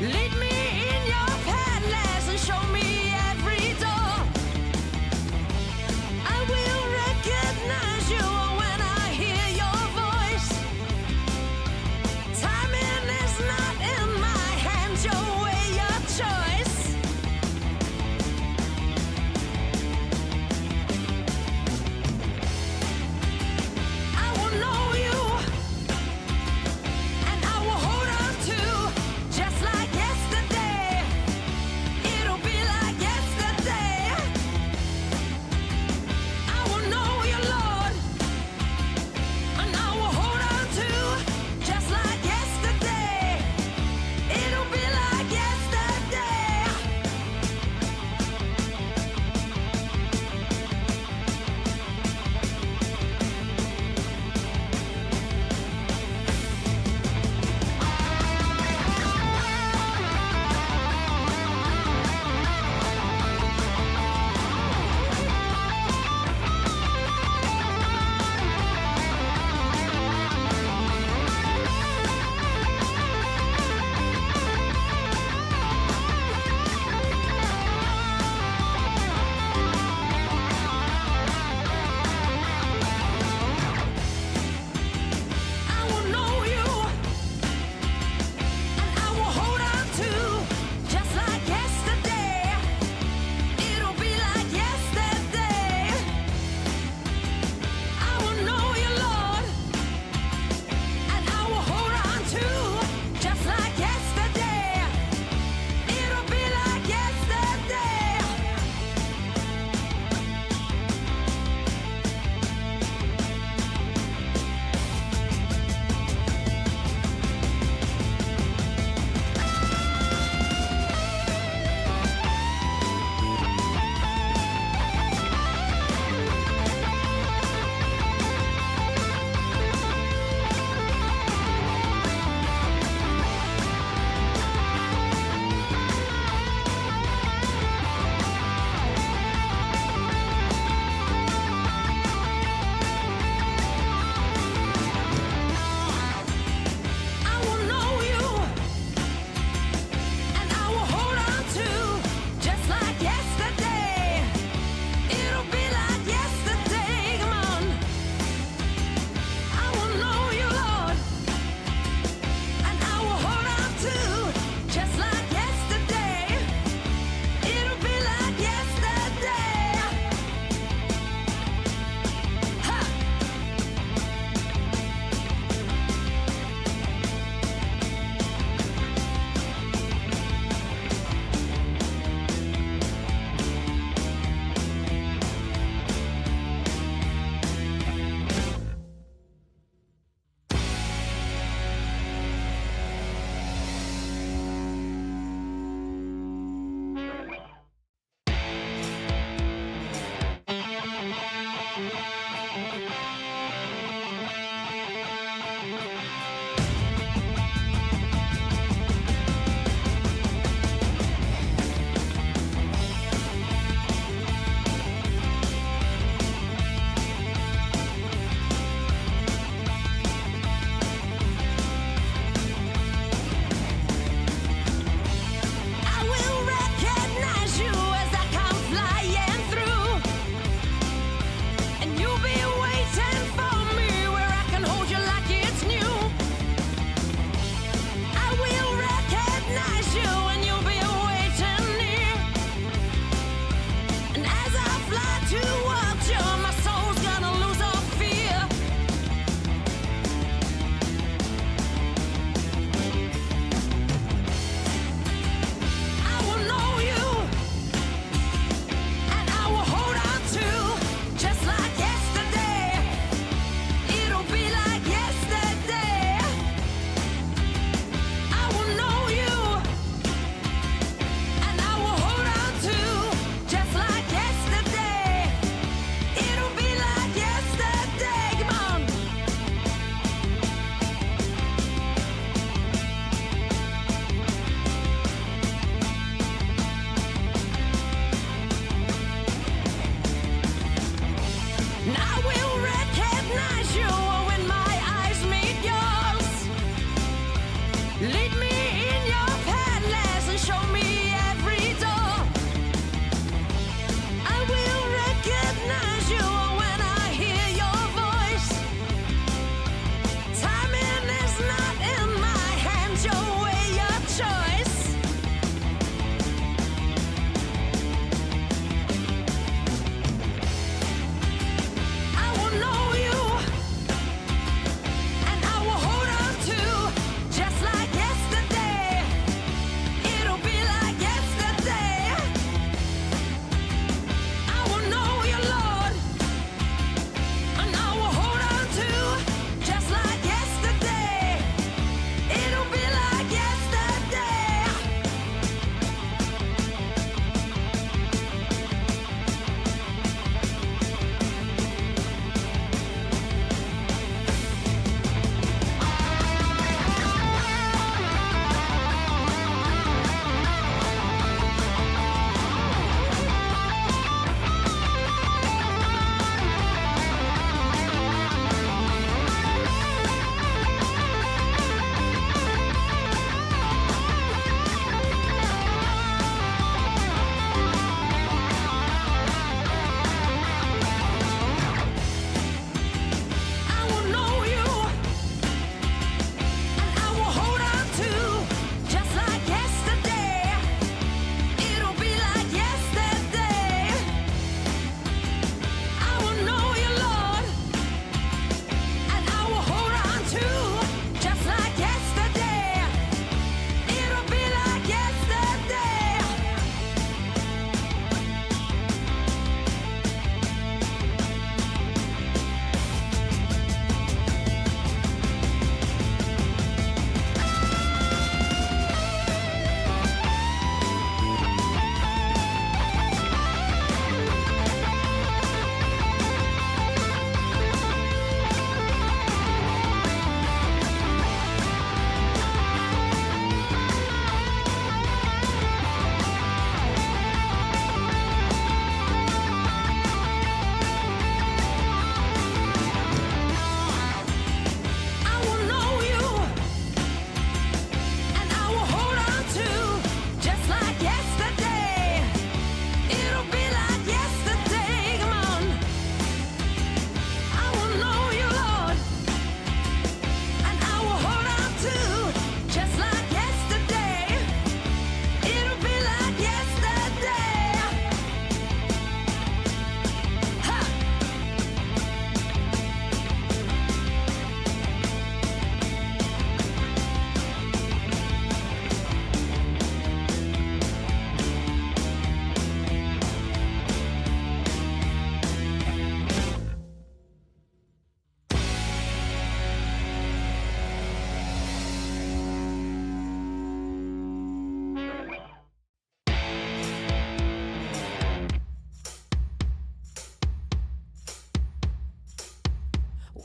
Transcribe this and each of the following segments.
Lead me in your paradise and show me every door. I will recognize you when I hear your voice. Timing is not in my hands, your way, your choice. I will know you, and I will hold on to, just like yesterday.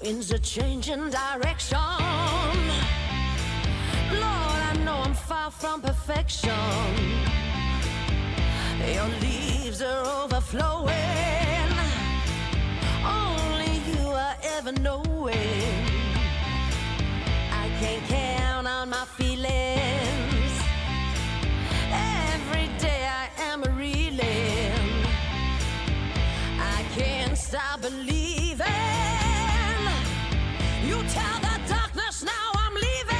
winds are changing direction. Lord, I know I'm far from perfection. Your leaves are overflowing. Only you are ever knowing. I can't count on my feelings. Every day I am reeling. I can't stop believing. You tell the darkness now I'm leaving.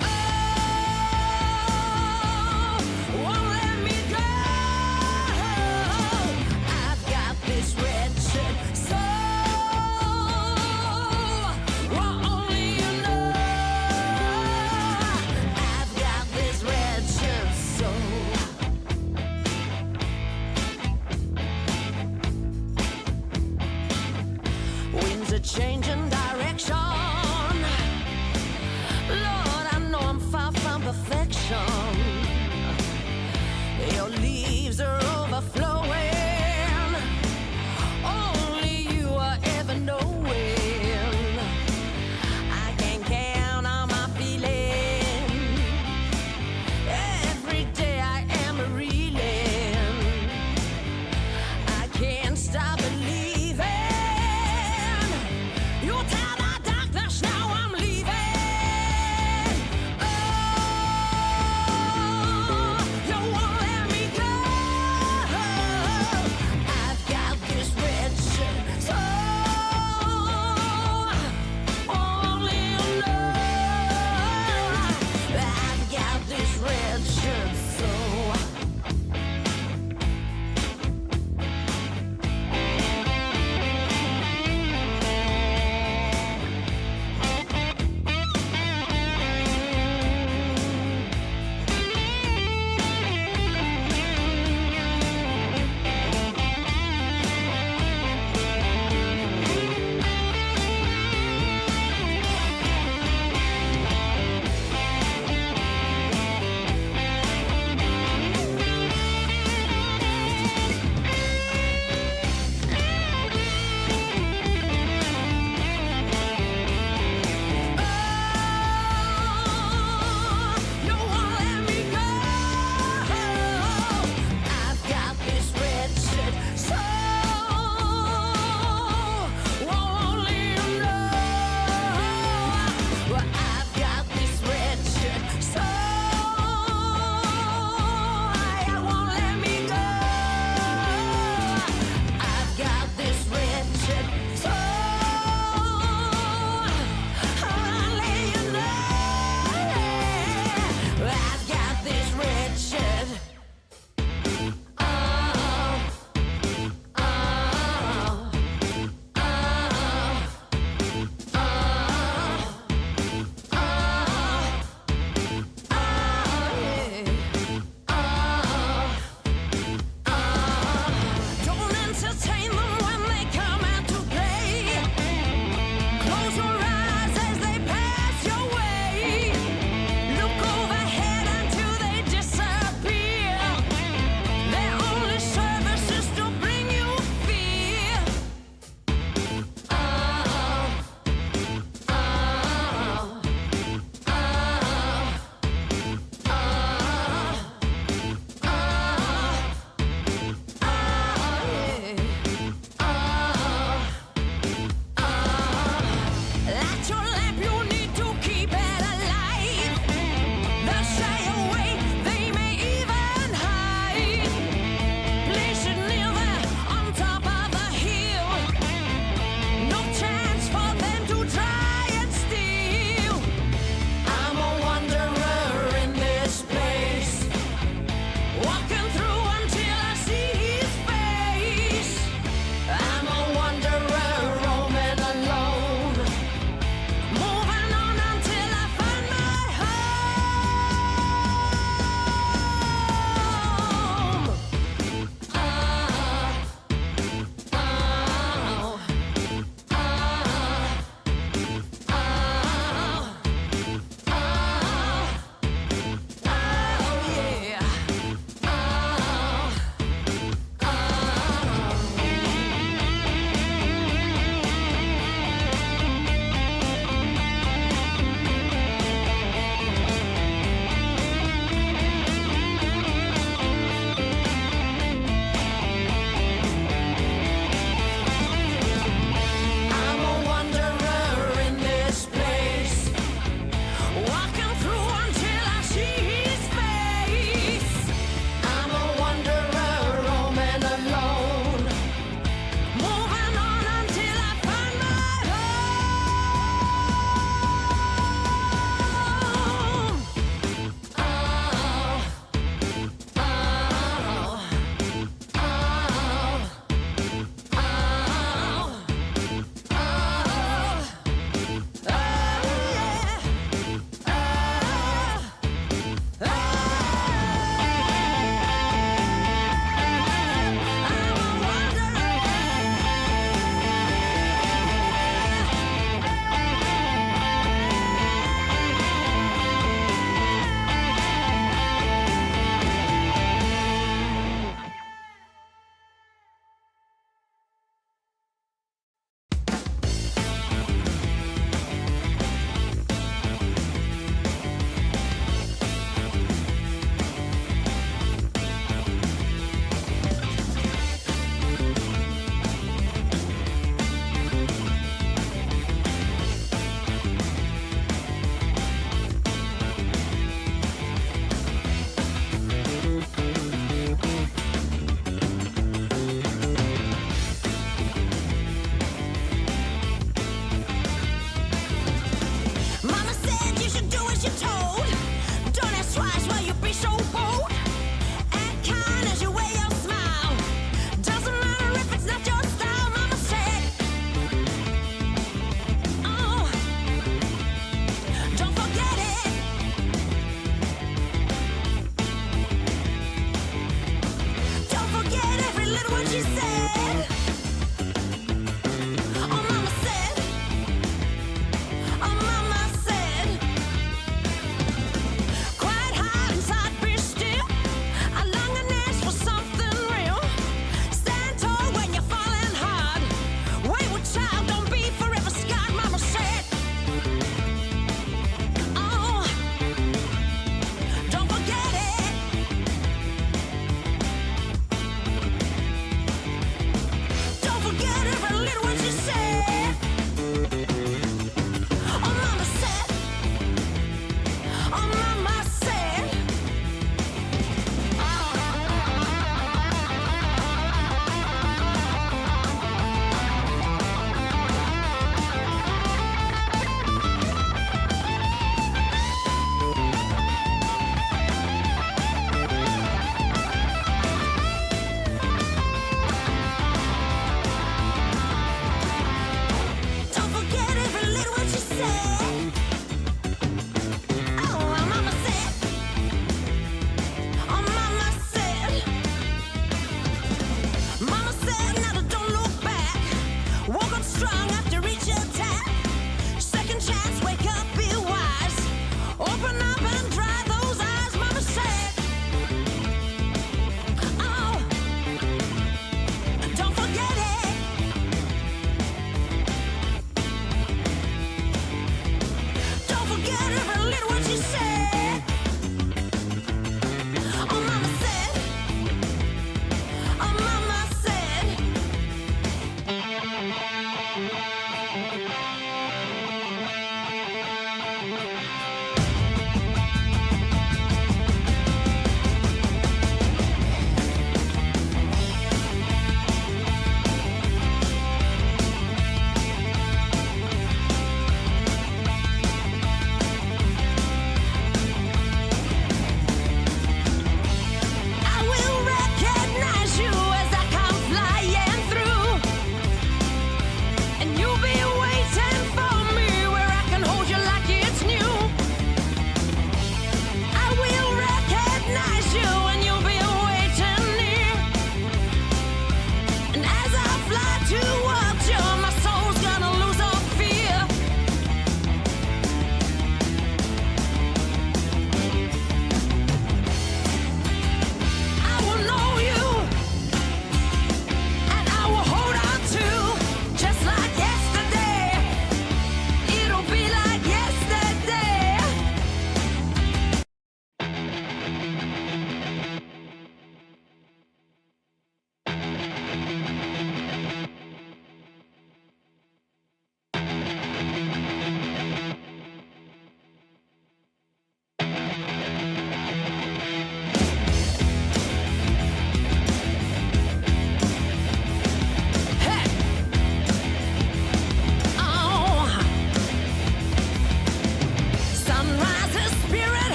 Oh, won't let me go. I've got this wretched soul. Well, only you know. I've got this wretched soul.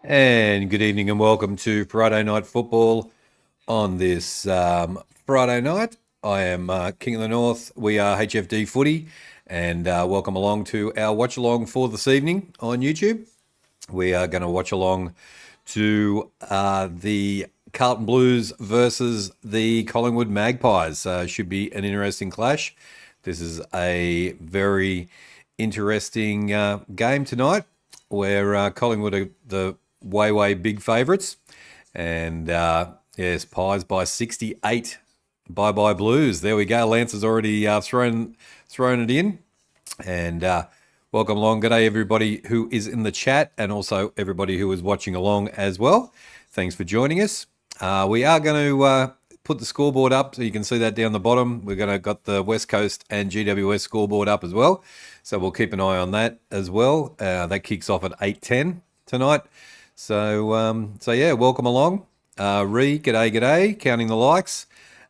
And good evening and welcome to Friday Night Football on this Friday night. I am King of the North. We are HFD Footy, and welcome along to our watch along for this evening on YouTube. We are going to watch along to the Carlton Blues versus the Collingwood Magpies. Should be an interesting clash. This is a very interesting game tonight, where Collingwood are the way big favourites, and yes, Pies by 68. Bye Blues. There we go. Lance has already thrown it in, and welcome along. G'day everybody who is in the chat, and also everybody who is watching along as well. Thanks for joining us. We are going to put the scoreboard up so you can see that down the bottom. We're going to got the West Coast and GWS scoreboard up as well, so we'll keep an eye on that as well. That kicks off at 8:10 tonight. So yeah, welcome along. G'day, counting the likes.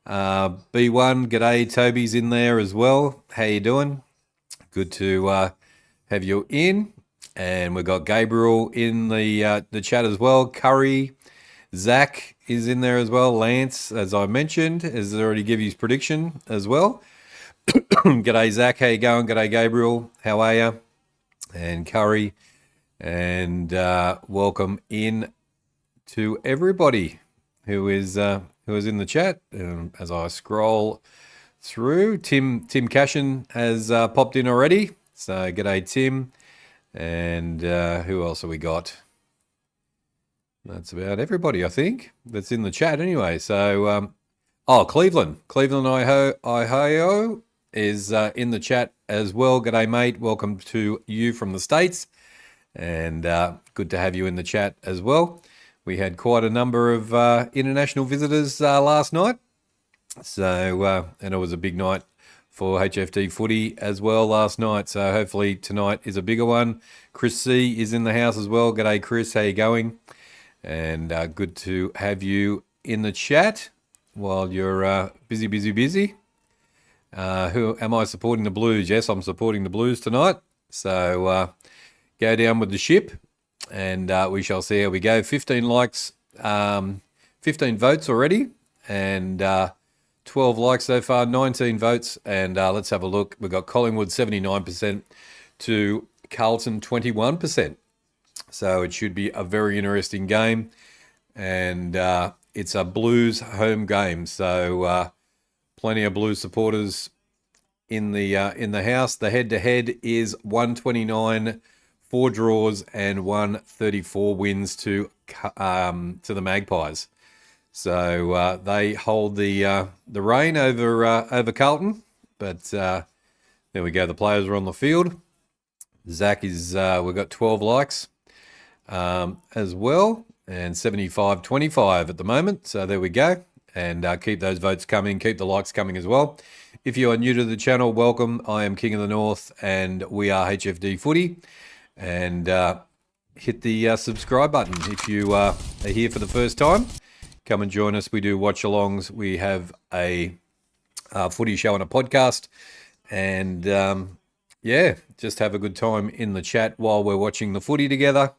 B1, g'day, Toby's in there as well. How you doing? Good to have you in. And we've got Gabriel in the chat as well. Curry, Zach is in there as well. Lance, as I mentioned, has already given his prediction as well. G'day, Zach. How you going? G'day, Gabriel. How are you? And Curry. And welcome in to everybody who is in the chat. As I scroll through, Tim Cashin has popped in already. So g'day, Tim. And who else have we got? That's about everybody, I think, that's in the chat anyway. So, Cleveland, Ohio is in the chat as well. G'day, mate. Welcome to you from the States. And good to have you in the chat as well. We had quite a number of international visitors last night. So, and it was a big night for HFD Footy as well last night. So hopefully tonight is a bigger one. Chris C is in the house as well. G'day, Chris. How you going? And good to have you in the chat while you're busy. Who am I supporting the Blues? Yes, I'm supporting the Blues tonight. So go down with the ship, and we shall see how we go. 15 likes, 15 votes already, and 12 likes so far, 19 votes. And let's have a look. We've got Collingwood 79% to Carlton 21%. So it should be a very interesting game, and it's a Blues home game. So plenty of Blues supporters in the house. The head-to-head is 129, 4 draws, and 134 wins to the Magpies. So they hold the reign over Carlton. But there we go. The players are on the field. Zach is. We've got 12 likes. As well, and 75-25 at the moment. So there we go. And keep those votes coming, keep the likes coming as well. If you are new to the channel, welcome. I am King of the North, and we are HFD Footy. And hit the subscribe button if you are here for the first time. Come and join us. We do watch-alongs. We have a footy show and a podcast. And yeah, just have a good time in the chat while we're watching the footy together.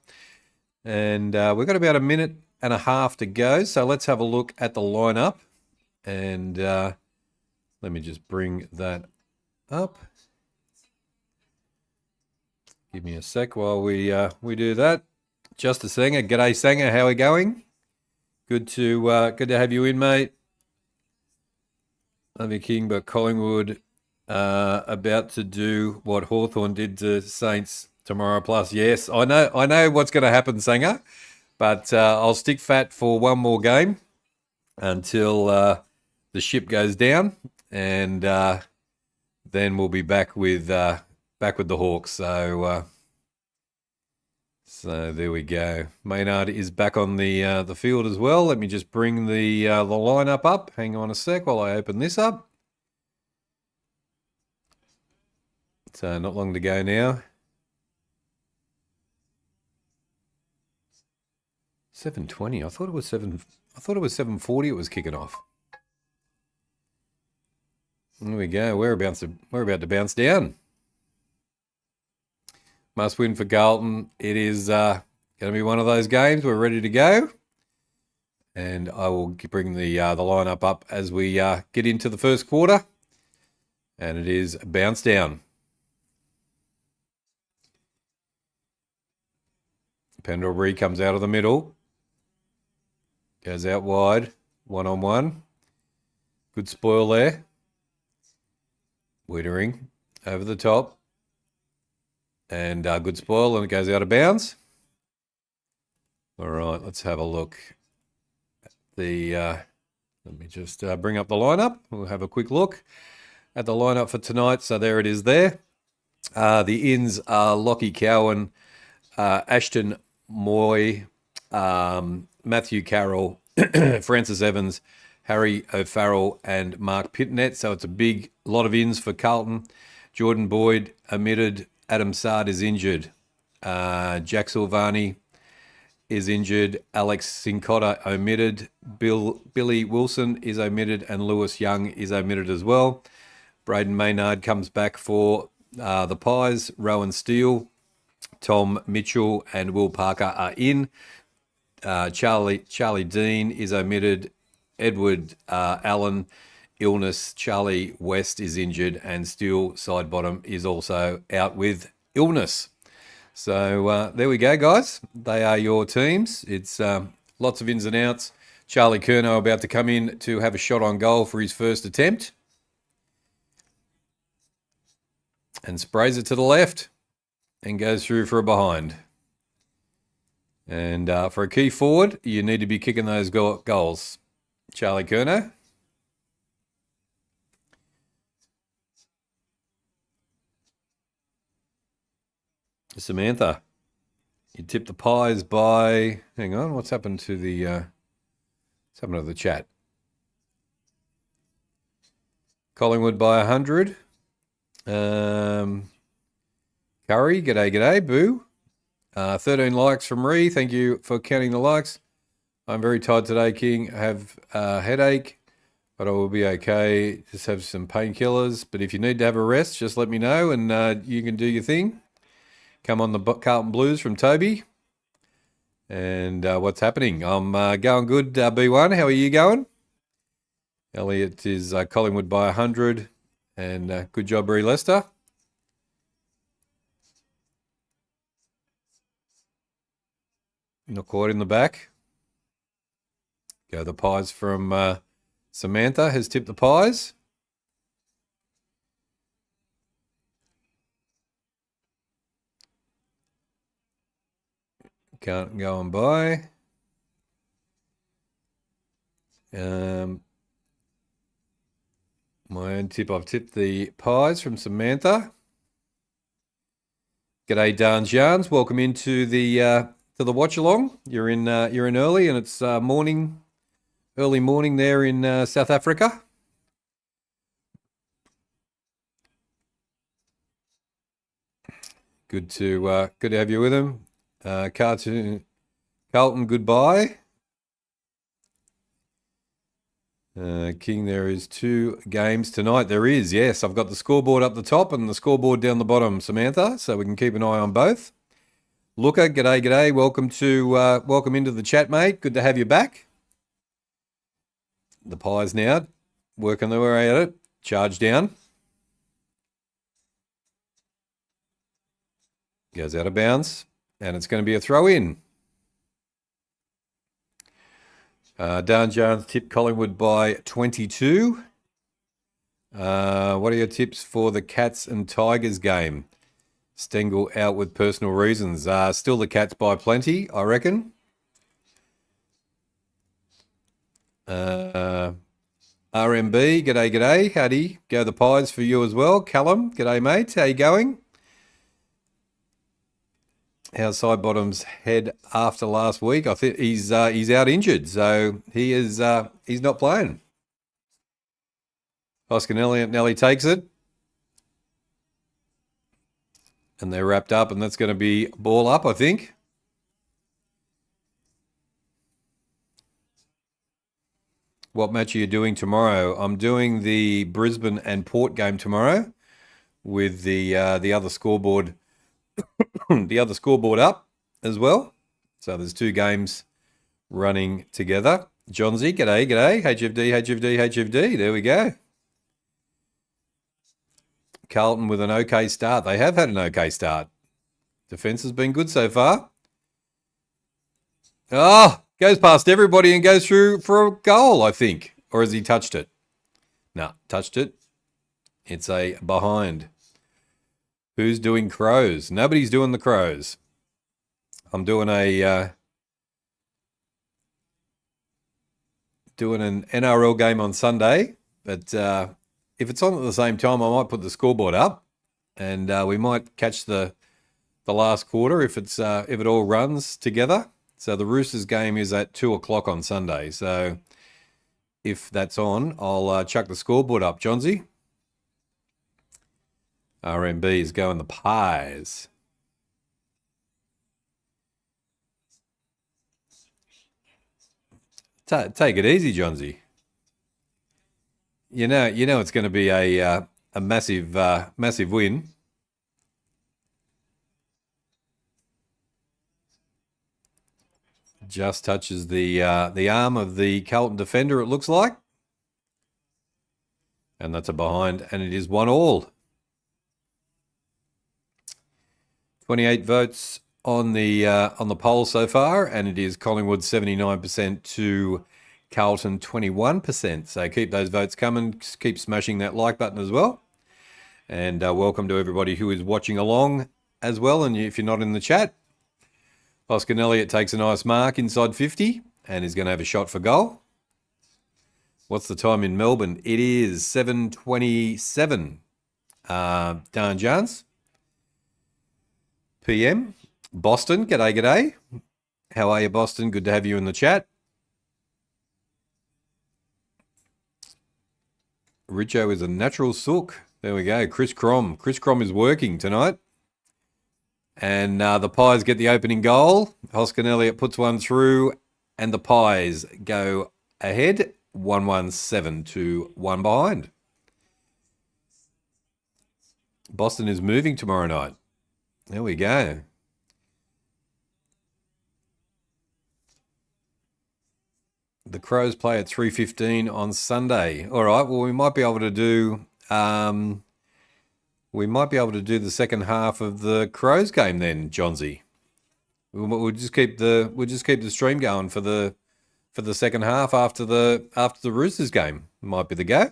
And we've got about a minute and a half to go. So let's have a look at the lineup. And let me just bring that up. Give me a sec while we do that. Just a Sanger. G'day, Sanger. How are we going? Good to have you in, mate. Love you, King, but Collingwood about to do what Hawthorn did to Saints tomorrow. Plus, yes, I know what's going to happen, Sanger, but I'll stick fat for one more game until the ship goes down, and then we'll be back with the Hawks. So there we go. Maynard is back on the field as well. Let me just bring the lineup up. Hang on a sec while I open this up. So not long to go now. 7:20. I thought it was 7:40. It was kicking off. There we go. We're about to bounce down. Must win for Carlton. It is going to be one of those games. We're ready to go. And I will bring the lineup up as we get into the first quarter. And it is bounce down. Pendlebury comes out of the middle. Goes out wide. 1-on-1. Good spoil there. Wiedering over the top. And good spoil, and it goes out of bounds. All right, let's have a look. Let me just bring up the lineup. We'll have a quick look at the lineup for tonight. So there it is there. The ins are Lockie Cowan, Ashton Moy, Matthew Carroll, Francis Evans, Harry O'Farrell, and Mark Pitnet. So it's a lot of ins for Carlton. Jordan Boyd omitted. Adam Sard is injured. Jack Silvani is injured. Alex Sincotta omitted. Billy Wilson is omitted, and Lewis Young is omitted as well. Braden Maynard comes back for the Pies. Rowan Steele, Tom Mitchell, and Will Parker are in. Charlie Dean is omitted. Edward Allen, illness. Charlie West is injured, and Steele Sidebottom is also out with illness. So there we go, guys. They are your teams. It's lots of ins and outs. Charlie Curnow about to come in to have a shot on goal for his first attempt. And sprays it to the left and goes through for a behind. And for a key forward, you need to be kicking those goals. Charlie Curnow. Samantha. You tipped the Pies by... Hang on, what's happened to the chat? Collingwood by 100. Curry, g'day, boo. 13 likes from Ree. Thank you for counting the likes. I'm very tired today, King. I have a headache, but I will be okay. Just have some painkillers. But if you need to have a rest, just let me know and you can do your thing. Come on the Carlton Blues from Toby. And what's happening? I'm going good, B1. How are you going? Elliot is Collingwood by 100. And good job, Brie Lester. Not quite in the back. Go the Pies from Samantha has tipped the Pies. Can't go on by. My own tip, I've tipped the Pies from Samantha. G'day, Dan Jans. Welcome into the watch along. You're in early, and it's early morning there in South Africa. Good to have you with him. Carlton, goodbye. King, there is 2 games tonight. There is, yes. I've got the scoreboard up the top and the scoreboard down the bottom, Samantha, so we can keep an eye on both. Looker, g'day. Welcome into the chat, mate. Good to have you back. The Pies now working their way at it. Charge down. Goes out of bounds. And it's going to be a throw in. Dan Jones tipped Collingwood by 22. What are your tips for the Cats and Tigers game? Stengel out with personal reasons. Still the Cats by plenty, I reckon. RMB, g'day. Howdy. Go the Pies for you as well. Callum, g'day, mate. How you going? How's Sidebottom's head after last week? I think he's out injured, so he's not playing. Oscar Nelly takes it. And they're wrapped up, and that's going to be ball up, I think. What match are you doing tomorrow? I'm doing the Brisbane and Port game tomorrow with the other scoreboard the other scoreboard up as well. So there's 2 games running together. John Z, g'day, g'day. HFD, HFD, HFD. There we go. Carlton with an okay start. They have had an okay start. Defence has been good so far. Oh, goes past everybody and goes through for a goal, I think. Or has he touched it? No, touched it. It's a behind. Who's doing Crows? Nobody's doing the Crows. I'm doing an NRL game on Sunday, but if it's on at the same time, I might put the scoreboard up, and we might catch the last quarter if it all runs together. So the Roosters game is at 2:00 on Sunday. So if that's on, I'll chuck the scoreboard up, Johnsy. RMB is going the Pies. Take it easy, Johnsy. You know it's going to be a massive win. Just touches the arm of the Carlton defender, it looks like. And that's a behind, and it is 1-1. 28 votes on the poll so far, and it is Collingwood 79% to Carlton 21%. So keep those votes coming. Keep smashing that like button as well. And welcome to everybody who is watching along as well. And if you're not in the chat, Oscar Elliott takes a nice mark inside 50 and is going to have a shot for goal. What's the time in Melbourne? It is 7:27. Dan Jones. PM. Boston, g'day, g'day. How are you, Boston? Good to have you in the chat. Richo is a natural sook. There we go. Chris Crom. Chris Crom is working tonight. And the Pies get the opening goal. Hoskin Elliott puts one through, and the Pies go ahead. 1-1-7 to 1 behind. Boston is moving tomorrow night. There we go. The Crows play at 3:15 on Sunday. All right. Well, we might be able to do the second half of the Crows game then, Johnsy. We'll just keep the stream going for the second half after the Roosters game. Might be the go.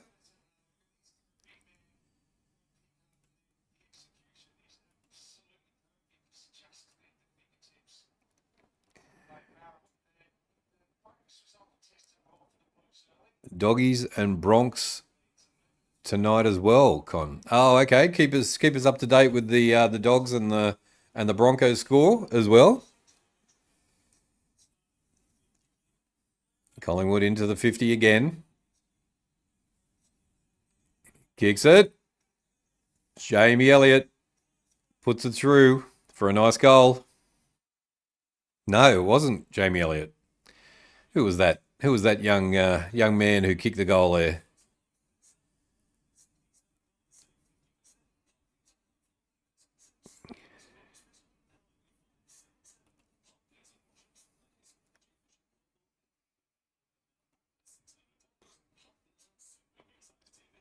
Doggies and Bronx tonight as well, Con. Oh, okay. Keep us up to date with the Dogs and the Broncos score as well. Collingwood into the 50 again. Kicks it. Jamie Elliott puts it through for a nice goal. No, it wasn't Jamie Elliott. Who was that? Who was that young man who kicked the goal there?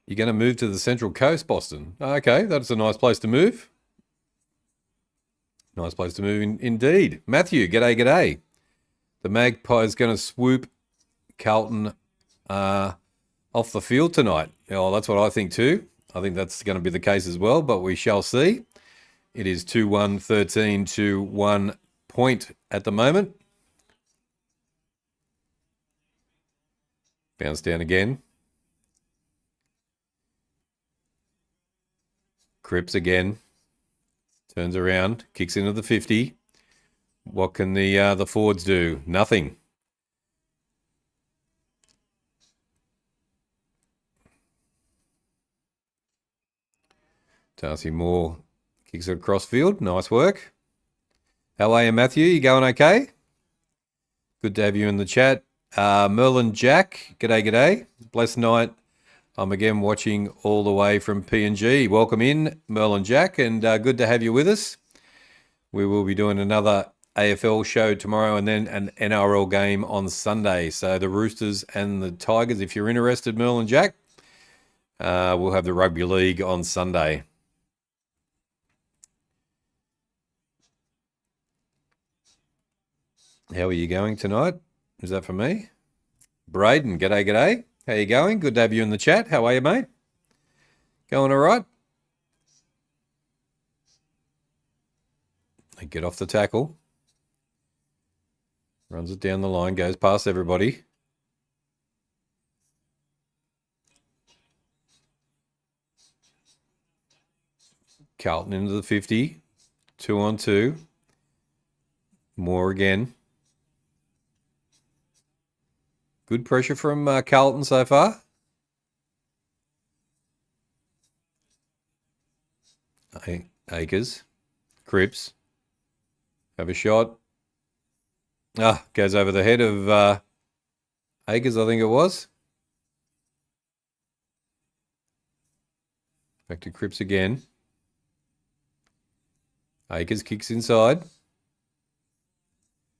You're going to move to the Central Coast, Boston. Okay, that's a nice place to move. Nice place to move indeed. Matthew, g'day, g'day. The Magpies going to swoop Carlton off the field tonight. Oh, that's what I think too. I think that's going to be the case as well, but we shall see. It is 2-1, 13 to 1 point at the moment. Bounce down again. Cripps again. Turns around, kicks into the 50. What can the forwards do? Nothing. Darcy Moore kicks it across field. Nice work. How are you, Matthew? You going okay? Good to have you in the chat. Merlin Jack, g'day, g'day. Blessed night. I'm again watching all the way from PNG. Welcome in, Merlin Jack, and good to have you with us. We will be doing another AFL show tomorrow and then an NRL game on Sunday. So the Roosters and the Tigers, if you're interested, Merle and Jack, we'll have the Rugby League on Sunday. How are you going tonight? Is that for me? Braden, g'day, g'day. How you going? Good to have you in the chat. How are you, mate? Going all right? Get off the tackle. Runs it down the line, goes past everybody. Carlton into the 50. 2-on-2. More again. Good pressure from Carlton so far. Acres. Cripps. Have a shot. Goes over the head of Acres, I think it was. Back to Cripps again. Acres kicks inside.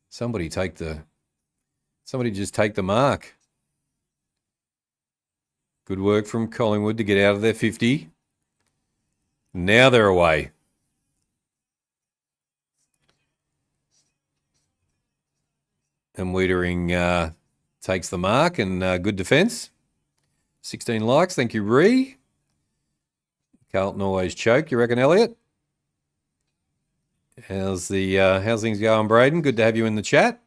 Somebody just take the mark. Good work from Collingwood to get out of their 50. Now they're away. And Wiedering takes the mark and good defence. 16 likes. Thank you, Ree. Carlton always choke. You reckon, Elliot? How's things going, Braden? Good to have you in the chat.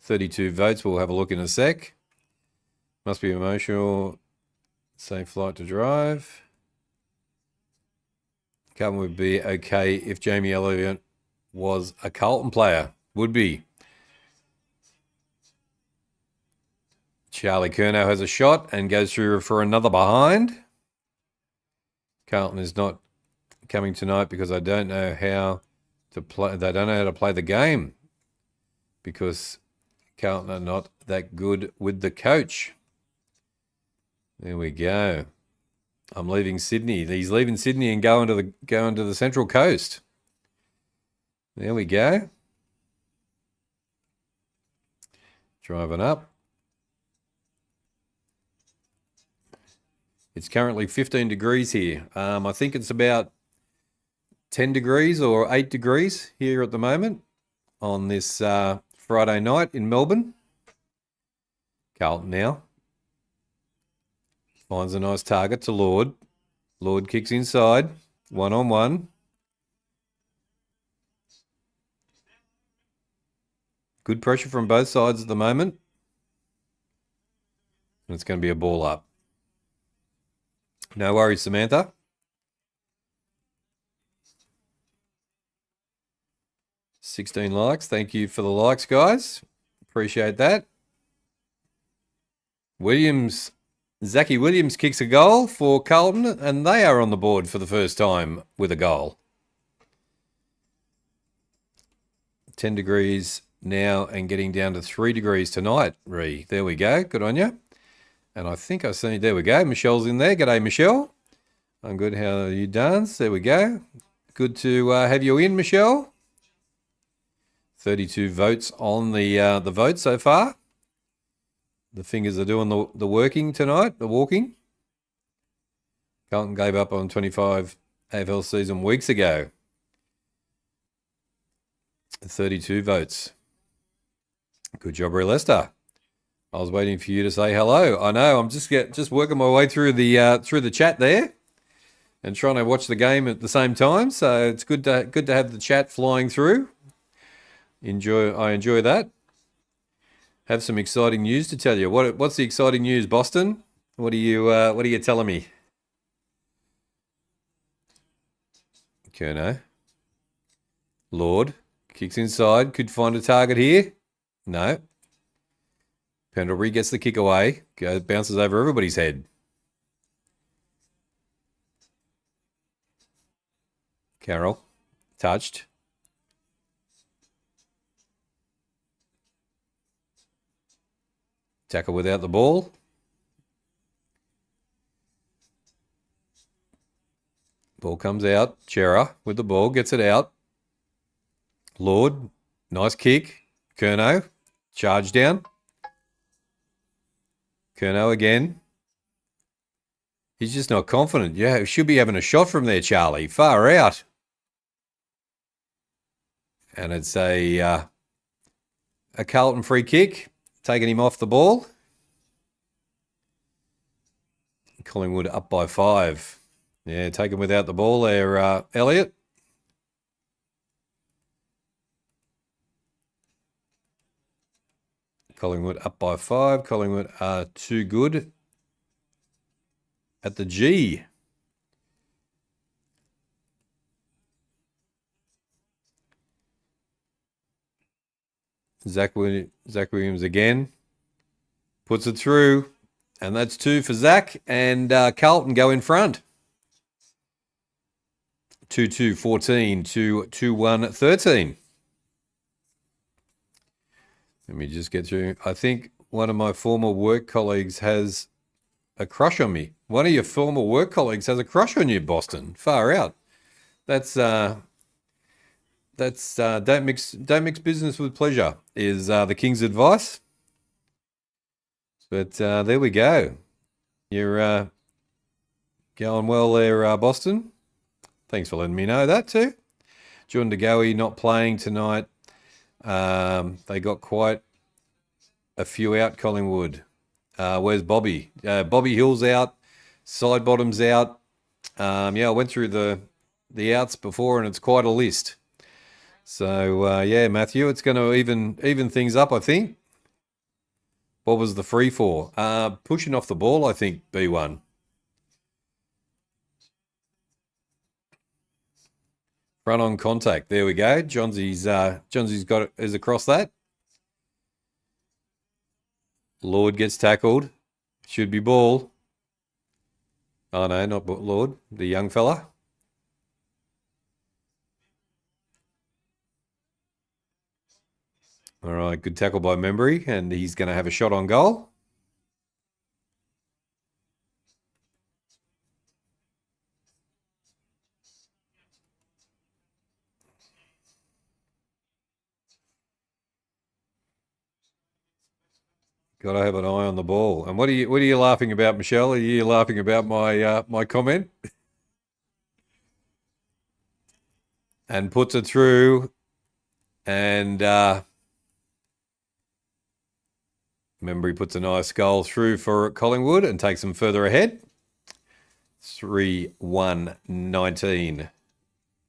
32 votes. We'll have a look in a sec. Must be emotional. Safe flight to drive. Carlton would be okay if Jamie Elliott was a Carlton player. Would be. Charlie Curnow has a shot and goes through for another behind. Carlton is not coming tonight because I don't know how to play. They don't know how to play the game because Carlton are not that good with the coach. There we go. I'm leaving Sydney. He's leaving Sydney and going to the Central Coast. There we go. Driving up. It's currently 15 degrees here. I think it's about 10 degrees or 8 degrees here at the moment on this Friday night in Melbourne. Carlton now. Finds a nice target to Lord. Lord kicks inside. 1-on-1. Good pressure from both sides at the moment. And it's going to be a ball up. No worries, Samantha. $16 likes. Thank you for the likes, guys. Appreciate that. Zachy Williams kicks a goal for Carlton, and they are on the board for the first time with a goal. 10 degrees now and getting down to 3 degrees tonight, Ree. There we go. Good on you. And I think I've seen, there we go. Michelle's in there. G'day, Michelle. I'm good. How are you, Dance? There we go. Good to have you in, Michelle. 32 votes on the vote so far. The fingers are doing the working tonight, the walking. Carlton gave up on 25 AFL season weeks ago. 32 votes. Good job, Ray Lester. I was waiting for you to say hello. I know. I'm just working my way through the chat there, and trying to watch the game at the same time. So it's good to have the chat flying through. I enjoy that. Have some exciting news to tell you. What's the exciting news, Boston? What are you telling me? Curnow. Lord kicks inside. Could find a target here. No. Pendlebury gets the kick away. Bounces over everybody's head. Carroll. Touched. Tackle without the ball. Ball comes out. Chera with the ball. Gets it out. Lord. Nice kick. Curnow. Charge down. Curnow again. He's just not confident. Yeah, he should be having a shot from there, Charlie. Far out. And it's a Carlton free kick, taking him off the ball. Collingwood up by 5. Yeah, taken without the ball there, Elliott. Collingwood up by 5. Collingwood are too good at the G. Zach Williams again. Puts it through. And that's 2 for Zach. And Carlton go in front. 2-2-14 to 2-1-13. Let me just get through. I think one of my former work colleagues has a crush on me. One of your former work colleagues has a crush on you, Boston. Far out. That's don't mix business with pleasure is the King's advice. But there we go. You're going well there, Boston. Thanks for letting me know that too. Jordan DeGoey not playing tonight. They got quite a few out, Collingwood. Where's Bobby? Bobby Hill's out. Sidebottom's out. I went through the outs before, and it's quite a list. So, Matthew, it's going to even things up, I think. What was the free for? Pushing off the ball, I think, B1. Front on contact. There we go. Johnsy's is across that. Lord gets tackled. Should be ball. Oh, no, not Lord. The young fella. All right, good tackle by Membry, and he's going to have a shot on goal. Got to have an eye on the ball. And what are you laughing about, Michelle? Are you laughing about my comment? And puts it through, and Membry puts a nice goal through for Collingwood and takes them further ahead. 3-1-19.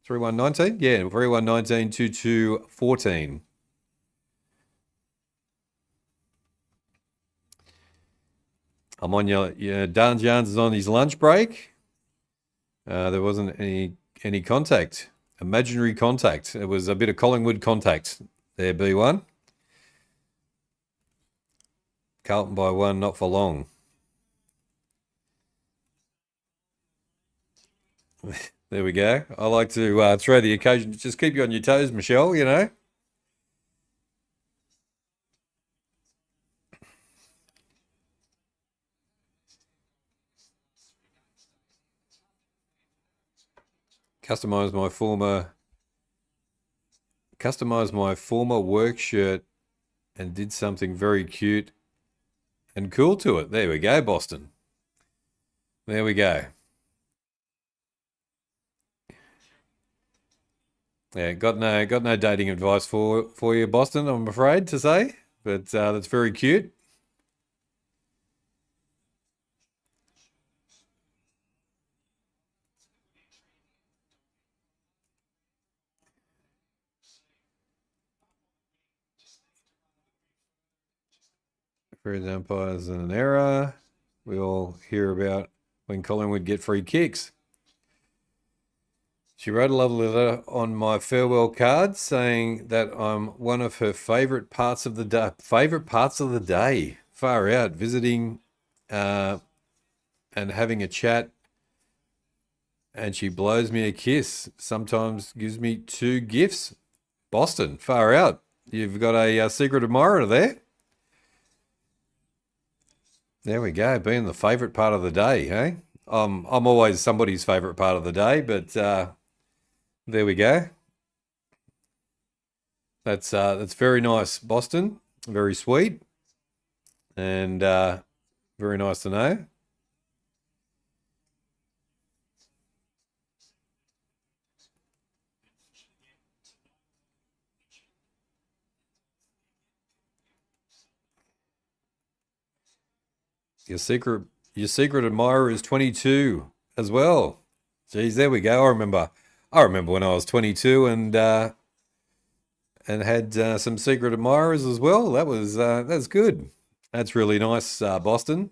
3-1-19? Yeah, 3-1-19, 2-2-14. I'm on your Dan Jones is on his lunch break. There wasn't any contact. Imaginary contact. It was a bit of Collingwood contact there, B1. Carlton by 1, not for long. There we go. I like to throw the occasion. Just keep you on your toes, Michelle, you know. Customize my former work shirt and did something very cute and cool to it. There we go, Boston. There we go. Yeah, got no dating advice for you, Boston, I'm afraid to say, but that's very cute. First umpires and an error. We all hear about when Collingwood get free kicks. She wrote a lovely letter on my farewell card saying that I'm one of her favourite parts of the day. Far out, visiting and having a chat. And she blows me a kiss. Sometimes gives me 2 gifts. Boston, far out. You've got a secret admirer there. There we go, being the favourite part of the day, hey? I'm always somebody's favourite part of the day, but there we go. That's very nice, Boston. Very sweet, and very nice to know. Your secret admirer is 22 as well. Geez, there we go. I remember when I was 22 and had some secret admirers as well. That's good. That's really nice, Boston.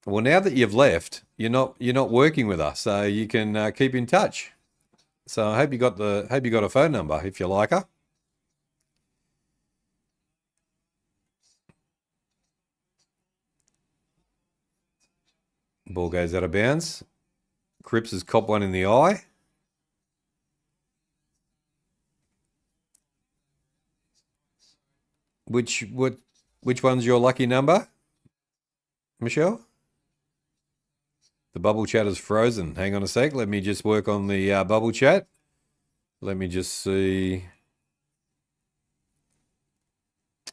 Well, now that you've left, you're not working with us, so you can keep in touch. So I hope you got a phone number if you like her. Ball goes out of bounds. Cripps has copped one in the eye. Which one's your lucky number, Michelle? The bubble chat is frozen. Hang on a sec. Let me just work on the bubble chat. Let me just see.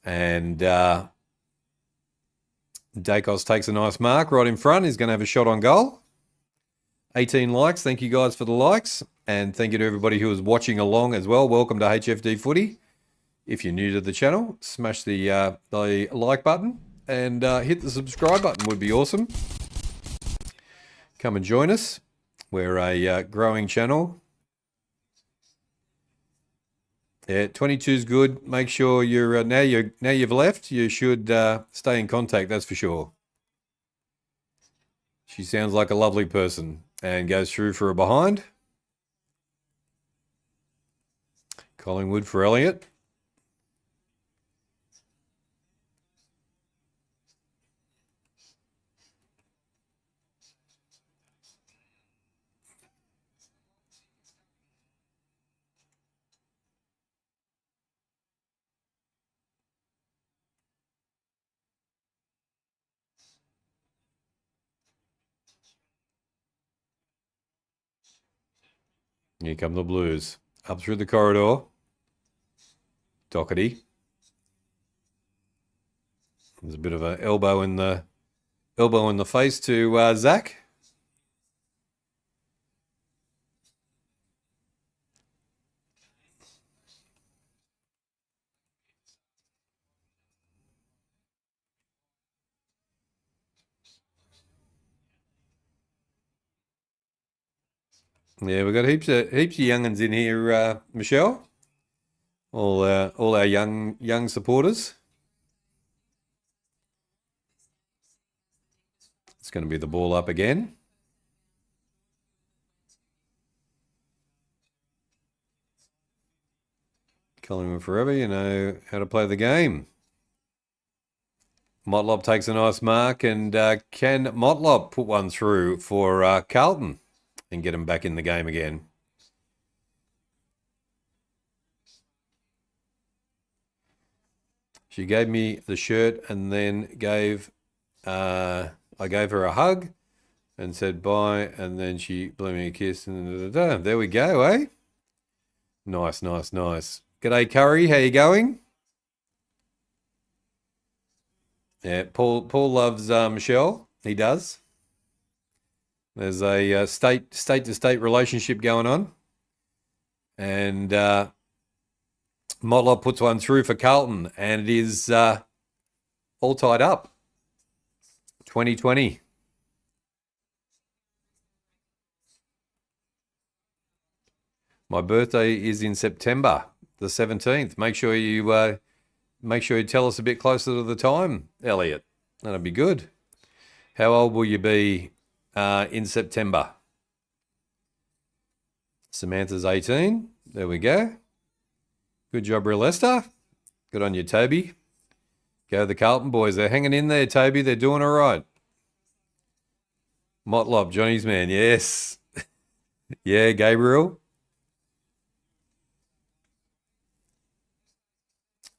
And Dacos takes a nice mark right in front. He's going to have a shot on goal. 18 likes. Thank you guys for the likes. And thank you to everybody who is watching along as well. Welcome to HFD Footy. If you're new to the channel, smash the like button and hit the subscribe button would be awesome. Come and join us. We're a growing channel. Yeah, 22 is good. Make sure you're now you've left. You should stay in contact. That's for sure. She sounds like a lovely person and goes through for a behind. Collingwood for Elliott. Here come the Blues. Up through the corridor. Doherty. There's a bit of an elbow in the face to Zach. Yeah, we've got heaps of young'uns in here, Michelle. All our young supporters. It's going to be the ball up again. Collingwood forever, you know how to play the game. Motlop takes a nice mark, and can Motlop put one through for Carlton and get him back in the game again? She gave me the shirt and then I gave her a hug and said bye, and then she blew me a kiss, and there we go, eh? Nice. G'day, Curry. How you going? Yeah, Paul loves Michelle. He does. There's a state-to-state relationship going on. And Motlop puts one through for Carlton, and it is all tied up. 2020. My birthday is in September the 17th. Make sure you tell us a bit closer to the time, Elliot. That'd be good. How old will you be in September? Samantha's 18. There we go. Good job, Real Lester. Good on you, Toby. Go the Carlton boys. They're hanging in there, Toby. They're doing all right. Motlop, Johnny's man. Yes. Yeah, Gabriel.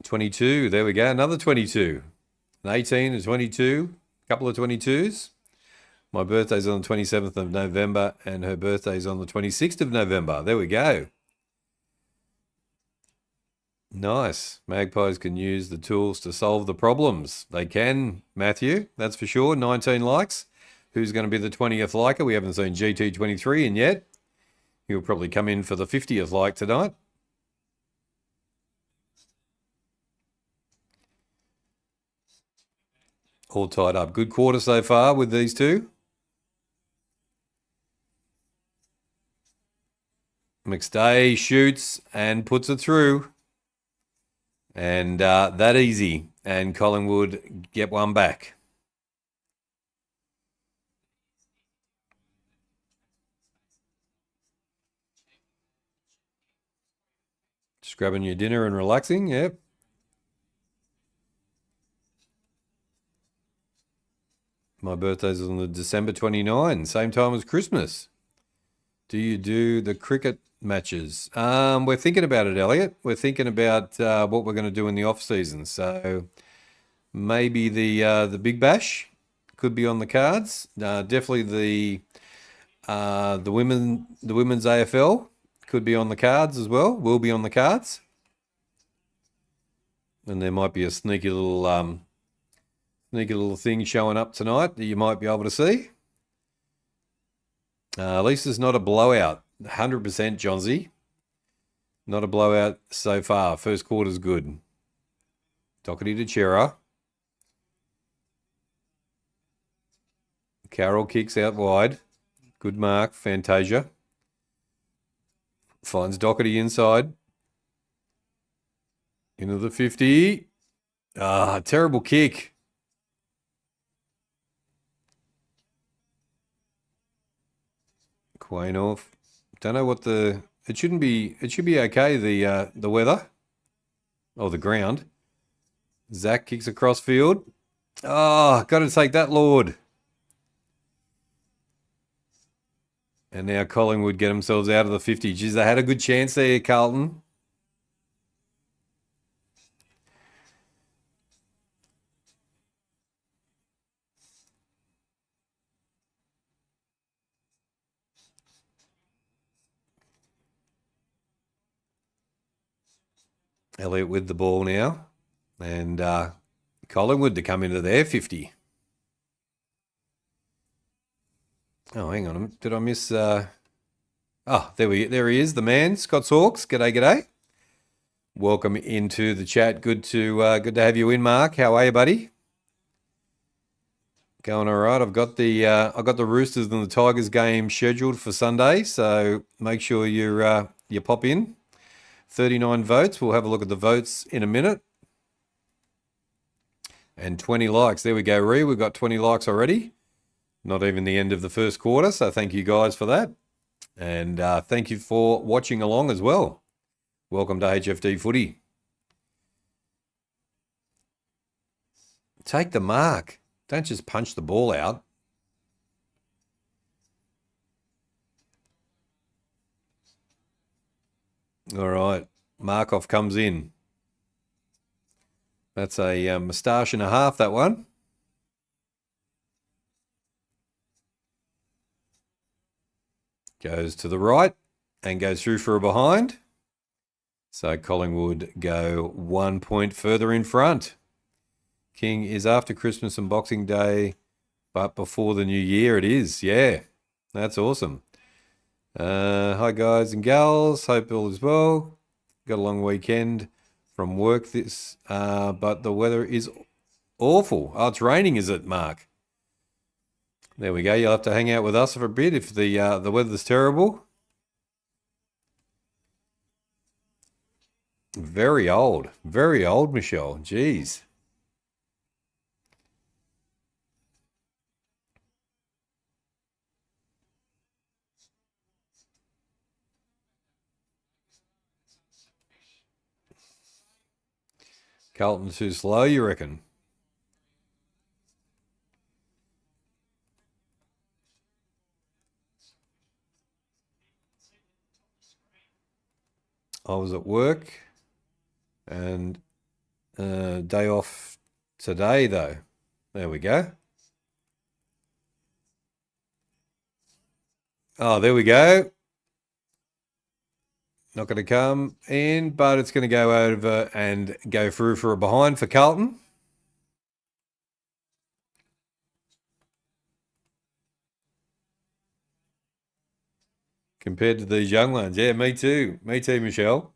22. There we go. Another 22. An 18, a 22. A couple of 22s. My birthday's on the 27th of November, and her birthday's on the 26th of November. There we go. Nice. Magpies can use the tools to solve the problems. They can, Matthew, that's for sure. 19 likes. Who's going to be the 20th liker? We haven't seen GT23 in yet. He'll probably come in for the 50th like tonight. All tied up. Good quarter so far with these two. McStay shoots and puts it through. And that easy. And Collingwood get one back. Just grabbing your dinner and relaxing. Yep. My birthday's on the December 29, same time as Christmas. Do you do the cricket matches? We're thinking about it, Elliot. We're thinking about what we're going to do in the off season. So maybe the Big Bash could be on the cards. Definitely the women's AFL could be on the cards as well. Will be on the cards, and there might be a sneaky little thing showing up tonight that you might be able to see. At least it's not a blowout. 100% Johnsy. Not a blowout so far. First quarter's good. Doherty to Chera. Carroll kicks out wide. Good mark. Fantasia. Finds Doherty inside. Into the 50. Terrible kick. Quainoff. Don't know what it should be okay, the weather. Oh, the ground. Zach kicks across field. Oh, got to take that, Lord. And now Collingwood get themselves out of the 50. Geez, they had a good chance there, Carlton. Elliott with the ball now. And Collingwood to come into their 50. Oh, hang on. Did I miss... there he is, the man, Scott's Hawks. G'day, g'day. Welcome into the chat. Good to have you in, Mark. How are you, buddy? Going all right. I've got the Roosters and the Tigers game scheduled for Sunday, so make sure you pop in. 39 votes. We'll have a look at the votes in a minute. And 20 likes. There we go, Ree. We've got 20 likes already. Not even the end of the first quarter, so thank you guys for that. And thank you for watching along as well. Welcome to HFD Footy. Take the mark. Don't just punch the ball out. All right. Markov comes in. That's a moustache and a half, that one. Goes to the right and goes through for a behind. So Collingwood go 1 point further in front. King is after Christmas and Boxing Day, but before the new year it is. Yeah, that's awesome. Hi guys and gals, hope all is well. Got a long weekend from work but the weather is awful. Oh, it's raining, is it, Mark? There we go. You'll have to hang out with us for a bit if the weather's terrible. Very old, Michelle. Jeez. Carlton too slow, you reckon? I was at work and day off today, though. There we go. Oh, there we go. Not going to come in, but it's going to go over and go through for a behind for Carlton. Compared to these young ones. Yeah, me too. Me too, Michelle.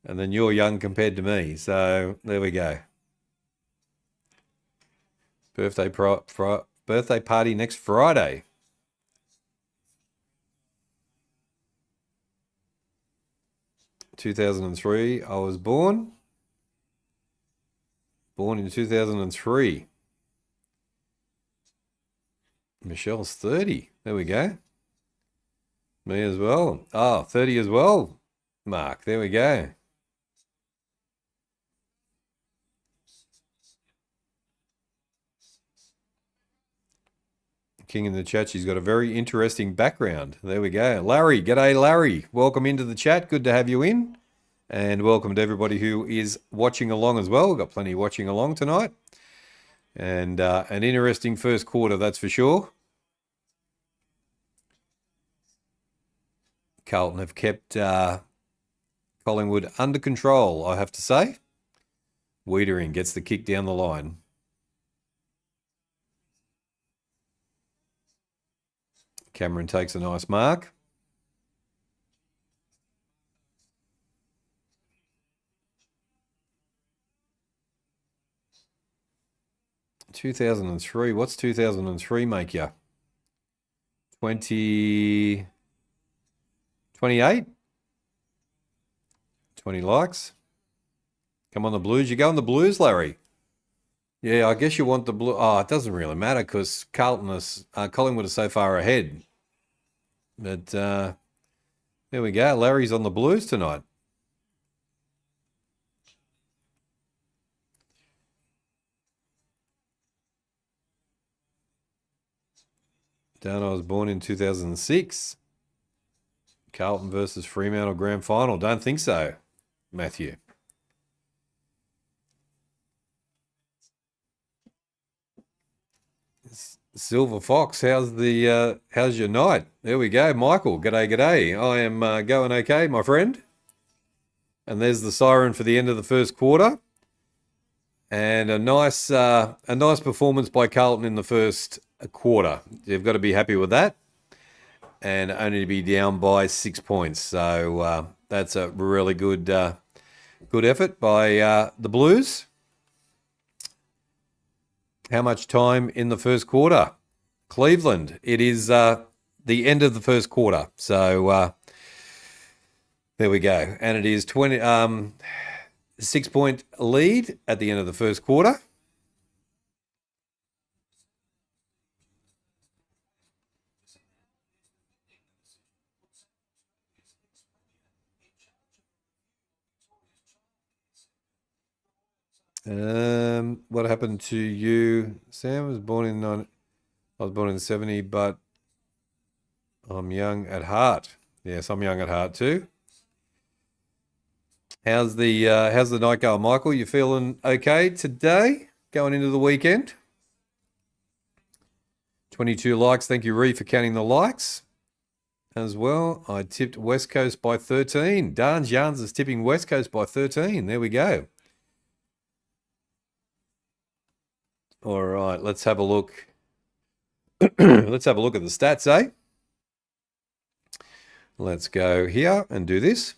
And then you're young compared to me. So there we go. Birthday party next Friday. (2003) I was born. Born in 2003. Michelle's 30. There we go. Me as well. Oh, 30 as well, Mark. There we go. King in the chat. She's got a very interesting background. There we go. Larry. G'day, Larry. Welcome into the chat. Good to have you in. And welcome to everybody who is watching along as well. We've got plenty watching along tonight. And an interesting first quarter, that's for sure. Carlton have kept Collingwood under control, I have to say. Wiedering gets the kick down the line. Cameron takes a nice mark. (2003). What's 2003 make you? 28? 20 likes. Come on, the Blues. You go on the Blues, Larry. Yeah, I guess you want the Blue. Oh, it doesn't really matter because Collingwood is so far ahead. But there we go. Larry's on the Blues tonight. Dana was born in 2006. Carlton versus Fremantle grand final. Don't think so, Matthew. Silver Fox, how's your night? There we go, Michael. G'day. I am going okay, my friend. And there's the siren for the end of the first quarter, and a nice performance by Carlton in the first quarter. You've got to be happy with that, and only to be down by 6 points. So that's a really good effort by the Blues. How much time in the first quarter? Cleveland. It is the end of the first quarter. So there we go. And it is 6-point lead at the end of the first quarter. What happened to you? Sam was born in I was born in 70, but I'm young at heart. Yes, I'm young at heart too. How's the night going, Michael? You feeling okay today? Going into the weekend? 22 likes. Thank you, Ree, for counting the likes as well. I tipped West Coast by 13. Darns Yarns is tipping West Coast by 13. There we go. All right, let's have a look. Let's have a look at the stats, eh? Let's go here and do this.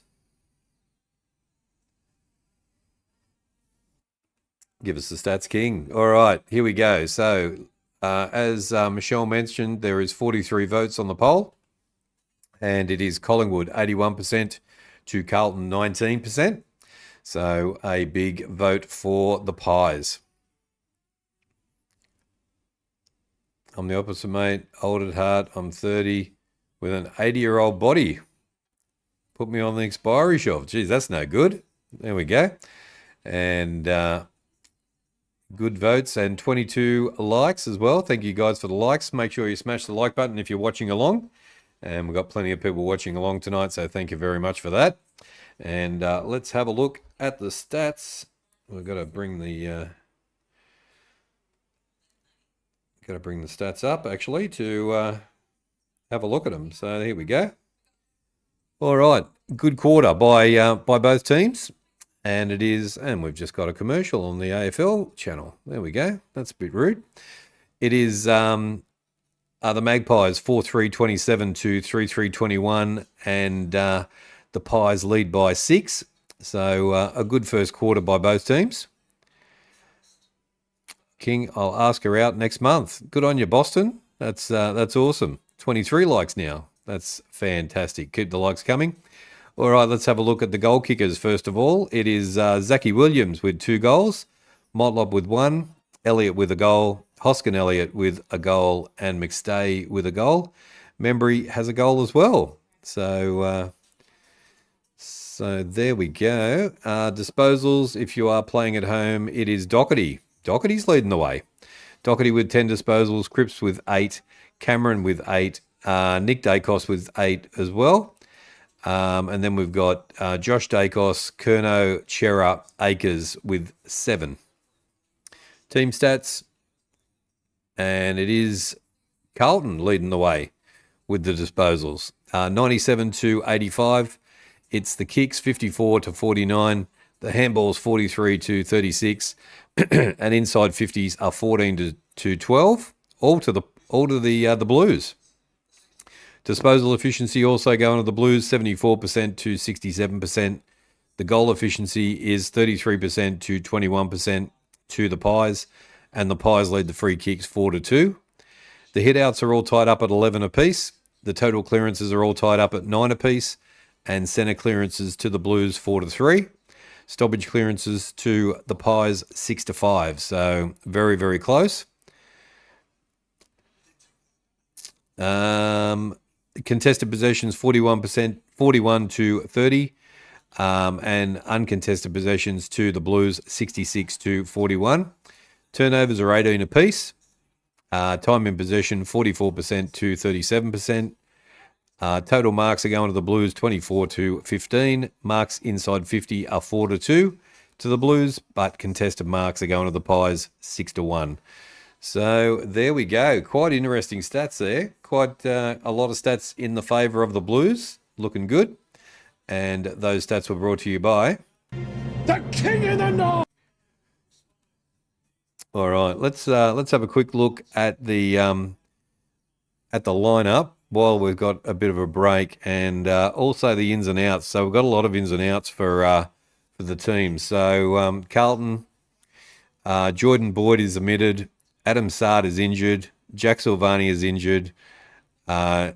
Give us the stats, King. All right, here we go. So, as Michelle mentioned, there is 43 votes on the poll, and it is Collingwood 81% to Carlton 19%. So, a big vote for the Pies. I'm the opposite, mate. Old at heart. I'm 30 with an 80-year-old body. Put me on the expiry shelf. Geez, that's no good. There we go. And good votes and 22 likes as well. Thank you guys for the likes. Make sure you smash the like button if you're watching along. And we've got plenty of people watching along tonight, so thank you very much for that. And let's have a look at the stats. We've got to bring the... Got to bring the stats up, actually, to have a look at them. So here we go. All right, good quarter by both teams, and it is, and we've just got a commercial on the AFL channel. There we go. That's a bit rude. It is the Magpies 4-3-27 to 3-3-21, and the Pies lead by 6. So a good first quarter by both teams. King, I'll ask her out next month. Good on you, Boston. That's awesome. 23 likes now. That's fantastic. Keep the likes coming. All right, let's have a look at the goal kickers first of all. It is Zachy Williams with 2 goals, Motlop with 1, Elliott with a goal, Hoskin Elliott with a goal, and McStay with a goal. Membry has a goal as well. So there we go. Disposals, if you are playing at home, it is Doherty. Doherty's leading the way. Doherty with 10 disposals, Cripps with 8, Cameron with 8, Nick Dacos with 8 as well. And then we've got Josh Dacos, Kerno, Chera, Akers with 7. Team stats, and it is Carlton leading the way with the disposals. 97 to 85. It's the kicks 54 to 49. The handballs 43 to 36. And inside 50s are 14 to 12. All to the Blues. Disposal efficiency also going to the Blues, 74% to 67%. The goal efficiency is 33% to 21% to the Pies, and the Pies lead the free kicks 4-2. The hit-outs are all tied up at 11 apiece. The total clearances are all tied up at 9 apiece, and centre clearances to the Blues 4-3. Stoppage clearances to the Pies 6-5. So very, very close. Contested possessions 41%, 41 to 30, and uncontested possessions to the Blues 66 to 41. Turnovers are 18 apiece. Time in possession 44% to 37%. Total marks are going to the Blues 24 to 15. Marks inside 50 are 4-2 to the Blues, but contested marks are going to the Pies 6-1. So there we go. Quite interesting stats there. Quite a lot of stats in the favour of the Blues. Looking good. And those stats were brought to you by the King of the North. All right, let's have a quick look at the lineup while we've got a bit of a break, and also the ins and outs. So we've got a lot of ins and outs for the team. So Carlton, Jordan Boyd is omitted. Adam Sard is injured. Jack Silvani is injured. Chincotta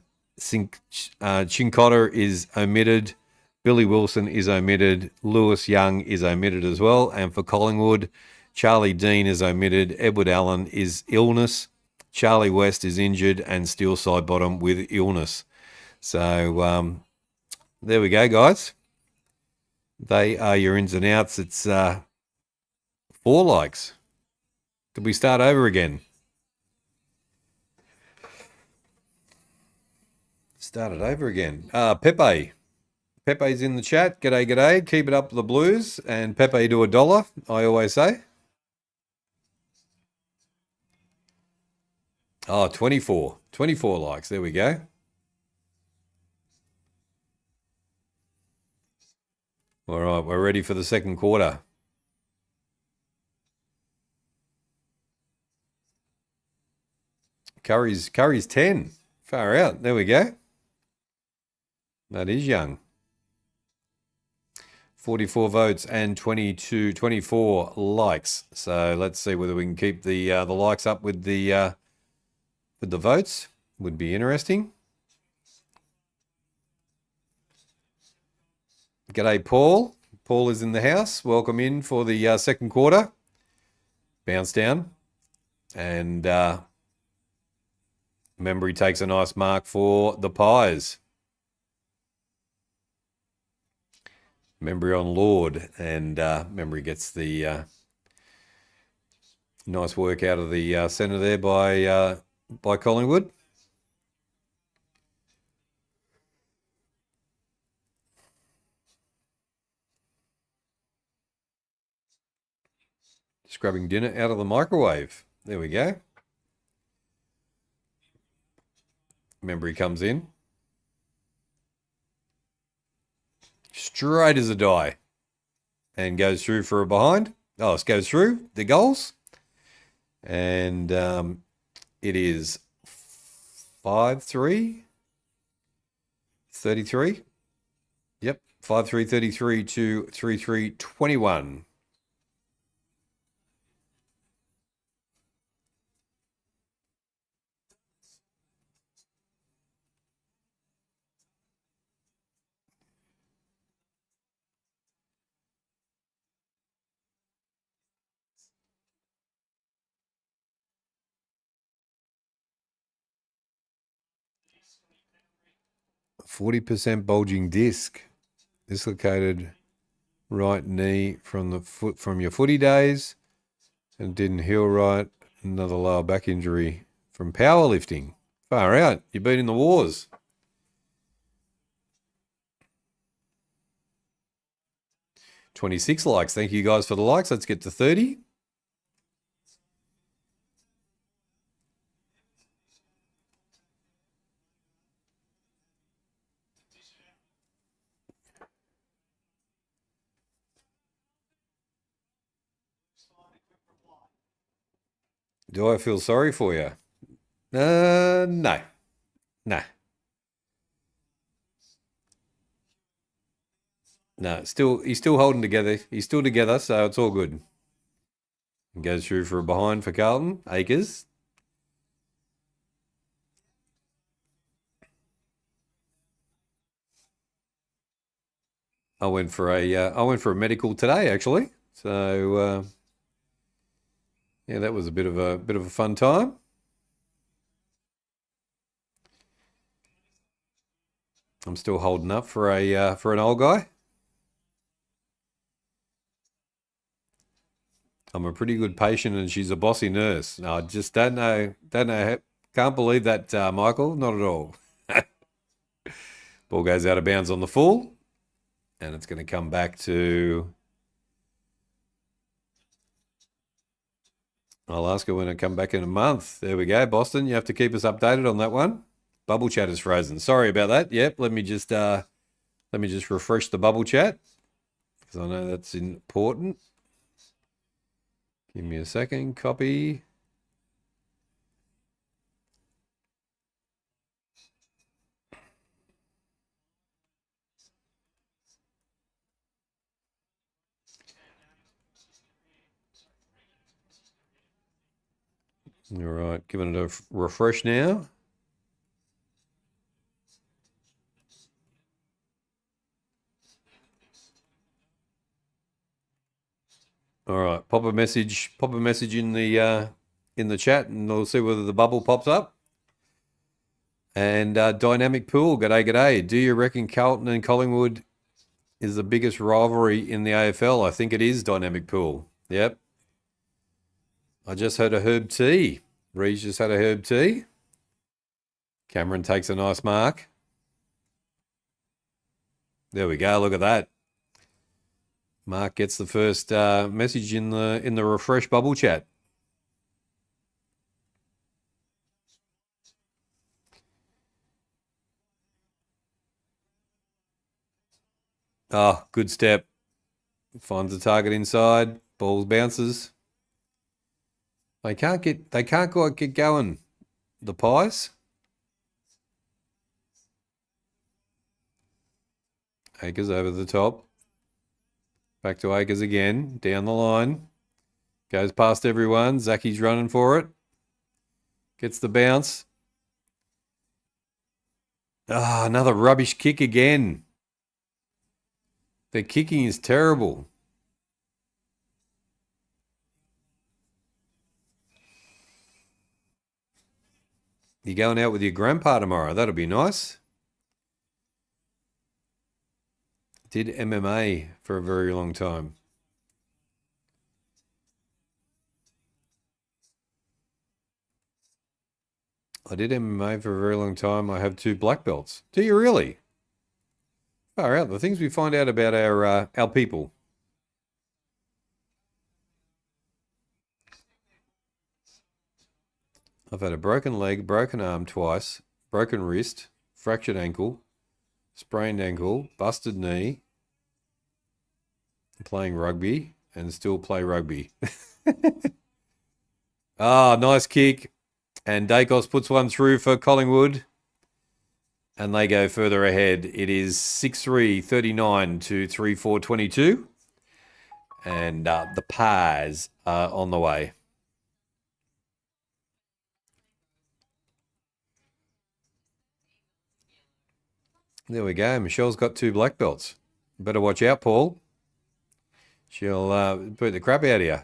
is omitted. Billy Wilson is omitted. Lewis Young is omitted as well. And for Collingwood, Charlie Dean is omitted. Edward Allen is illness. Charlie West is injured. And Steele Sidebottom with illness. So there we go, guys. They are your ins and outs. It's 4 likes. Did we start over again? Started over again. Pepe. Pepe's in the chat. G'day, g'day. Keep it up for the Blues. And Pepe to $1, I always say. Oh, 24. 24 likes. There we go. All right, we're ready for the second quarter. Curry's 10. Far out. There we go. That is young. 44 votes and 24 likes. So let's see whether we can keep the likes up with the votes. Would be interesting. G'day, Paul. Paul is in the house. Welcome in for the second quarter. Bounce down. And Membry takes a nice mark for the Pies. Membry on Lord, and Membry gets the nice work out of the centre there by Collingwood. Just grabbing dinner out of the microwave. There we go. Membry comes in. straight as a die and goes through for a behind. Oh, it goes through the goals. And it is 5-3, 33. Yep, 5-3, 33 to 3-3, 21. A 40% bulging disc, dislocated right knee from your footy days, and didn't heal right. Another lower back injury from powerlifting. Far out. You've been in the wars. $26 likes. Thank you guys for the likes. Let's get to 30. Do I feel sorry for you? No. Nah. No, he's still holding together. He's still together, so it's all good. And goes through for a behind for Carlton. Acres. I went for a medical today actually. So yeah, that was a bit of a fun time. I'm still holding up for an old guy. I'm a pretty good patient, and she's a bossy nurse. No, I just don't know. Can't believe that, Michael. Not at all. Ball goes out of bounds on the full, and it's going to come back to. I'll ask her when I come back in a month. There we go, Boston. You have to keep us updated on that one. Bubble chat is frozen. Sorry about that. Yep. Let me just refresh the bubble chat because I know that's important. Give me a second. Copy. All right, giving it a refresh now. All right, pop a message in the chat, and we'll see whether the bubble pops up. And dynamic pool, g'day. Do you reckon Carlton and Collingwood is the biggest rivalry in the AFL? I think it is, dynamic pool. Yep. I just had a herb tea. Reece just had a herb tea. Cameron takes a nice mark. There we go. Look at that. Mark gets the first message in the refresh bubble chat. Oh, good step. Finds the target inside. Ball bounces. They can't get going. The Pies. Acres over the top. Back to Acres again. Down the line. Goes past everyone. Zacky's running for it. Gets the bounce. Ah, another rubbish kick again. Their kicking is terrible. You're going out with your grandpa tomorrow. That'll be nice. Did MMA for a very long time. I did MMA for a very long time. I have 2 black belts. Do you really? Far out. The things we find out about our people. I've had a broken leg, broken arm twice, broken wrist, fractured ankle, sprained ankle, busted knee, playing rugby and still play rugby. Ah, nice kick. And Dacos puts one through for Collingwood. And they go further ahead. It is 6-3, 39 to 3-4, 22. And the Pies are on the way. There we go. Michelle's got 2 black belts. Better watch out, Paul. She'll beat the crap out of you.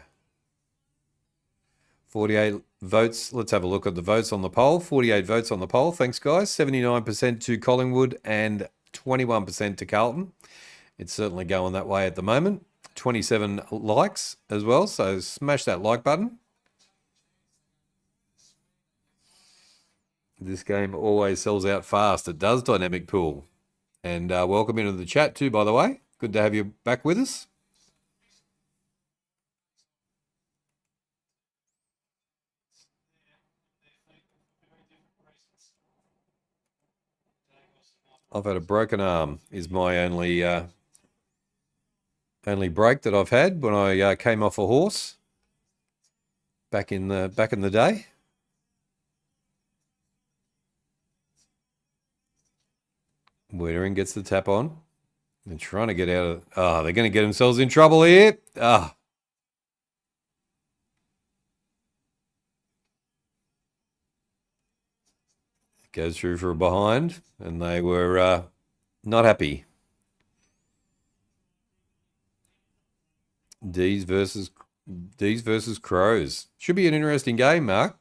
48 votes. Let's have a look at the votes on the poll. 48 votes on the poll. Thanks, guys. 79% to Collingwood and 21% to Carlton. It's certainly going that way at the moment. 27 likes as well, so smash that like button. This game always sells out fast. It does, Dynamic Pool. And welcome into the chat too, by the way. Good to have you back with us. I've had a broken arm is my only break that I've had when I came off a horse back in the day. Wiedering gets the tap on. They're trying to get out of... Oh, they're going to get themselves in trouble here. Ah. Goes through for a behind, and they were not happy. D's versus Crows. Should be an interesting game, Mark.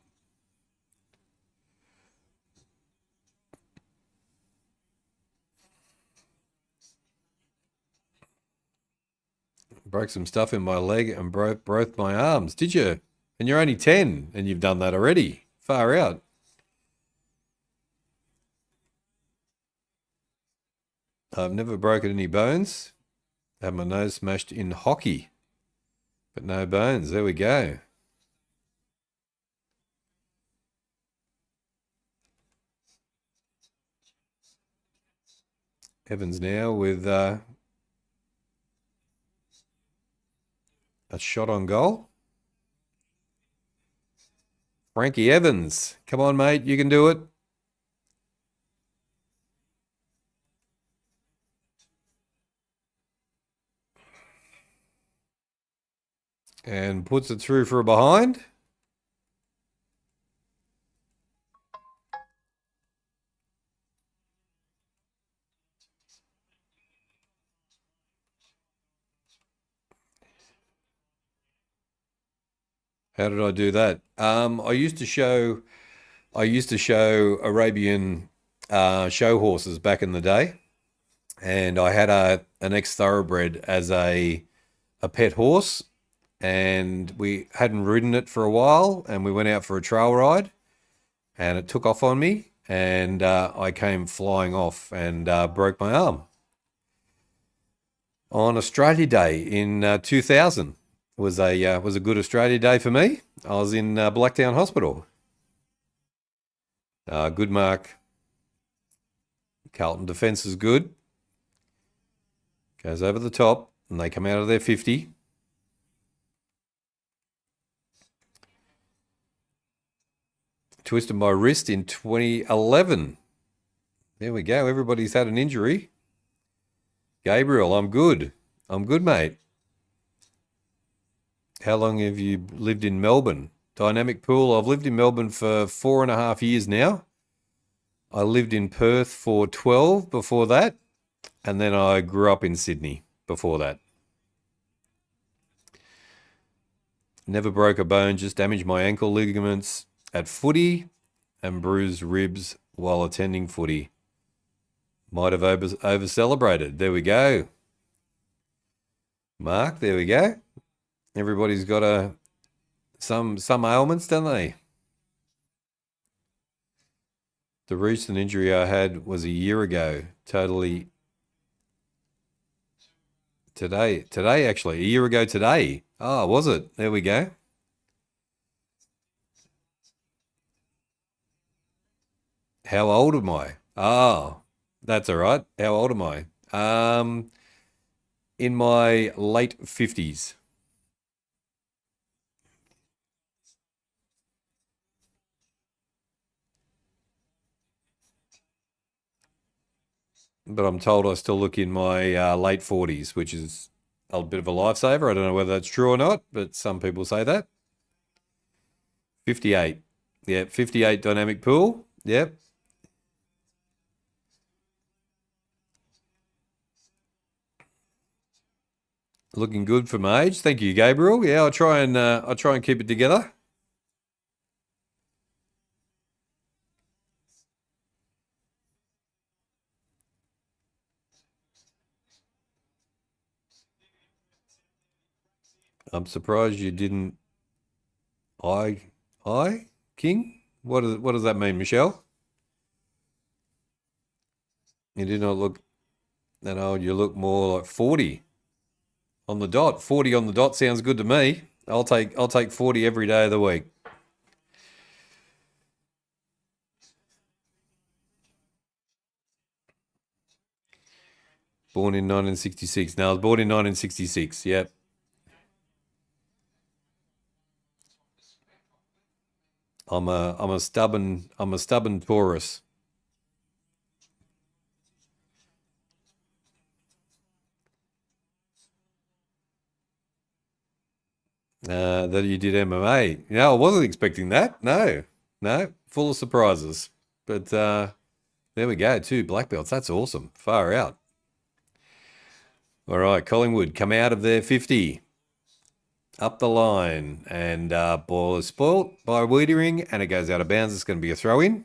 Broke some stuff in my leg and broke both my arms. Did you? And you're only 10 and you've done that already. Far out. I've never broken any bones. Had my nose smashed in hockey. But no bones. There we go. Evans now with a shot on goal. Frankie Evans. Come on, mate. You can do it. And puts it through for a behind. How did I do that? I used to show Arabian show horses back in the day, and I had an ex-thoroughbred as a pet horse, and we hadn't ridden it for a while, and we went out for a trail ride, and it took off on me, and I came flying off and broke my arm on Australia Day in 2000. Was a good Australia Day for me. I was in Blacktown Hospital. Good mark. Carlton defence is good. Goes over the top, and they come out of their 50. Twisted my wrist in 2011. There we go. Everybody's had an injury. Gabriel, I'm good. I'm good, mate. How long have you lived in Melbourne? Dynamic Pool, I've lived in Melbourne for 4.5 years now. I lived in Perth for 12 before that, and then I grew up in Sydney before that. Never broke a bone, just damaged my ankle ligaments at footy and bruised ribs while attending footy. Might have over celebrated. There we go. Mark, there we go. Everybody's got some ailments, don't they? The recent injury I had was a year ago. Totally. Today actually, a year ago today. Oh, was it? There we go. How old am I? Oh, that's all right. How old am I? in my late 50s. But I'm told I still look in my late 40s, which is a bit of a lifesaver. I don't know whether that's true or not, but some people say that. 58. Yeah, 58 dynamic pool. Yep. Looking good for my age. Thank you, Gabriel. Yeah, I'll try and keep it together. I'm surprised you didn't. I King. What does that mean, Michelle? You do not look that old. You look more like 40 on the dot. 40 on the dot sounds good to me. I'll take 40 every day of the week. Born in 1966. No, I was born in 1966. Yep. I'm a stubborn Taurus. That you did MMA. No, I wasn't expecting that. No, full of surprises. But there we go. 2 black belts. That's awesome. Far out. All right, Collingwood come out of their 50. Up the line. And ball is spoilt by Wiedering. And it goes out of bounds. It's going to be a throw-in.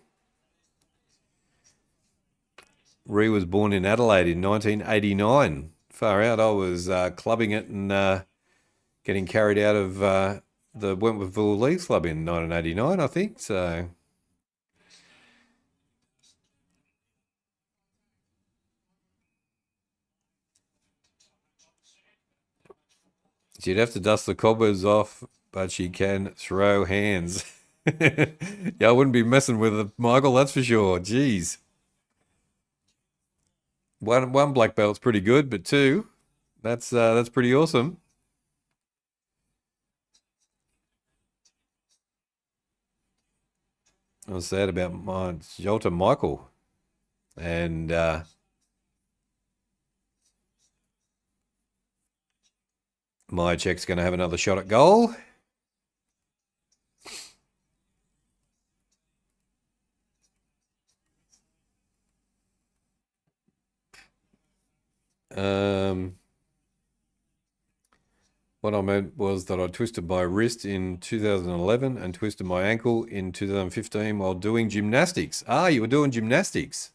Ree was born in Adelaide in 1989. Far out. I was clubbing it and getting carried out of the Wentworthville Leagues Club in 1989, I think. So she'd have to dust the cobwebs off, but she can throw hands. Yeah, I wouldn't be messing with it, Michael, that's for sure. Jeez. One black belt's pretty good, but 2, that's pretty awesome. I was sad about my Jolta Michael. And my check's going to have another shot at goal. What I meant was that I twisted my wrist in 2011 and twisted my ankle in 2015 while doing gymnastics. Ah, you were doing gymnastics.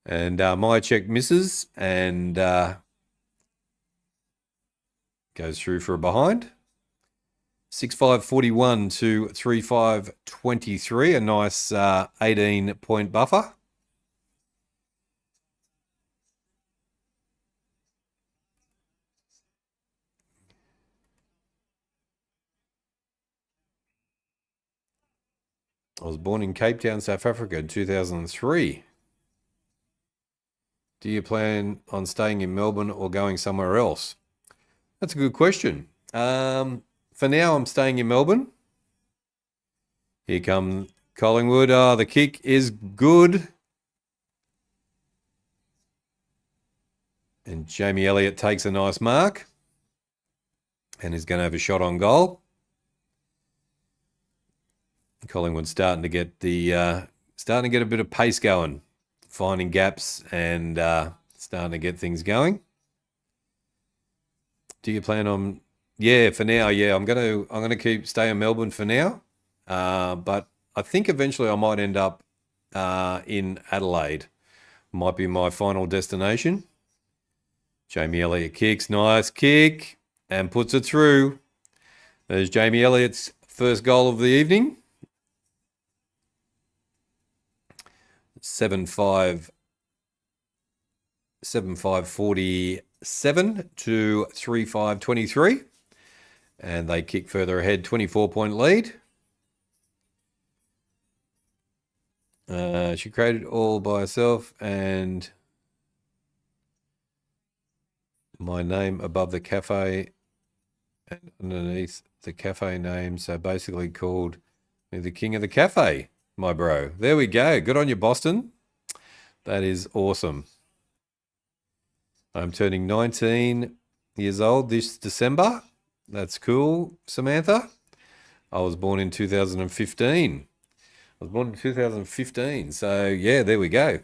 And my check misses and goes through for a behind. 6-5-41 to 3-5-23, a nice 18-point buffer. I was born in Cape Town, South Africa in 2003. Do you plan on staying in Melbourne or going somewhere else? That's a good question. For now, I'm staying in Melbourne. Here come Collingwood. Oh, the kick is good. And Jamie Elliott takes a nice mark and is going to have a shot on goal. Collingwood starting to get a bit of pace going, finding gaps and starting to get things going. Do you plan on? Yeah, for now, yeah. I'm gonna stay in Melbourne for now, but I think eventually I might end up in Adelaide. Might be my final destination. Jamie Elliott kicks, nice kick, and puts it through. There's Jamie Elliott's first goal of the evening. 7-5-47 to 3-5-23. And they kick further ahead, 24-point lead. She created all by herself and my name above the cafe and underneath the cafe name. So basically called me the king of the cafe, my bro. There we go. Good on you, Boston. That is awesome. I'm turning 19 years old this December. That's cool, Samantha. I was born in 2015. I was born in 2015. So, yeah, there we go.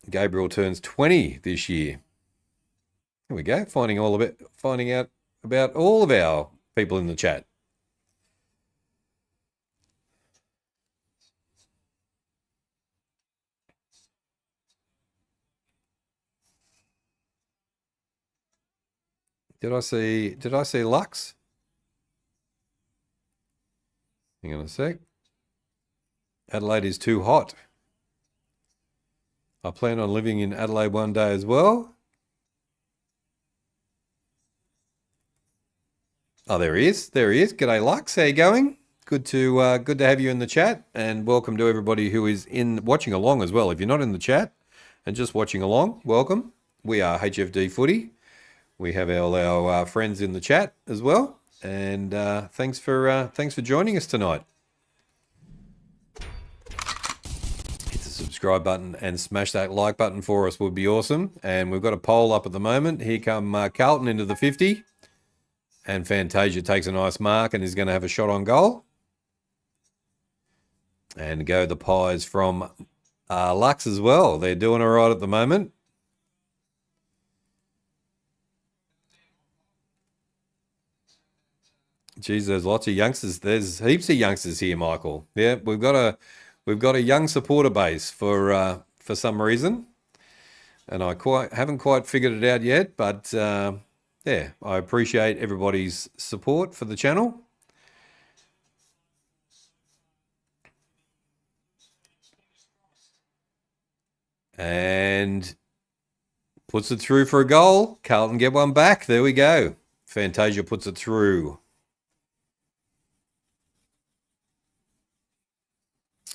Gabriel turns 20 this year. There we go. Finding out about all of our people in the chat. Did I see Lux? Hang on a sec. Adelaide is too hot. I plan on living in Adelaide one day as well. Oh, there he is. There he is. G'day, Lux. How you going? Good to have you in the chat, and welcome to everybody who is watching along as well. If you're not in the chat and just watching along, welcome. We are HFD Footy. We have all our friends in the chat as well, and thanks for joining us tonight. Hit the subscribe button and smash that like button for us would be awesome. And we've got a poll up at the moment. Here come Carlton into the 50, and Fantasia takes a nice mark and is going to have a shot on goal. And go the Pies from Lux as well. They're doing all right at the moment. Geez, there's lots of youngsters. There's heaps of youngsters here, Michael. Yeah, we've got a young supporter base for some reason, and I haven't quite figured it out yet. But yeah, I appreciate everybody's support for the channel. And puts it through for a goal. Carlton get one back. There we go. Fantasia puts it through.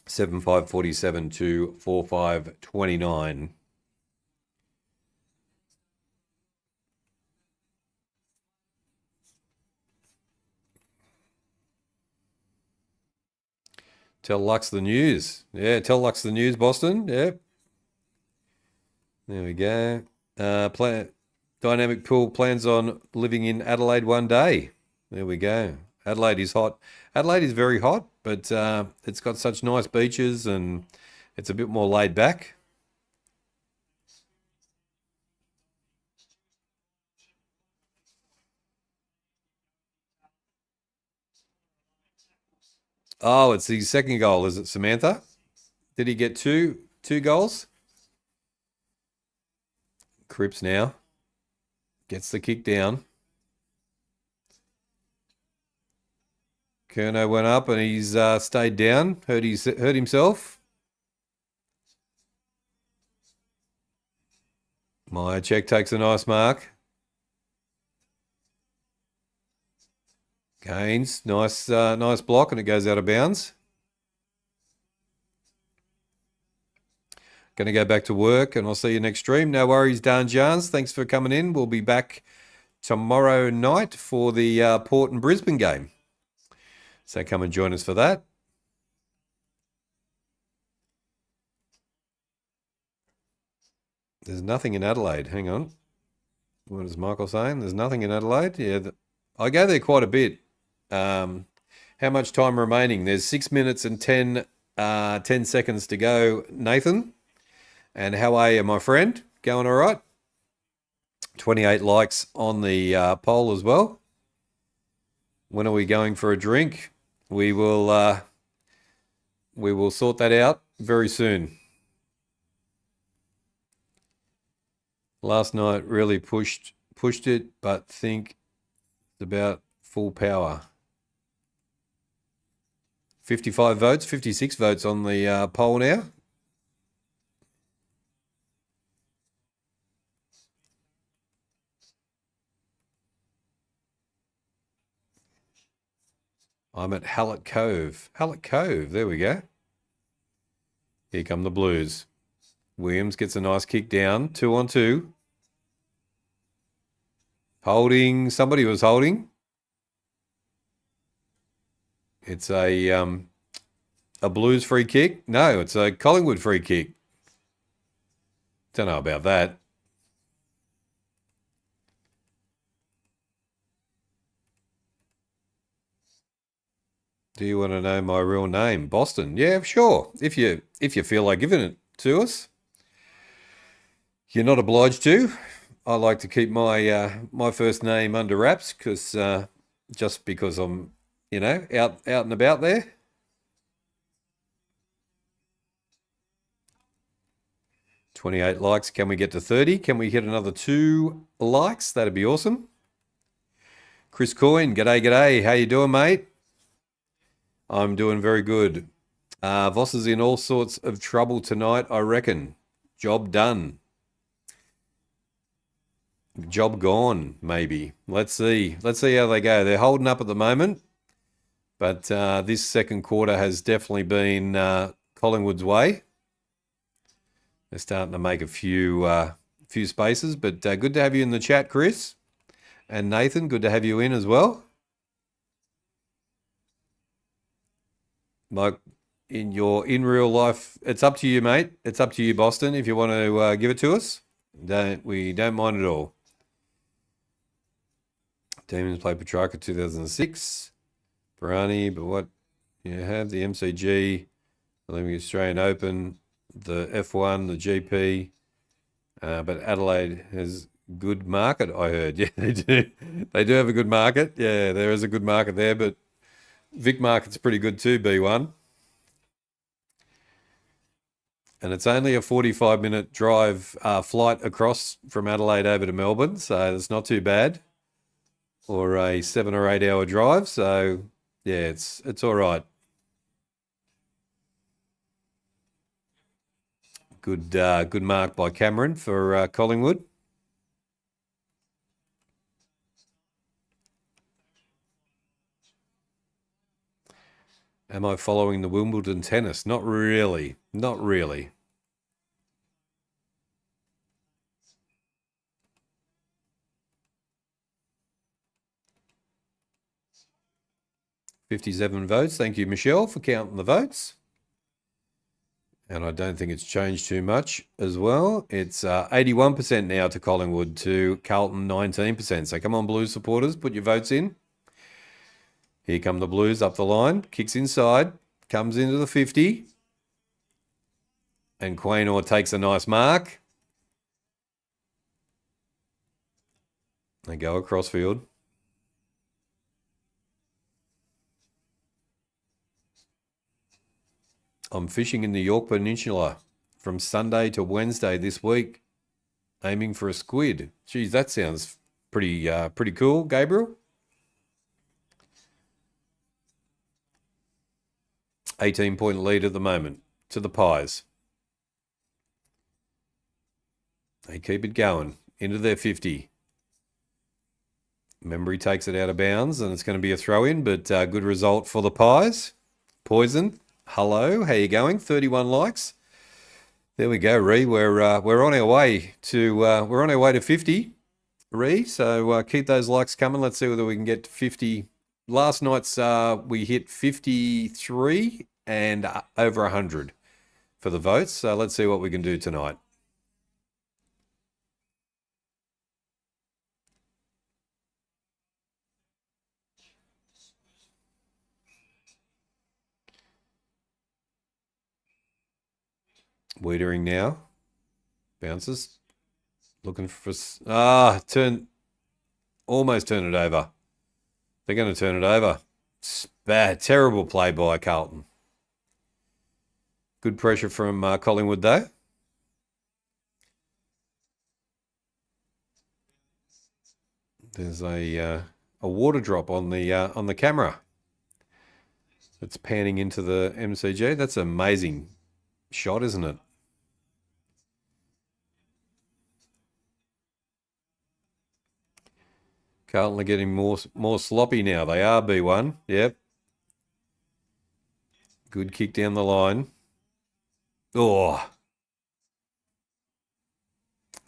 7-5-47 to 4-5-29. Tell Lux the news. Yeah, tell Lux the news, Boston. Yep. There we go. Dynamic Pool plans on living in Adelaide one day. There we go. Adelaide is hot. Adelaide is very hot, but it's got such nice beaches and it's a bit more laid back. Oh, it's the second goal, is it, Samantha? Did he get two goals? Cripps now gets the kick down. Kerno went up and he's stayed down. Hurt himself. Myercheck takes a nice mark. Gaines, nice block, and it goes out of bounds. Going to go back to work, and I'll see you next stream. No worries, Dan Jans. Thanks for coming in. We'll be back tomorrow night for the Port and Brisbane game. So come and join us for that. There's nothing in Adelaide. Hang on. What is Michael saying? There's nothing in Adelaide? Yeah, I go there quite a bit. How much time remaining? There's 6 minutes and 10 seconds to go, Nathan. And how are you, my friend? Going all right? 28 likes on the poll as well. When are we going for a drink? We will sort that out very soon. Last night really pushed it, but think it's about full power. 55 votes, 56 votes on the poll now. I'm at Hallett Cove. Hallett Cove, there we go. Here come the Blues. Williams gets a nice kick down. 2 on 2. Holding. Somebody was holding. It's a Blues free kick. No, it's a Collingwood free kick. Don't know about that. Do you want to know my real name? Boston. Yeah, sure. If you feel like giving it to us. You're not obliged to. I like to keep my first name under wraps because just because I'm, out and about there. $28 likes. Can we get to 30? Can we hit another 2 likes? That'd be awesome. Chris Coyne, g'day. How you doing, mate? I'm doing very good. Voss is in all sorts of trouble tonight, I reckon. Job done. Job gone, maybe. Let's see. Let's see how they go. They're holding up at the moment, but this second quarter has definitely been Collingwood's way. They're starting to make a few spaces, but good to have you in the chat, Chris. And Nathan, good to have you in as well. Like in real life, it's up to you, mate. It's up to you, Boston. If you want to give it to us, we don't mind at all. Demons played Petrarca 2006. Barani, but what you have the MCG, the Australian Open, the F1, the GP, but Adelaide has good market. I heard, yeah, they do. They do have a good market. Yeah, there is a good market there, but Vic market's pretty good too, B1. And it's only a 45-minute drive flight across from Adelaide over to Melbourne, so it's not too bad. Or a 7 or 8 hour drive, so yeah, it's all right. Good mark by Cameron for Collingwood. Am I following the Wimbledon tennis? Not really. Not really. $57 votes. Thank you, Michelle, for counting the votes. And I don't think it's changed too much as well. It's 81% now to Collingwood, to Carlton 19%. So come on, Blues supporters, put your votes in. Here come the Blues up the line. Kicks inside. Comes into the 50. And Quaynor takes a nice mark. They go across field. I'm fishing in the York Peninsula from Sunday to Wednesday this week, aiming for a squid. Geez, that sounds pretty cool, Gabriel. 18-point lead at the moment to the Pies. They keep it going into their 50. Membry takes it out of bounds, and it's going to be a throw-in, but good result for the Pies. Poison. Hello, how you going? 31 likes. There we go, Ree. We're on our way to 50, Ree. So keep those likes coming. Let's see whether we can get to 50. Last night's we hit 53 and over 100 for the votes. So let's see what we can do tonight. Wiedering now. Bounces. Looking for... almost turn it over. They're going to turn it over. Bad, terrible play by Carlton. Good pressure from Collingwood, though. There's a water drop on the camera. It's panning into the MCG. That's an amazing shot, isn't it? Carlton are getting more sloppy now. They are, B1. Yep. Good kick down the line. Oh.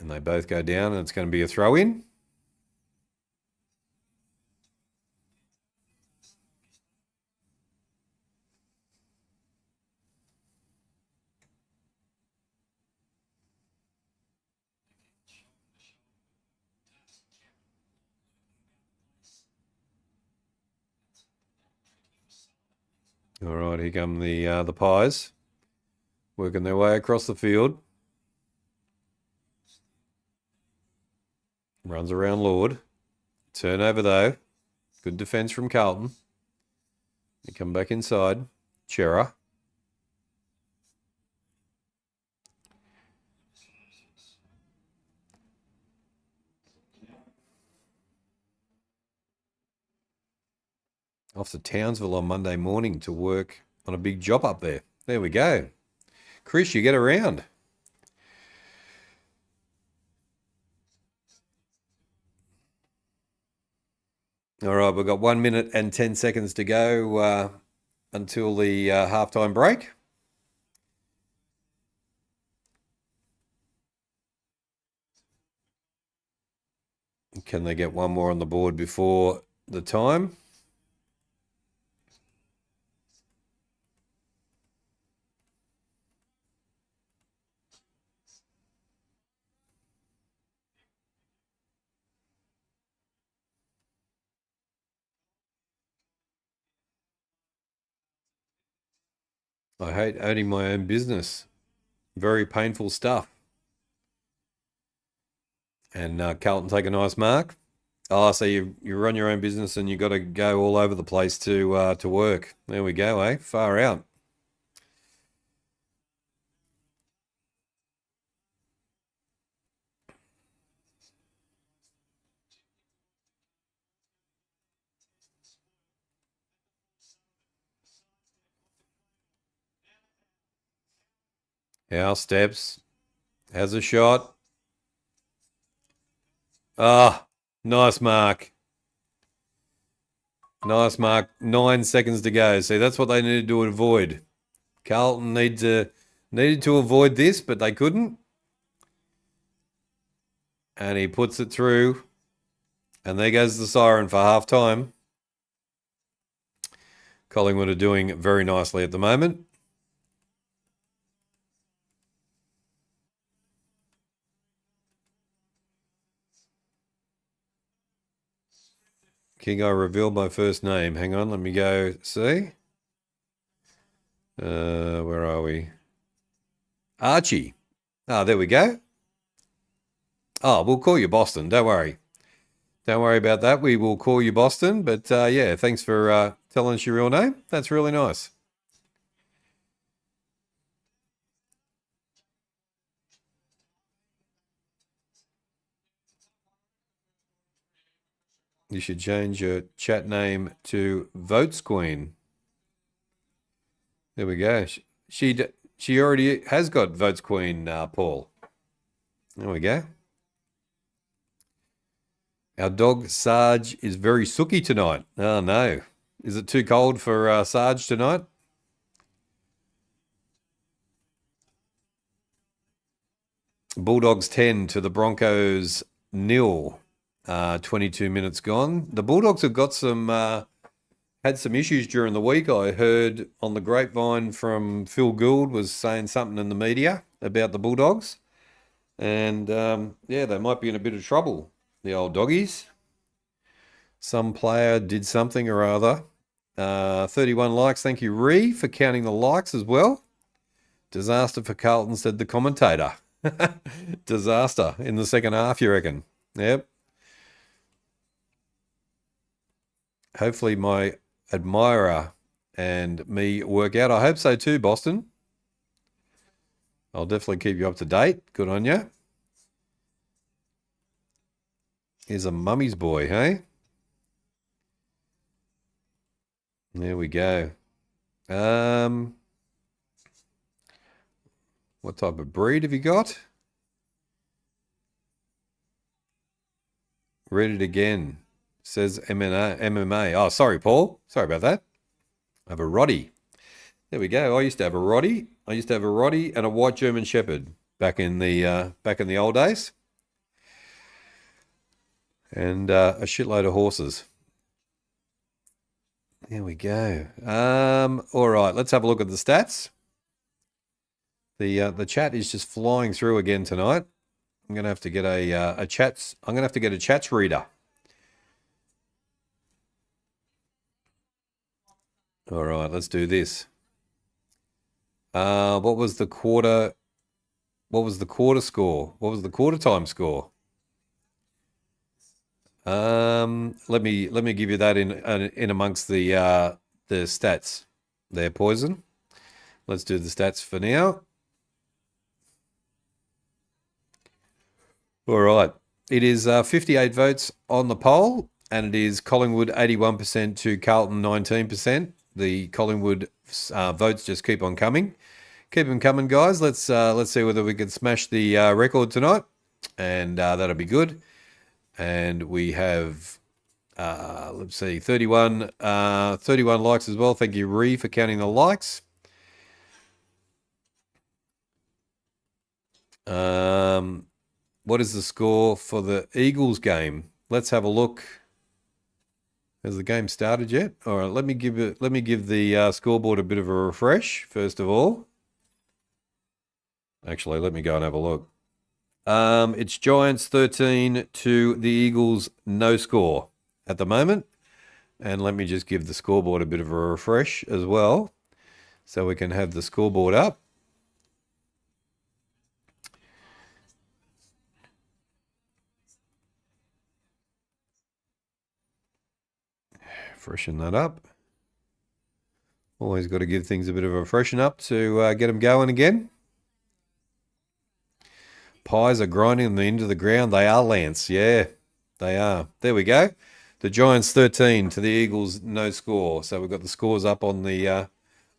And they both go down, and it's going to be a throw-in. All right, here come the Pies, working their way across the field. Runs around Lord. Turnover though. Good defence from Carlton. They come back inside. Chera. Off to Townsville on Monday morning to work on a big job up there. There we go. Chris, you get around. All right, we've got 1 minute and 10 seconds to go until the halftime break. Can they get one more on the board before the time? I hate owning my own business. Very painful stuff. And Carlton take a nice mark. Oh, so you run your own business and you got to go all over the place to work. There we go, eh? Far out. House steps. Has a shot. Ah, nice mark. Nice mark. 9 seconds to go. See, that's what they needed to avoid. Carlton needed to avoid this, but they couldn't. And he puts it through. And there goes the siren for half time. Collingwood are doing very nicely at the moment. King, I revealed my first name. Hang on, let me go see. Where are we? Archie. Ah, there we go. Oh, we'll call you Boston. Don't worry. Don't worry about that. We will call you Boston. But yeah, thanks for telling us your real name. That's really nice. You should change your chat name to Votes Queen. There we go. She already has got Votes Queen, Paul. There we go. Our dog Sarge is very sooky tonight. Oh no. Is it too cold for Sarge tonight? Bulldogs 10 to the Broncos 0. 22 minutes gone. The Bulldogs have got had some issues during the week. I heard on the grapevine from Phil Gould was saying something in the media about the Bulldogs. And yeah, they might be in a bit of trouble, the old doggies. Some player did something or other. 31 likes. Thank you, Ree, for counting the likes as well. Disaster for Carlton, said the commentator. Disaster in the second half, you reckon? Yep. Hopefully my admirer and me work out. I hope so too, Boston. I'll definitely keep you up to date. Good on you. Here's a mummy's boy, hey? There we go. What type of breed have you got? Read it again. Says MMA. Oh, sorry, Paul. Sorry about that. I have a Roddy. There we go. I used to have a Roddy. I used to have a Roddy and a white German Shepherd back in the old days. and a shitload of horses. There we go. All right, let's have a look at the stats. The chat is just flying through again tonight. I'm gonna have to get a chats. I'm gonna have to get a chats reader. All right, let's do this. What was the quarter? What was the quarter score? What was the quarter time score? Let me give you that in amongst the stats. There, Poison. Let's do the stats for now. All right. It is 58 votes on the poll, and it is Collingwood 81% to Carlton 19%. The Collingwood votes just keep on coming. Keep them coming, guys. Let's see whether we can smash the record tonight, and that'll be good. And we have, let's see, 31 likes as well. Thank you, Ree, for counting the likes. What is the score for the Eagles game? Let's have a look. Has the game started yet? All right, let me give the scoreboard a bit of a refresh first of all. Actually, let me go and have a look. It's Giants 13 to the Eagles, no score at the moment. And let me just give the scoreboard a bit of a refresh as well, so we can have the scoreboard up. Freshen that up. Always got to give things a bit of a freshen up to get them going again. Pies are grinding them into the ground. They are, Lance. Yeah, they are. There we go. The Giants 13 to the Eagles, no score. So we've got the scores up on the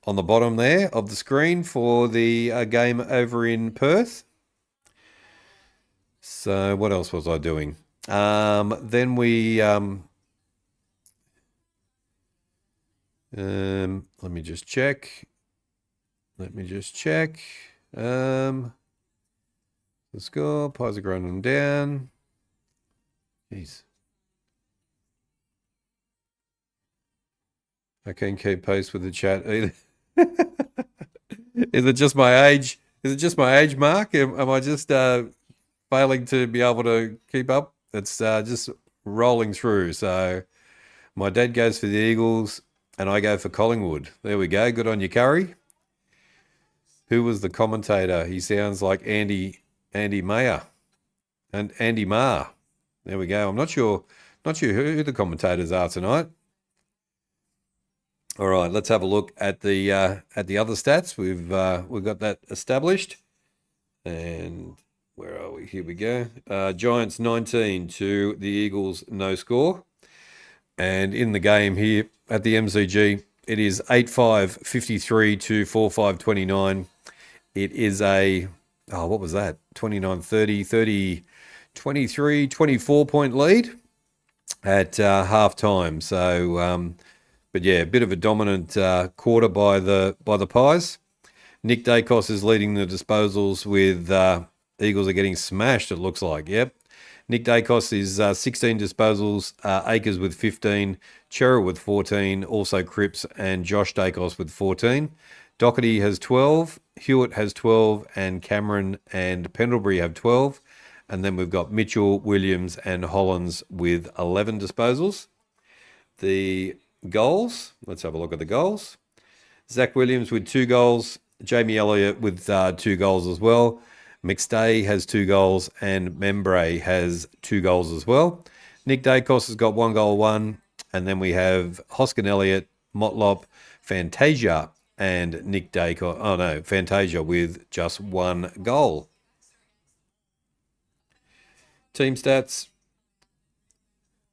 bottom there of the screen for the game over in Perth. So what else was I doing? Then we let me just check. The score, Pies are grinding them down. Jeez. I can't keep pace with the chat either. Is it just my age? Is it just my age, Mark? Am I just failing to be able to keep up? It's just rolling through. So my dad goes for the Eagles and I go for Collingwood. There we go. Good on you, Curry. Who was the commentator? He sounds like Andy Mayer and Andy Marr. There we go. I'm not sure who the commentators are tonight. All right, let's have a look at the other stats. We've got that established. And where are we? Here we go. Giants 19 to the Eagles, no score. And in the game here at the MCG, it is 8-5-53 to 4-5-29. It is a, what was that? 29-30, 30-23, 24-point lead at half time. So, but yeah, a bit of a dominant quarter by the Pies. Nick Dacos is leading the disposals with Eagles are getting smashed, it looks like. Yep. Nick Dacos is 16 disposals, Akers with 15, Chera with 14, also Cripps and Josh Dacos with 14. Doherty has 12, Hewitt has 12, and Cameron and Pendlebury have 12. And then we've got Mitchell, Williams, and Hollins with 11 disposals. The goals, let's have a look at the goals. Zach Williams with 2 goals, Jamie Elliott with 2 goals as well. McStay has 2 goals, and Membray has 2 goals as well. Nick Dacos has got 1 goal, 1. And then we have Hoskin Elliott, Motlop, Fantasia, and Nick Dacos. Oh, no, Fantasia with just 1 goal. Team stats.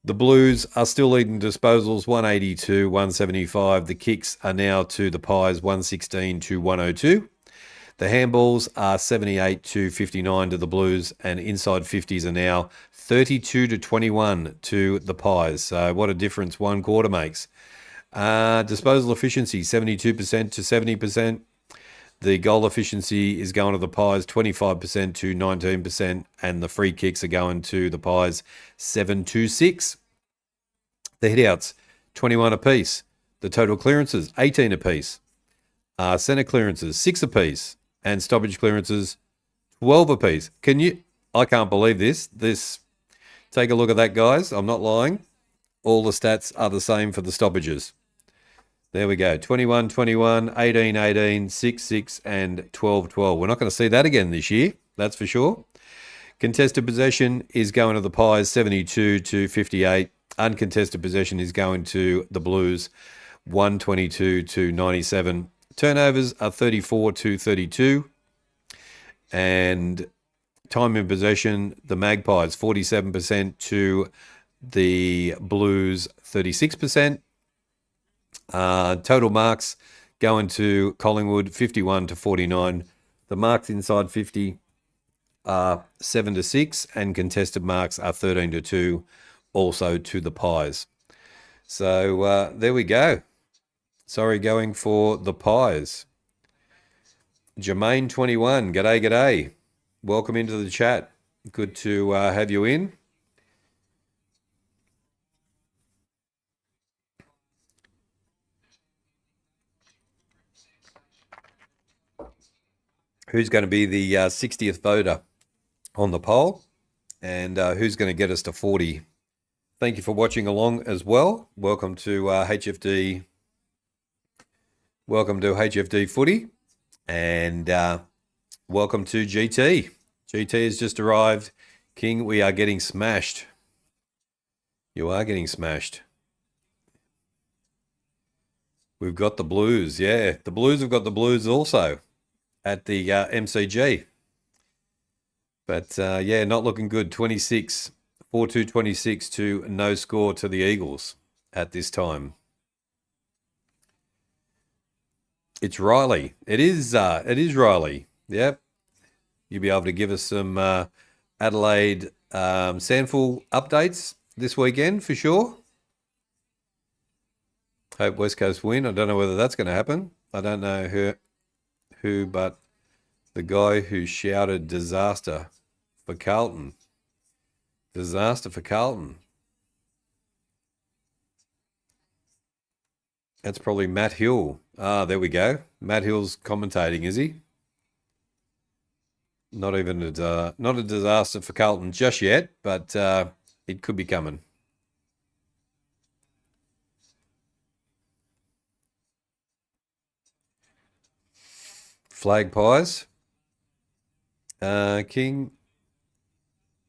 The Blues are still leading disposals, 182, 175. The kicks are now to the Pies, 116 to 102. The handballs are 78 to 59 to the Blues, and inside 50s are now 32 to 21 to the Pies. So what a difference 1 quarter makes. Disposal efficiency, 72% to 70%. The goal efficiency is going to the Pies 25% to 19%, and the free kicks are going to the Pies 7-6. The hitouts, 21 apiece. The total clearances, 18 apiece. Centre clearances, 6 apiece. And stoppage clearances, 12 apiece. I can't believe this. Take a look at that, guys. I'm not lying. All the stats are the same for the stoppages. There we go. 21, 21, 18, 18, 6, 6, and 12, 12. We're not going to see that again this year. That's for sure. Contested possession is going to the Pies 72 to 58. Uncontested possession is going to the Blues 122 to 97. Turnovers are 34 to 32. And time in possession, the Magpies 47% to the Blues 36%. Total marks going to Collingwood 51 to 49. The marks inside 50 are 7 to 6, and contested marks are 13 to 2, also to the Pies. So there we go. Sorry, going for the Pies. Jermaine 21, g'day. Welcome into the chat. Good to have you in. Who's going to be the 60th voter on the poll, and who's going to get us to 40? Thank you for watching along as well. Welcome to HFD. Welcome to HFD Footy, and welcome to GT. GT has just arrived. King, we are getting smashed. You are getting smashed. We've got the Blues. Yeah, the Blues have got the Blues also at the MCG. But yeah, not looking good. 26, 4-2-26 to no score to the Eagles at this time. It's Riley. It is Riley. Yep. You'll be able to give us some Adelaide Sandful updates this weekend for sure. Hope West Coast win. I don't know whether that's going to happen. I don't know who, but the guy who shouted disaster for Carlton. Disaster for Carlton. That's probably Matt Hill. Ah, there we go. Matt Hill's commentating, is he? Not a disaster for Carlton just yet, but it could be coming. Flag pies. King,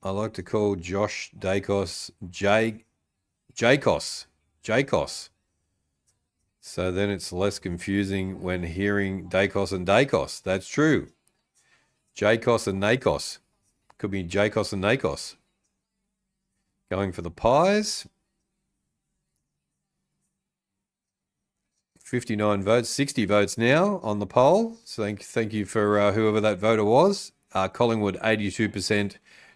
I like to call Josh Dacos Jacos. So then it's less confusing when hearing Dacos and Dacos. That's true. Jacos and Nakos. Could be Jacos and Nakos. Going for the Pies. 59 votes, 60 votes now on the poll. So thank you for whoever that voter was. Collingwood 82%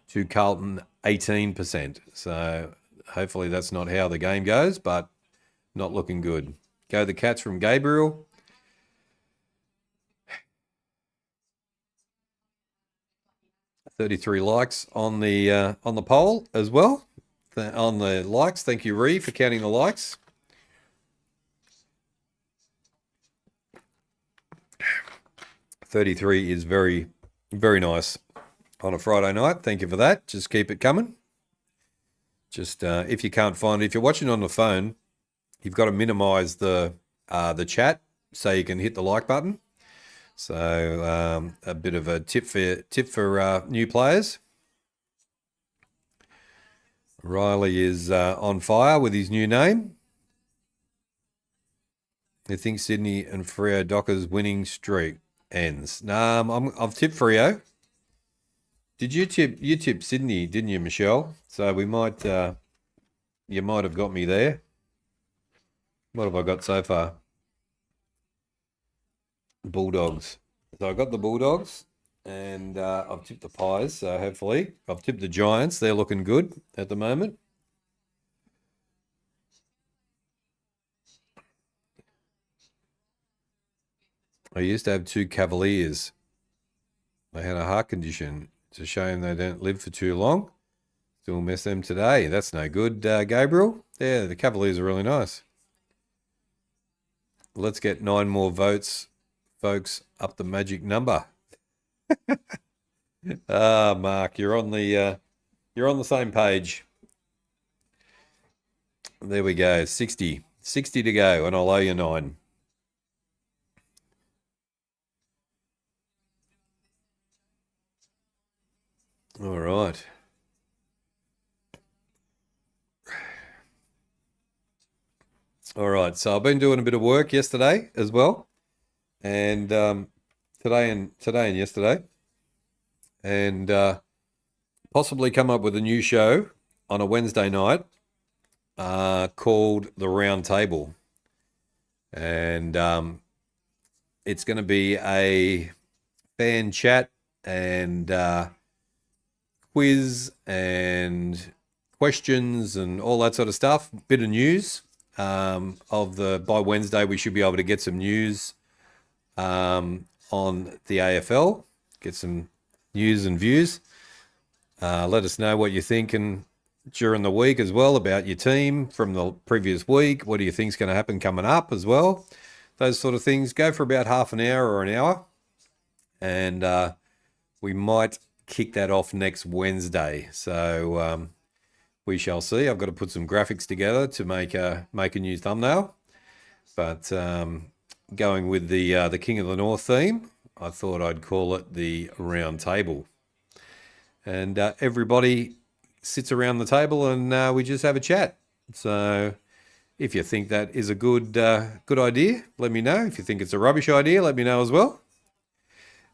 to Carlton 18%. So hopefully that's not how the game goes, but not looking good. Go the Cats from Gabriel. $33 likes on the poll as well. On the likes, thank you, Ree, for counting the likes. $33 is very, very nice on a Friday night. Thank you for that. Just keep it coming. Just if you can't find it, if you're watching on the phone, you've got to minimize the chat so you can hit the like button. So a bit of a tip for new players. Riley is on fire with his new name. I think Sydney and Freo Docker's winning streak ends. I've tipped Freo. Did you tip Sydney, didn't you, Michelle? So we might you might have got me there. What have I got so far? Bulldogs. So I got the Bulldogs, and I've tipped the Pies. So hopefully, I've tipped the Giants. They're looking good at the moment. I used to have 2 Cavaliers. They had a heart condition. It's a shame they don't live for too long. Still miss them today. That's no good, Gabriel. Yeah, the Cavaliers are really nice. Let's get 9 more votes, folks, up the magic number. Mark, you're on the same page. There we go. 60 to go, and I'll owe you 9. All right. All right. So I've been doing a bit of work yesterday as well, and today and yesterday, and possibly come up with a new show on a Wednesday night called The Round Table, and it's going to be a fan chat and quiz and questions and all that sort of stuff. Bit of news by Wednesday we should be able to get some news on the AFL, get some news and views. Let us know what you're thinking during the week as well about your team from the previous week. What do you think's going to happen coming up as well? Those sort of things. Go for about half an hour or an hour, and we might kick that off next Wednesday. So we shall see. I've got to put some graphics together to make a new thumbnail, but going with the King of the North theme, I thought I'd call it the Round Table, and everybody sits around the table and we just have a chat. So if you think that is a good idea, let me know. If you think it's a rubbish idea, let me know as well.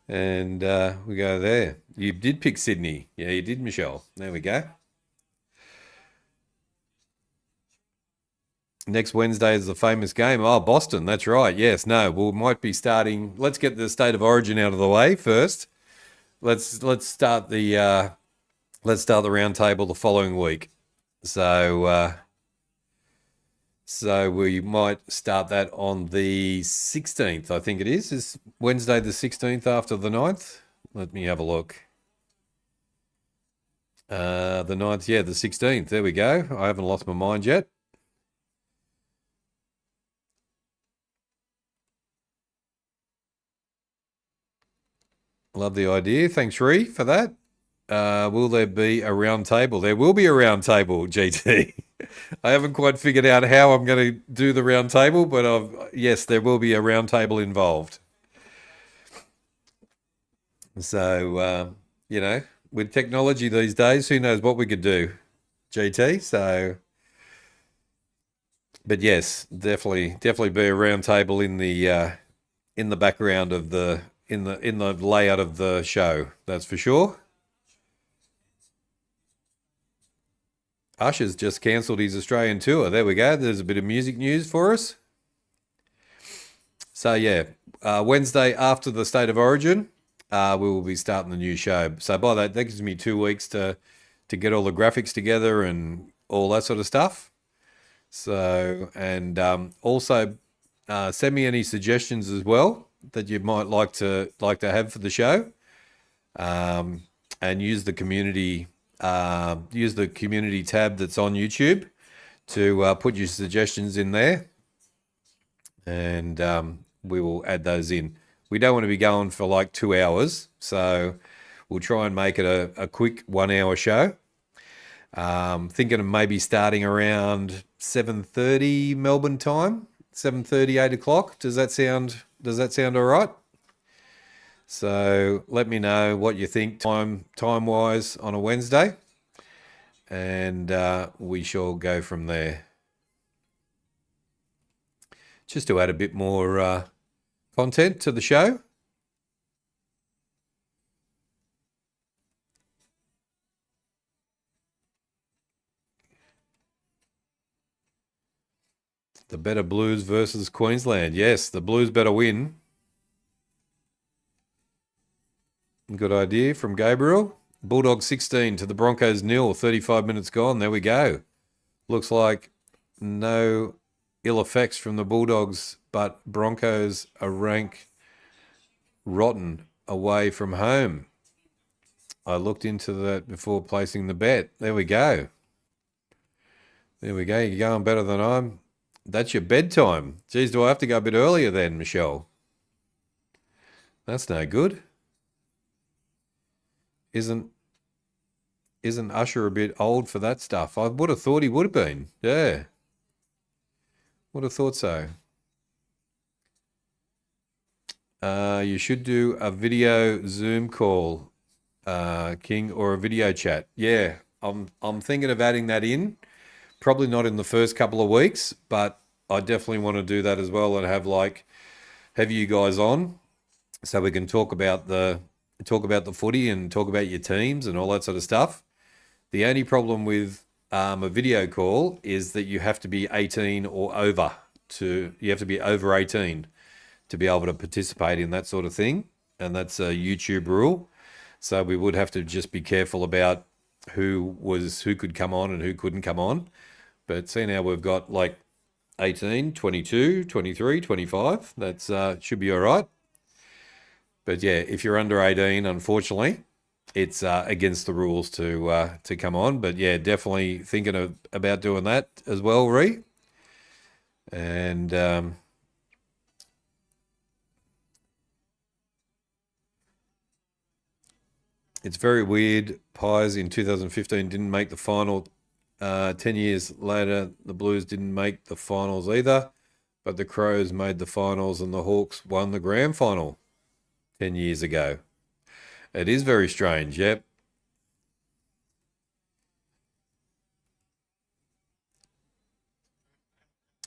And we go there. You did pick Sydney. Yeah, you did, Michelle. There we go. Next Wednesday is the famous game. Oh, Boston. That's right. Yes. No. We might be starting. Let's get the state of origin out of the way first. Let's start the round table the following week. So we might start that on the 16th. I think it is Wednesday the 16th after the 9th. Let me have a look. The 9th, yeah, the 16th. There we go. I haven't lost my mind yet. Love the idea. Thanks, Ree, for that. Will there be a round table? There will be a round table, GT. I haven't quite figured out how I'm going to do the round table, but yes, there will be a round table involved. So, with technology these days, who knows what we could do, GT. So, but yes, definitely be a round table in the background of in the layout of the show. That's for sure. Usher's just cancelled his Australian tour. There we go. There's a bit of music news for us. So yeah, Wednesday after the State of Origin, we will be starting the new show. So by that gives me 2 weeks to get all the graphics together and all that sort of stuff. So, and also send me any suggestions as well that you might like to have for the show, and use the community tab that's on YouTube to put your suggestions in there, and we will add those in. We don't want to be going for like 2 hours, so we'll try and make it a quick 1 hour show. Thinking of maybe starting around 7:30 Melbourne time, 7:30, 8 o'clock. Does that sound all right? So let me know what you think time-wise on a Wednesday, and we shall go from there. Just to add a bit more content to the show. The better Blues versus Queensland. Yes, the Blues better win. Good idea from Gabriel. Bulldogs 16 to the Broncos 0. 35 minutes gone. There we go. Looks like no ill effects from the Bulldogs, but Broncos a rank rotten away from home. I looked into that before placing the bet. There we go. There we go. You're going better than I'm. That's your bedtime. Geez, do I have to go a bit earlier then, Michelle? That's no good. Isn't Usher a bit old for that stuff? I would have thought he would have been. Yeah. Would have thought so. You should do a video Zoom call, King, or a video chat. Yeah, I'm thinking of adding that in. Probably not in the first couple of weeks, but I definitely want to do that as well and have you guys on so we can talk about the footy and talk about your teams and all that sort of stuff. The only problem with a video call is that you have to be 18 or over you have to be over 18 to be able to participate in that sort of thing, and that's a YouTube rule. So we would have to just be careful about who could come on and who couldn't come on. But see, now we've got like 18, 22, 23, 25. That's should be all right. But yeah, if you're under 18, unfortunately, it's against the rules to come on. But yeah, definitely thinking about doing that as well, Ree. And it's very weird. Pies in 2015 didn't make the final. 10 years later, the Blues didn't make the finals either, but the Crows made the finals and the Hawks won the grand final 10 years ago. It is very strange, yep.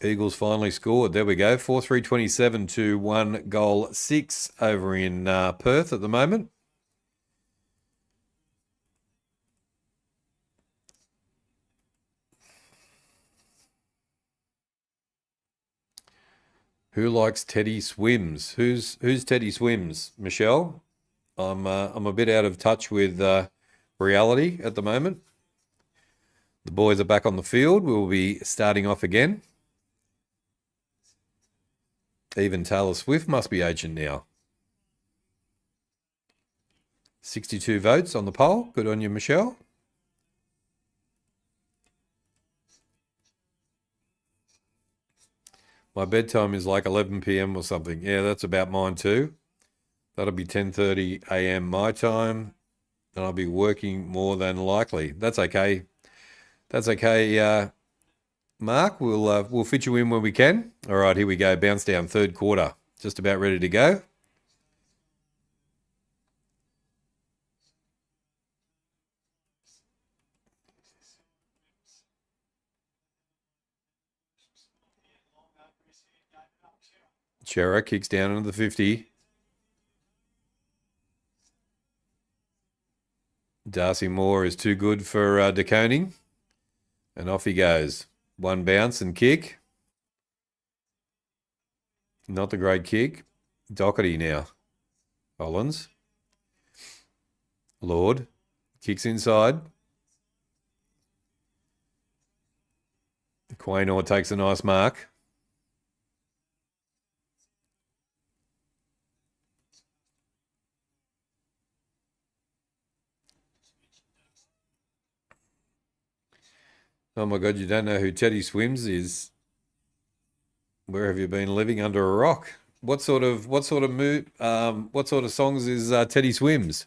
Eagles finally scored. There we go. 4-3-27 to 1-6 over in Perth at the moment. Who likes Teddy Swims? Who's Teddy Swims? Michelle? I'm a bit out of touch with reality at the moment. The boys are back on the field. We'll be starting off again. Even Taylor Swift must be agent now. 62 votes on the poll. Good on you, Michelle. My bedtime is like 11 p.m. or something. Yeah, that's about mine too. That'll be 10:30 a.m. my time, and I'll be working more than likely. That's okay. That's okay, Mark. We'll fit you in when we can. All right, here we go. Bounce down, third quarter. Just about ready to go. Chera kicks down into the 50. Darcy Moore is too good for De Koning. And off he goes. One bounce and kick. Not the great kick. Doherty now. Collins. Lord. Kicks inside. Quaynor takes a nice mark. Oh my God, you don't know who Teddy Swims is? Where have you been living under a rock? What sort of songs is Teddy Swims?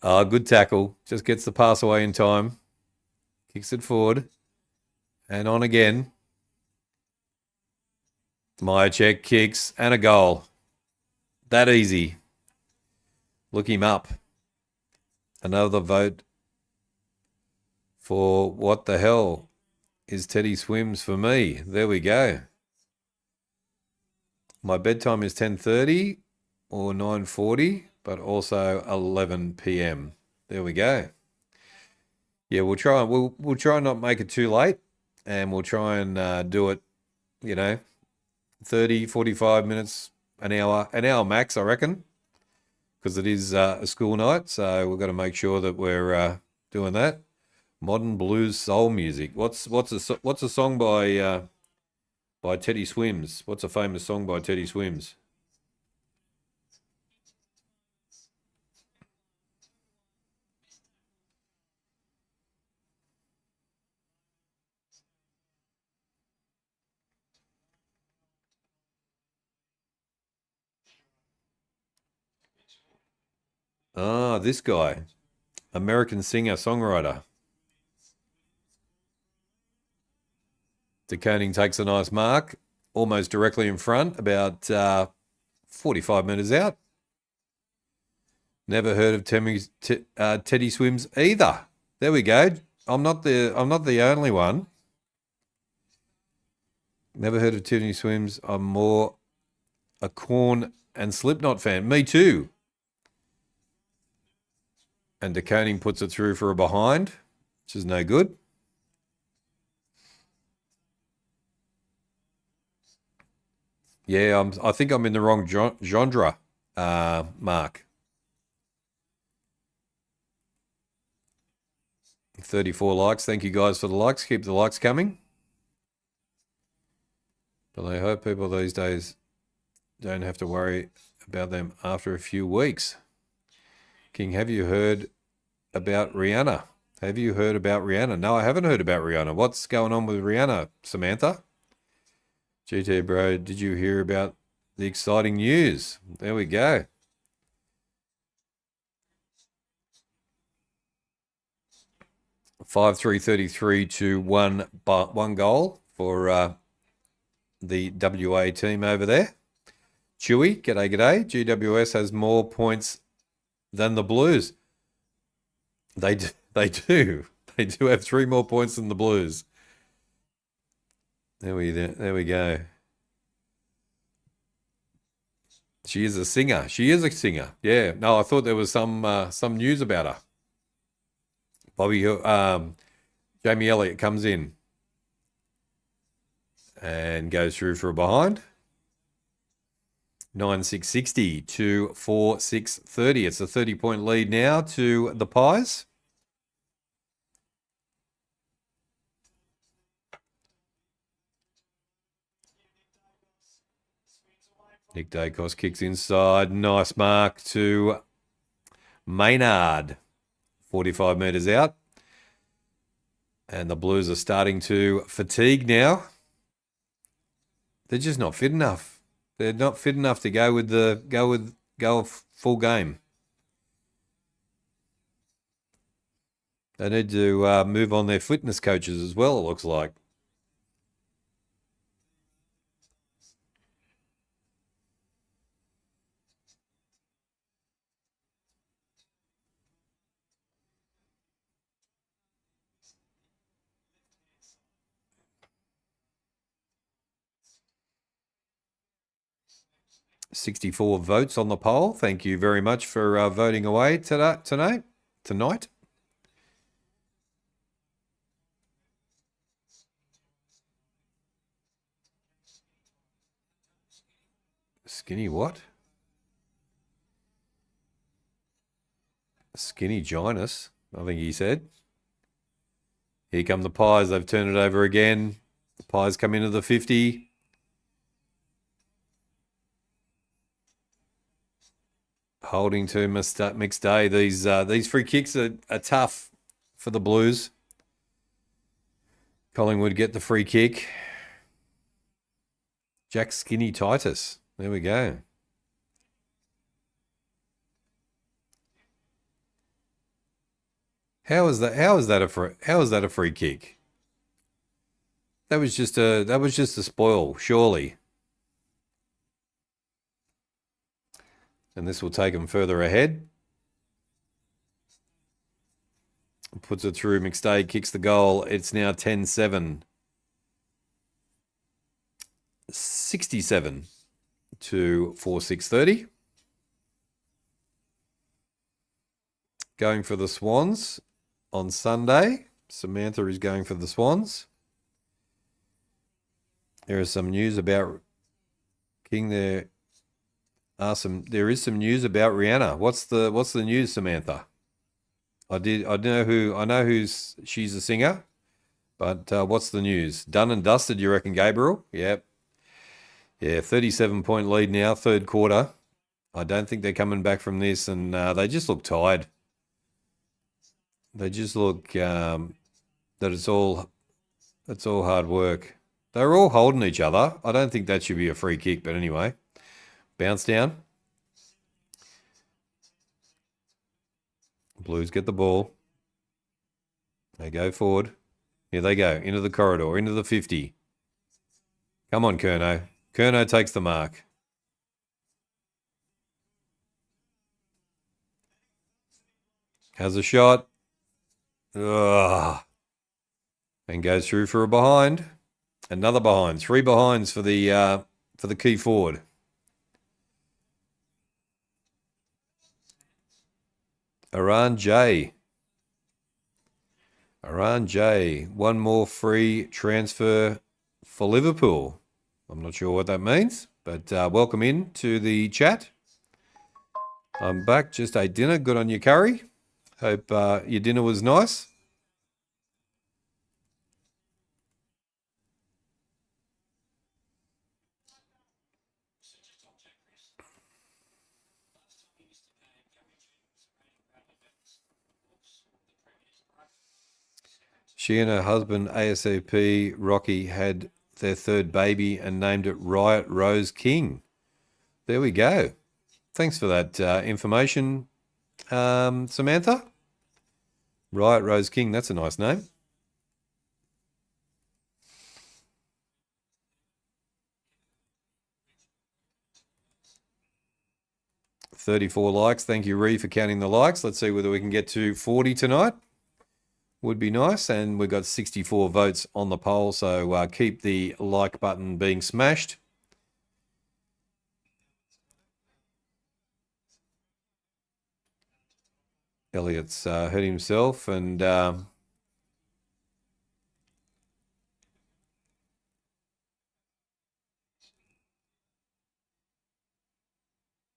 Good tackle. Just gets the pass away in time. Kicks it forward. And on again. Myercheck kicks and a goal. That easy. Look him up. Another vote for what the hell is Teddy Swims for me. There we go. My bedtime is 10:30 or 9:40, but also 11 p.m. There we go. Yeah, we'll try and not make it too late, and we'll try and do it, 30, 45 minutes, an hour max, I reckon, because it is a school night, so we've got to make sure that we're doing that. Modern blues soul music. What's a song by Teddy Swims? What's a famous song by Teddy Swims? Ah, this guy. American singer, songwriter. De Koning takes a nice mark, almost directly in front, about 45 metres out. Never heard of Teddy Swims either. There we go. I'm not the only one. Never heard of Teddy Swims. I'm more a Korn and Slipknot fan. Me too. And De Koning puts it through for a behind, which is no good. Yeah, I think I'm in the wrong genre, Mark. 34 likes. Thank you guys for the likes. Keep the likes coming. But I hope people these days don't have to worry about them after a few weeks. King, have you heard about Rihanna? Have you heard about Rihanna? No, I haven't heard about Rihanna. What's going on with Rihanna, Samantha? GT bro, did you hear about the exciting news? There we go. $5-3-33 to one goal for the WA team over there. Chewy, g'day. GWS has more points than the Blues. They do. They do have 3 more points than the Blues. There we go. She is a singer. Yeah. No, I thought there was some news about her. Jamie Elliott comes in and goes through for a behind. 9-6-60 to 4-6-30. It's a 30-point lead now to the Pies. Nick Dacos kicks inside. Nice mark to Maynard. 45 metres out. And the Blues are starting to fatigue now. They're just not fit enough. They're not fit enough to go full game. They need to move on their fitness coaches as well, it looks like. $64 votes on the poll. Thank you very much for voting away tonight. Skinny what? Skinny Ginus, I think he said. Here come the Pies. They've turned it over again. The Pies come into the 50. Holding to mixed day. These free kicks are tough for the Blues. Collingwood get the free kick. Jack Skinny Titus. There we go. How is that a free kick? That was just a spoil, surely. And this will take him further ahead. Puts it through. McStay kicks the goal. It's now 10-7. 67 to 4-6-30. Going for the Swans on Sunday. Samantha is going for the Swans. There is some news about King there. There is some news about Rihanna. What's the news, Samantha? She's a singer, but what's the news? Done and dusted, you reckon, Gabriel? Yep. Yeah, 37-point lead now, third quarter. I don't think they're coming back from this, and they just look tired. They just look that it's all hard work. They're all holding each other. I don't think that should be a free kick, but anyway. Bounce down. Blues get the ball. They go forward. Here they go, into the corridor, into the 50. Come on, Curnow. Curnow takes the mark. Has a shot. Ugh. And goes through for a behind. Another behind. 3 behinds for the key forward. Aran J. One more free transfer for Liverpool. I'm not sure what that means, but welcome in to the chat. I'm back. Just ate dinner. Good on you, Curry. Hope your dinner was nice. She and her husband, ASAP Rocky, had their 3rd baby and named it Riot Rose King. There we go. Thanks for that information, Samantha. Riot Rose King, that's a nice name. $34 likes. Thank you, Ree, for counting the likes. Let's see whether we can get to 40 tonight. Would be nice. And we've got 64 votes on the poll, so keep the like button being smashed. Elliot's hurt himself and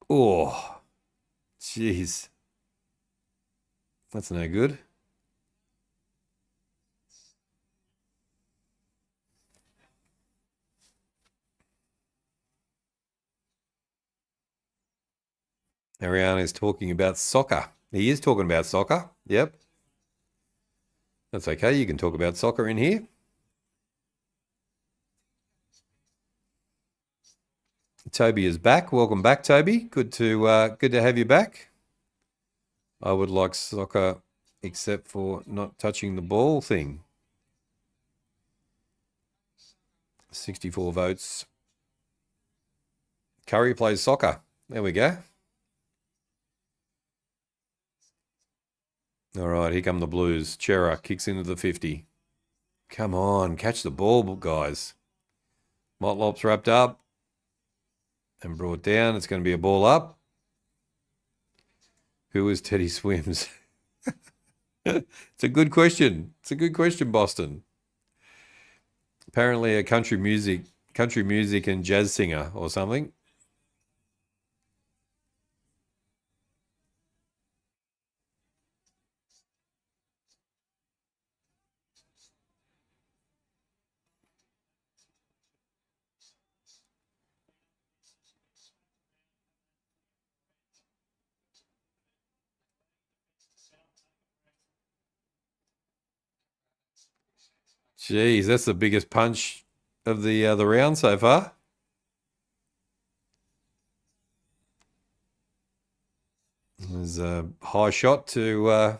oh, jeez. That's no good. Ariana is talking about soccer. He is talking about soccer. Yep. That's okay. You can talk about soccer in here. Toby is back. Welcome back, Toby. Good to have you back. I would like soccer except for not touching the ball thing. 64 votes. Curry plays soccer. There we go. All right, here come the Blues. Chera kicks into the 50. Come on, catch the ball, guys. Motlop's wrapped up and brought down. It's going to be a ball up. Who is Teddy Swims? It's a good question. It's a good question, Boston. Apparently a country music and jazz singer or something. Jeez, that's the biggest punch of the round so far. There's a high shot to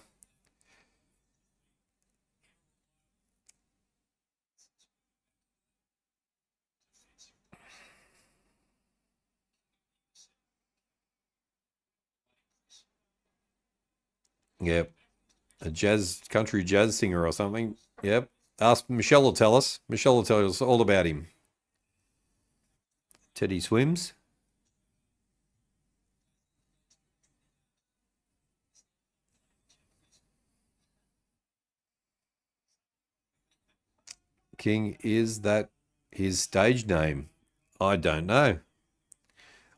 yep, a country jazz singer or something. Yep. Ask Michelle will tell us. Michelle will tell us all about him. Teddy Swims. King, is that his stage name? I don't know.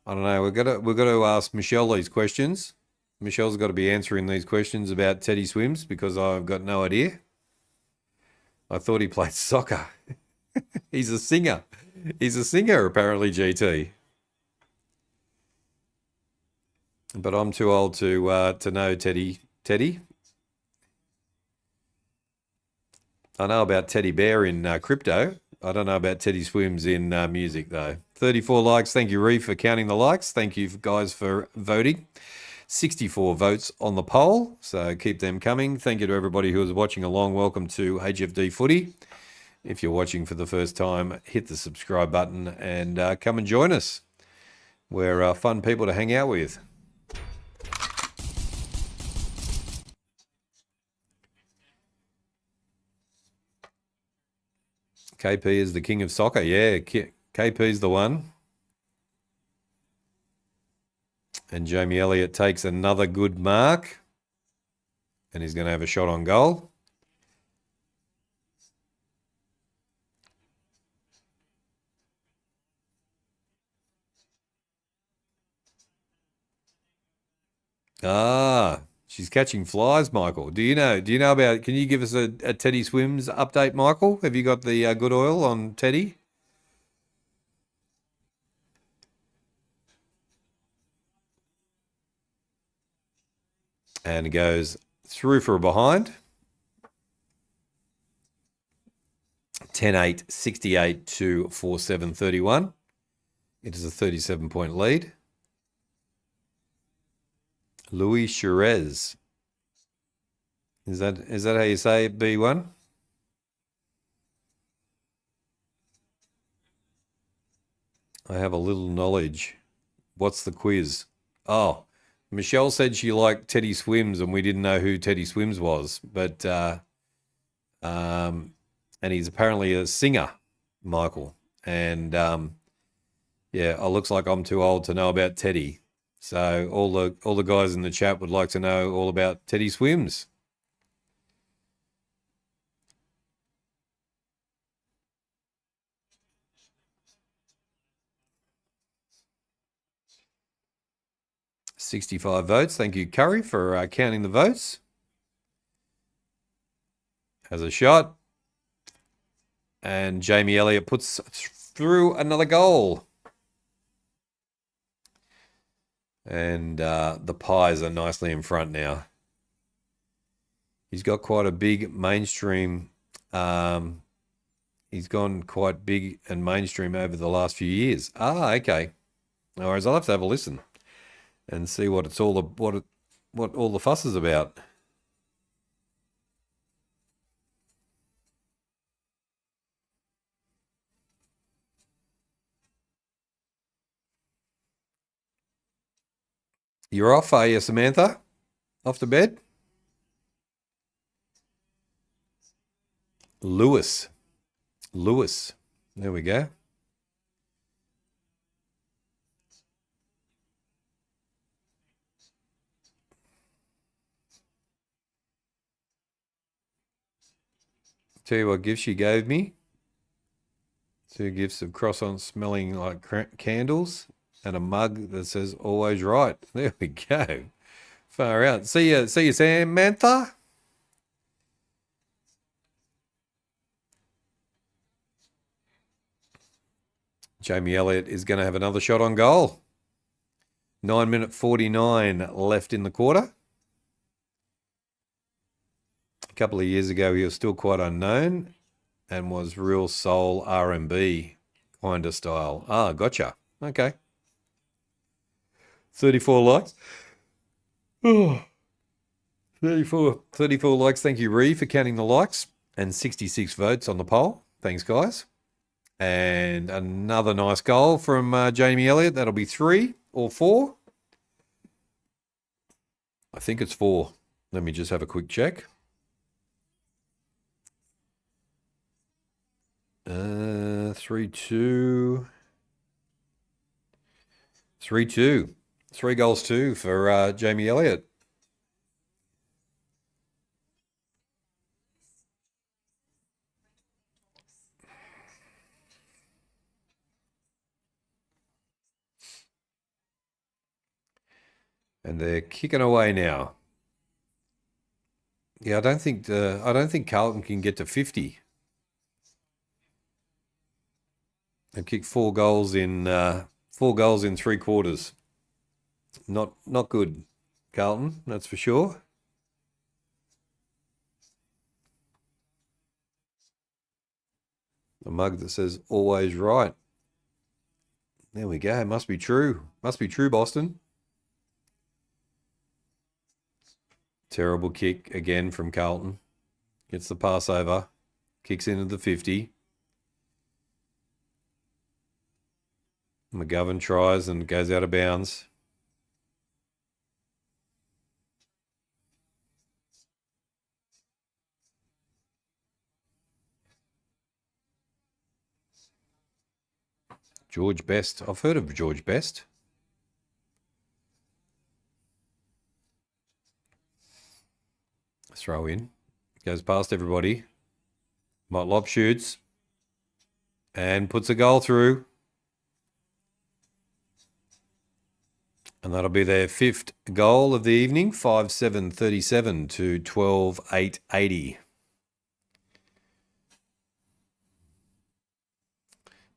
I don't know. We've got to ask Michelle these questions. Michelle's got to be answering these questions about Teddy Swims because I've got no idea. I thought he played soccer. He's a singer. He's a singer, apparently, GT. But I'm too old to know Teddy. Teddy? I know about Teddy Bear in crypto. I don't know about Teddy Swims in music, though. 34 likes. Thank you, Reef, for counting the likes. Thank you, guys, for voting. 64 votes on the poll, so keep them coming. Thank you to everybody who is watching along. Welcome to HFD Footy. If you're watching for the first time, hit the subscribe button and come and join us. We're fun people to hang out with. KP is the king of soccer. Yeah, KP's the one. And Jamie Elliott takes another good mark. And he's going to have a shot on goal. Ah, she's catching flies, Michael. Do you know about, can you give us a Teddy Swims update, Michael? Have you got the good oil on Teddy? And it goes through for a behind. 10-8, 68 to 4-7, 31. It is a 37-point lead. Louis Cherez. Is that how you say it, B1? I have a little knowledge. What's the quiz? Oh, Michelle said she liked Teddy Swims and we didn't know who Teddy Swims was, but and he's apparently a singer, Michael. And yeah, it looks like I'm too old to know about Teddy. So all the guys in the chat would like to know all about Teddy Swims. $65 votes. Thank you, Curry, for counting the votes. Has a shot. And Jamie Elliott puts through another goal. And the Pies are nicely in front now. He's got quite a big mainstream. He's gone quite big and mainstream over the last few years. Ah, okay. No worries. I'll have to have a listen and see what it's all what all the fuss is about. You're off, are you, Samantha? Off to bed? Lewis. There we go. Tell you what gift she gave me. 2 gifts of croissants smelling like candles and a mug that says always right. There we go. Far out. See you, Samantha. Jamie Elliott is going to have another shot on goal. 9 minute 49 left in the quarter. A couple of years ago, he was still quite unknown and was real soul R&B kind of style. Ah, gotcha. Okay. 34 likes. Oh. 34 likes. Thank you, Ree, for counting the likes. And 66 votes on the poll. Thanks, guys. And another nice goal from Jamie Elliott. That'll be 3 or 4. I think it's 4. Let me just have a quick check. 3-2. 3-2. 3 goals, 2 for Jamie Elliott. And they're kicking away now. Yeah, I don't think Carlton can get to 50. They kicked 4 goals in 3 quarters. Not good, Carlton, that's for sure. A mug that says always right. There we go. Must be true. Must be true, Boston. Terrible kick again from Carlton. Gets the pass over. Kicks into the 50. McGovern tries and goes out of bounds. George Best. I've heard of George Best. Throw in. Goes past everybody. Motlop shoots. And puts a goal through. And that'll be their 5th goal of the evening. 5-7-37 to 12-8-80.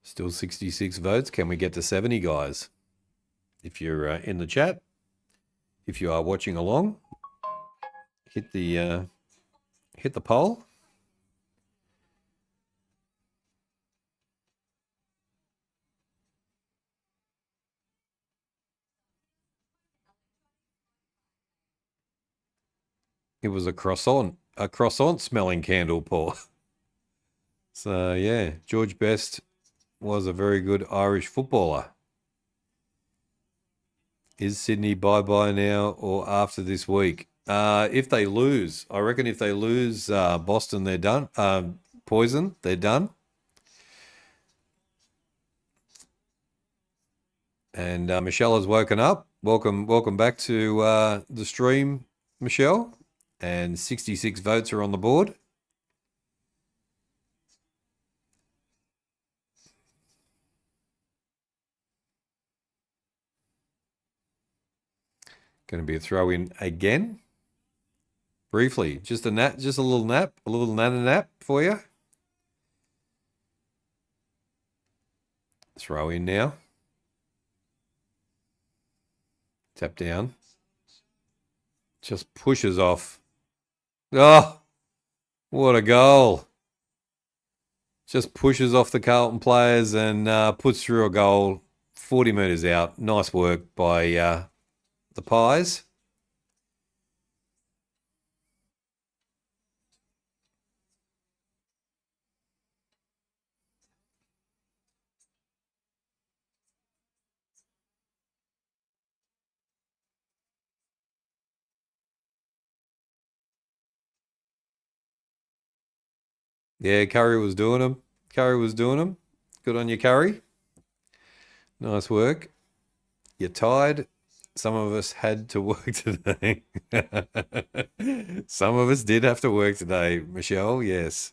Still 66 votes. Can we get to 70, guys? If you're in the chat, if you are watching along, hit the poll. It was a croissant smelling candle, Paul. So yeah, George Best was a very good Irish footballer. Is Sydney bye-bye now or after this week? If they lose, I reckon if they lose Boston, they're done. Poison, they're done. And Michelle has woken up. Welcome back to the stream, Michelle. And 66 votes are on the board. Going to be a throw in again. Briefly, just a little nana nap for you. Throw in now. Tap down. Just pushes off. Oh, what a goal. Just pushes off the Carlton players and puts through a goal 40 metres out. Nice work by the Pies. Yeah, Curry was doing them. Good on you, Curry. Nice work. You're tired. Some of us had to work today. Some of us did have to work today, Michelle. Yes.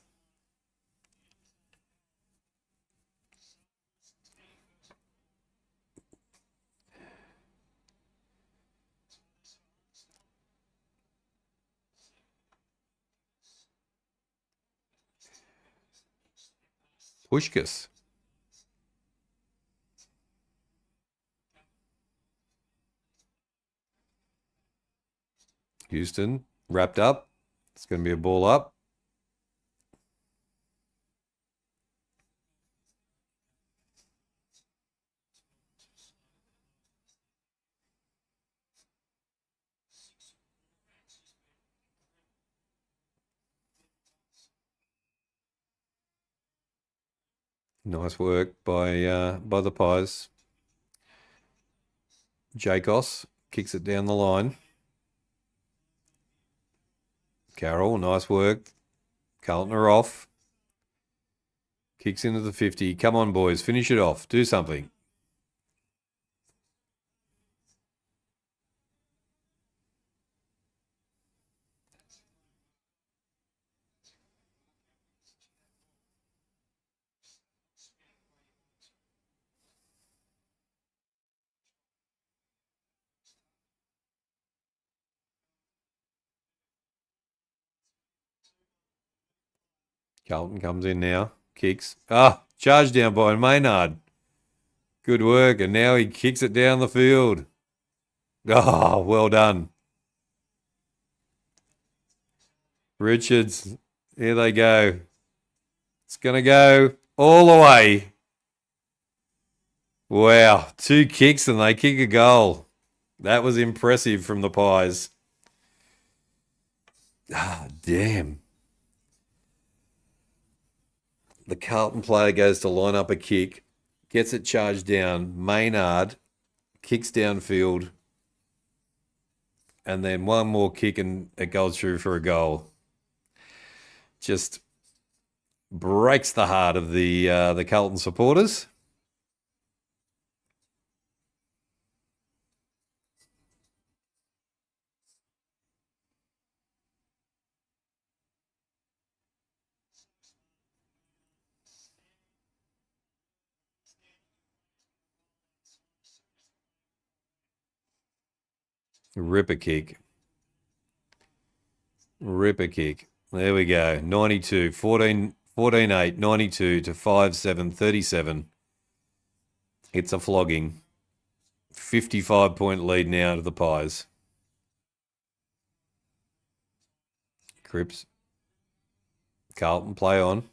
Pushkas. Houston wrapped up. It's going to be a ball up. Nice work by the Pies. Jacos kicks it down the line. Carroll, nice work. Carlton are off. Kicks into the 50. Come on, boys. Finish it off. Do something. Carlton comes in now. Kicks. Charge down by Maynard. Good work. And now he kicks it down the field. Oh, well done. Richards. Here they go. It's going to go all the way. Wow. 2 kicks and they kick a goal. That was impressive from the Pies. Ah, damn. The Carlton player goes to line up a kick, gets it charged down. Maynard kicks downfield, and then one more kick and it goes through for a goal. Just breaks the heart of the Carlton supporters. Ripper kick. Ripper kick. There we go. 92, 14, 8, 92 to 5, 7, 37. It's a flogging. 55-point lead now to the Pies. Cripps. Carlton play on.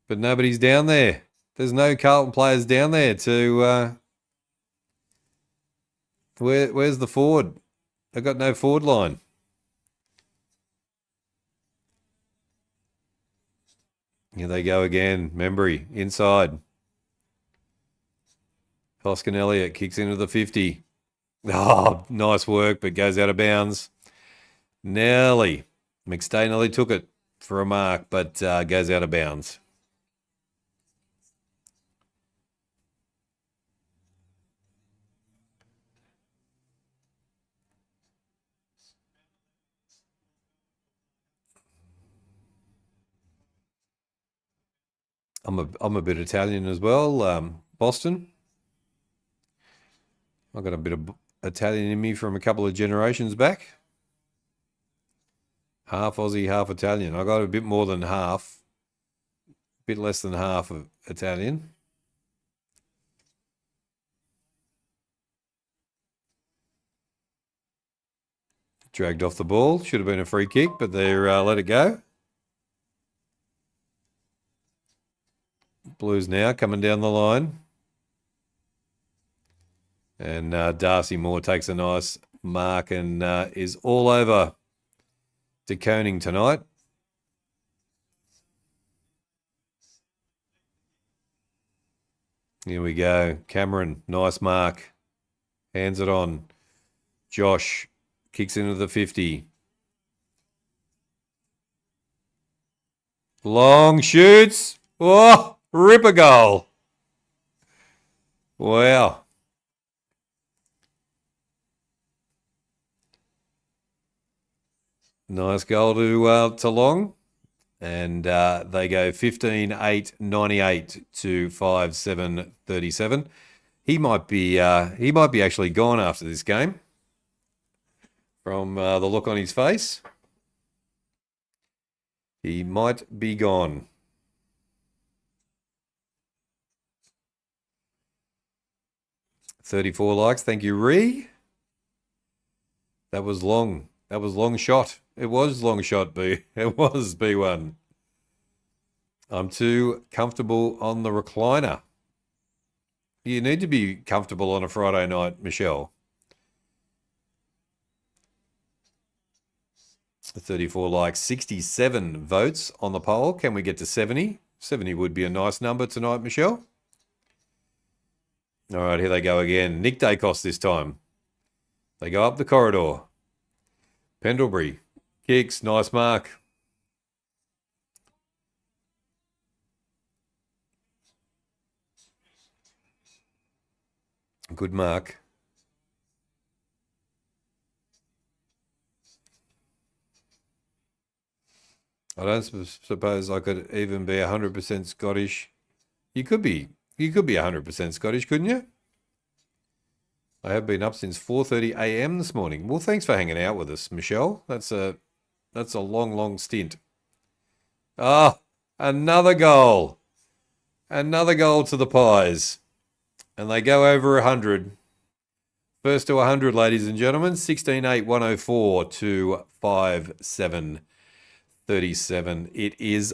But nobody's down there. There's no Carlton players down there to... where's the forward? They've got no forward line. Here they go again. Membry inside. Hoskin Elliott kicks into the 50. Oh, nice work, but goes out of bounds. Nearly. McStay nearly took it for a mark, but goes out of bounds. I'm a bit Italian as well. Boston. I've got a bit of Italian in me from a couple of generations back. Half Aussie, half Italian. I got a bit more than half. A bit less than half of Italian. Dragged off the ball. Should have been a free kick, but they let it go. Blues now coming down the line. And Darcy Moore takes a nice mark and is all over De Koning tonight. Here we go. Cameron, nice mark. Hands it on. Josh kicks into the 50. Long shoots. Oh, rip a goal. Wow. Nice goal to Long. And they go 15, 8, 98 to 5, 7, 37. He might be actually gone after this game from the look on his face. He might be gone. $34 likes. Thank you, Ree. That was long. That was long shot. It was long shot, B. It was B1. I'm too comfortable on the recliner. You need to be comfortable on a Friday night, Michelle. 34 likes, 67 votes on the poll. Can we get to 70? 70 would be a nice number tonight, Michelle. All right, here they go again. Nick Dacos this time. They go up the corridor. Pendlebury kicks, nice mark. Good mark. I don't suppose I could even be 100% Scottish. You could be 100% Scottish, couldn't you? I have been up since 4:30 a.m. this morning. Well, thanks for hanging out with us, Michelle. That's a long stint. Ah, another goal. Another goal to the Pies. And they go over 100. First to 100, ladies and gentlemen. 16-8, 104 to 5-7, 37. It is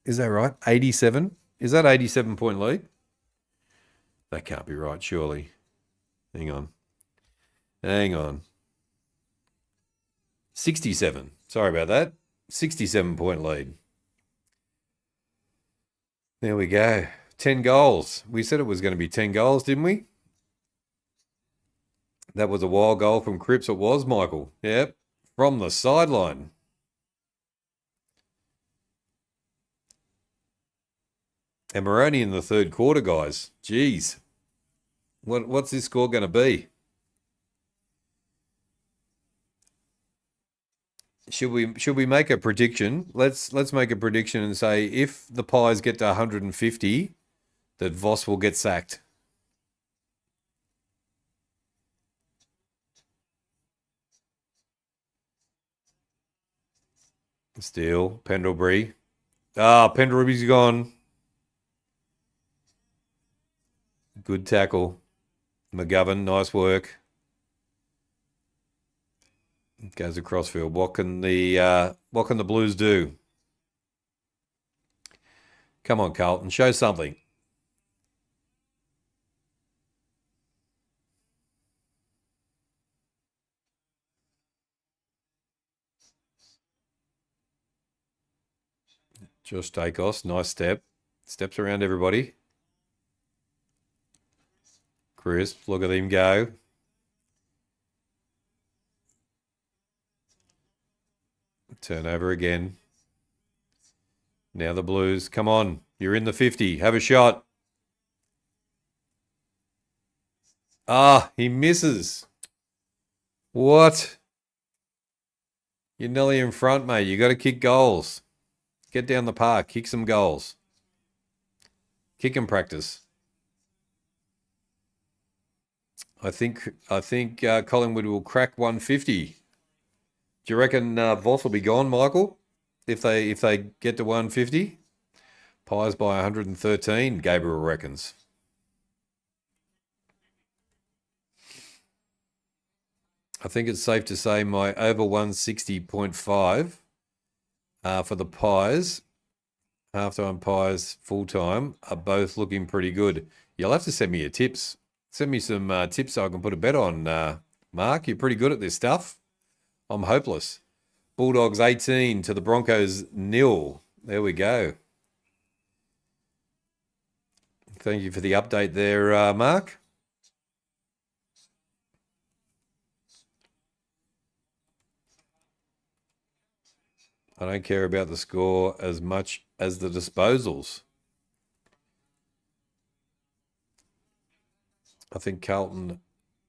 is that right? 87? Is that 87-point lead? That can't be right, surely. Hang on. 67. Sorry about that. 67-point lead. There we go. 10 goals. We said it was going to be 10 goals, didn't we? That was a wild goal from Cripps. It was, Michael. Yep. From the sideline. And we're only in the third quarter, guys. Jeez. What's this score going to be? Should we make a prediction? Let's make a prediction and say if the Pies get to 150, that Voss will get sacked. Steele, Pendlebury. Pendlebury's gone. Good tackle. McGovern, nice work. Goes across field. What can the Blues do? Come on, Carlton, show something. Josh Dacos, nice step. Steps around everybody. Crisp, look at him go. Turnover again. Now the Blues. Come on. You're in the 50. Have a shot. He misses. What? You're nearly in front, mate. You got to kick goals. Get down the park. Kick some goals. Kick and practice. I think Collingwood will crack 150. Do you reckon Voss will be gone, Michael, if they get to 150? Pies by 113, Gabriel reckons. I think it's safe to say my over 160.5 for the Pies, halftime Pies, full-time, are both looking pretty good. You'll have to send me your tips. Send me some tips so I can put a bet on, Mark. You're pretty good at this stuff. I'm hopeless. Bulldogs 18 to the Broncos 0. There we go. Thank you for the update there, Mark. I don't care about the score as much as the disposals. I think Carlton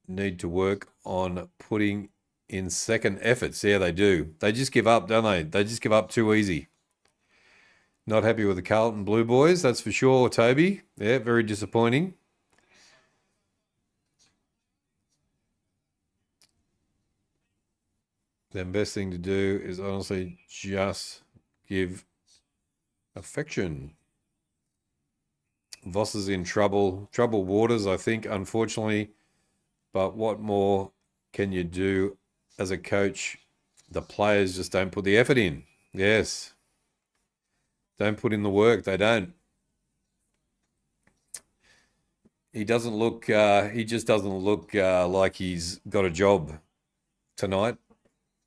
need to work on putting in second efforts. Yeah, they do. They just give up, don't they? They just give up too easy. Not happy with the Carlton Blue Boys, that's for sure, Toby. Yeah, very disappointing. The best thing to do is honestly just give affection. Voss is in troubled waters, I think, unfortunately. But what more can you do as a coach? The players just don't put the effort in. Yes. Don't put in the work. They don't. He doesn't look, he just doesn't look like he's got a job tonight.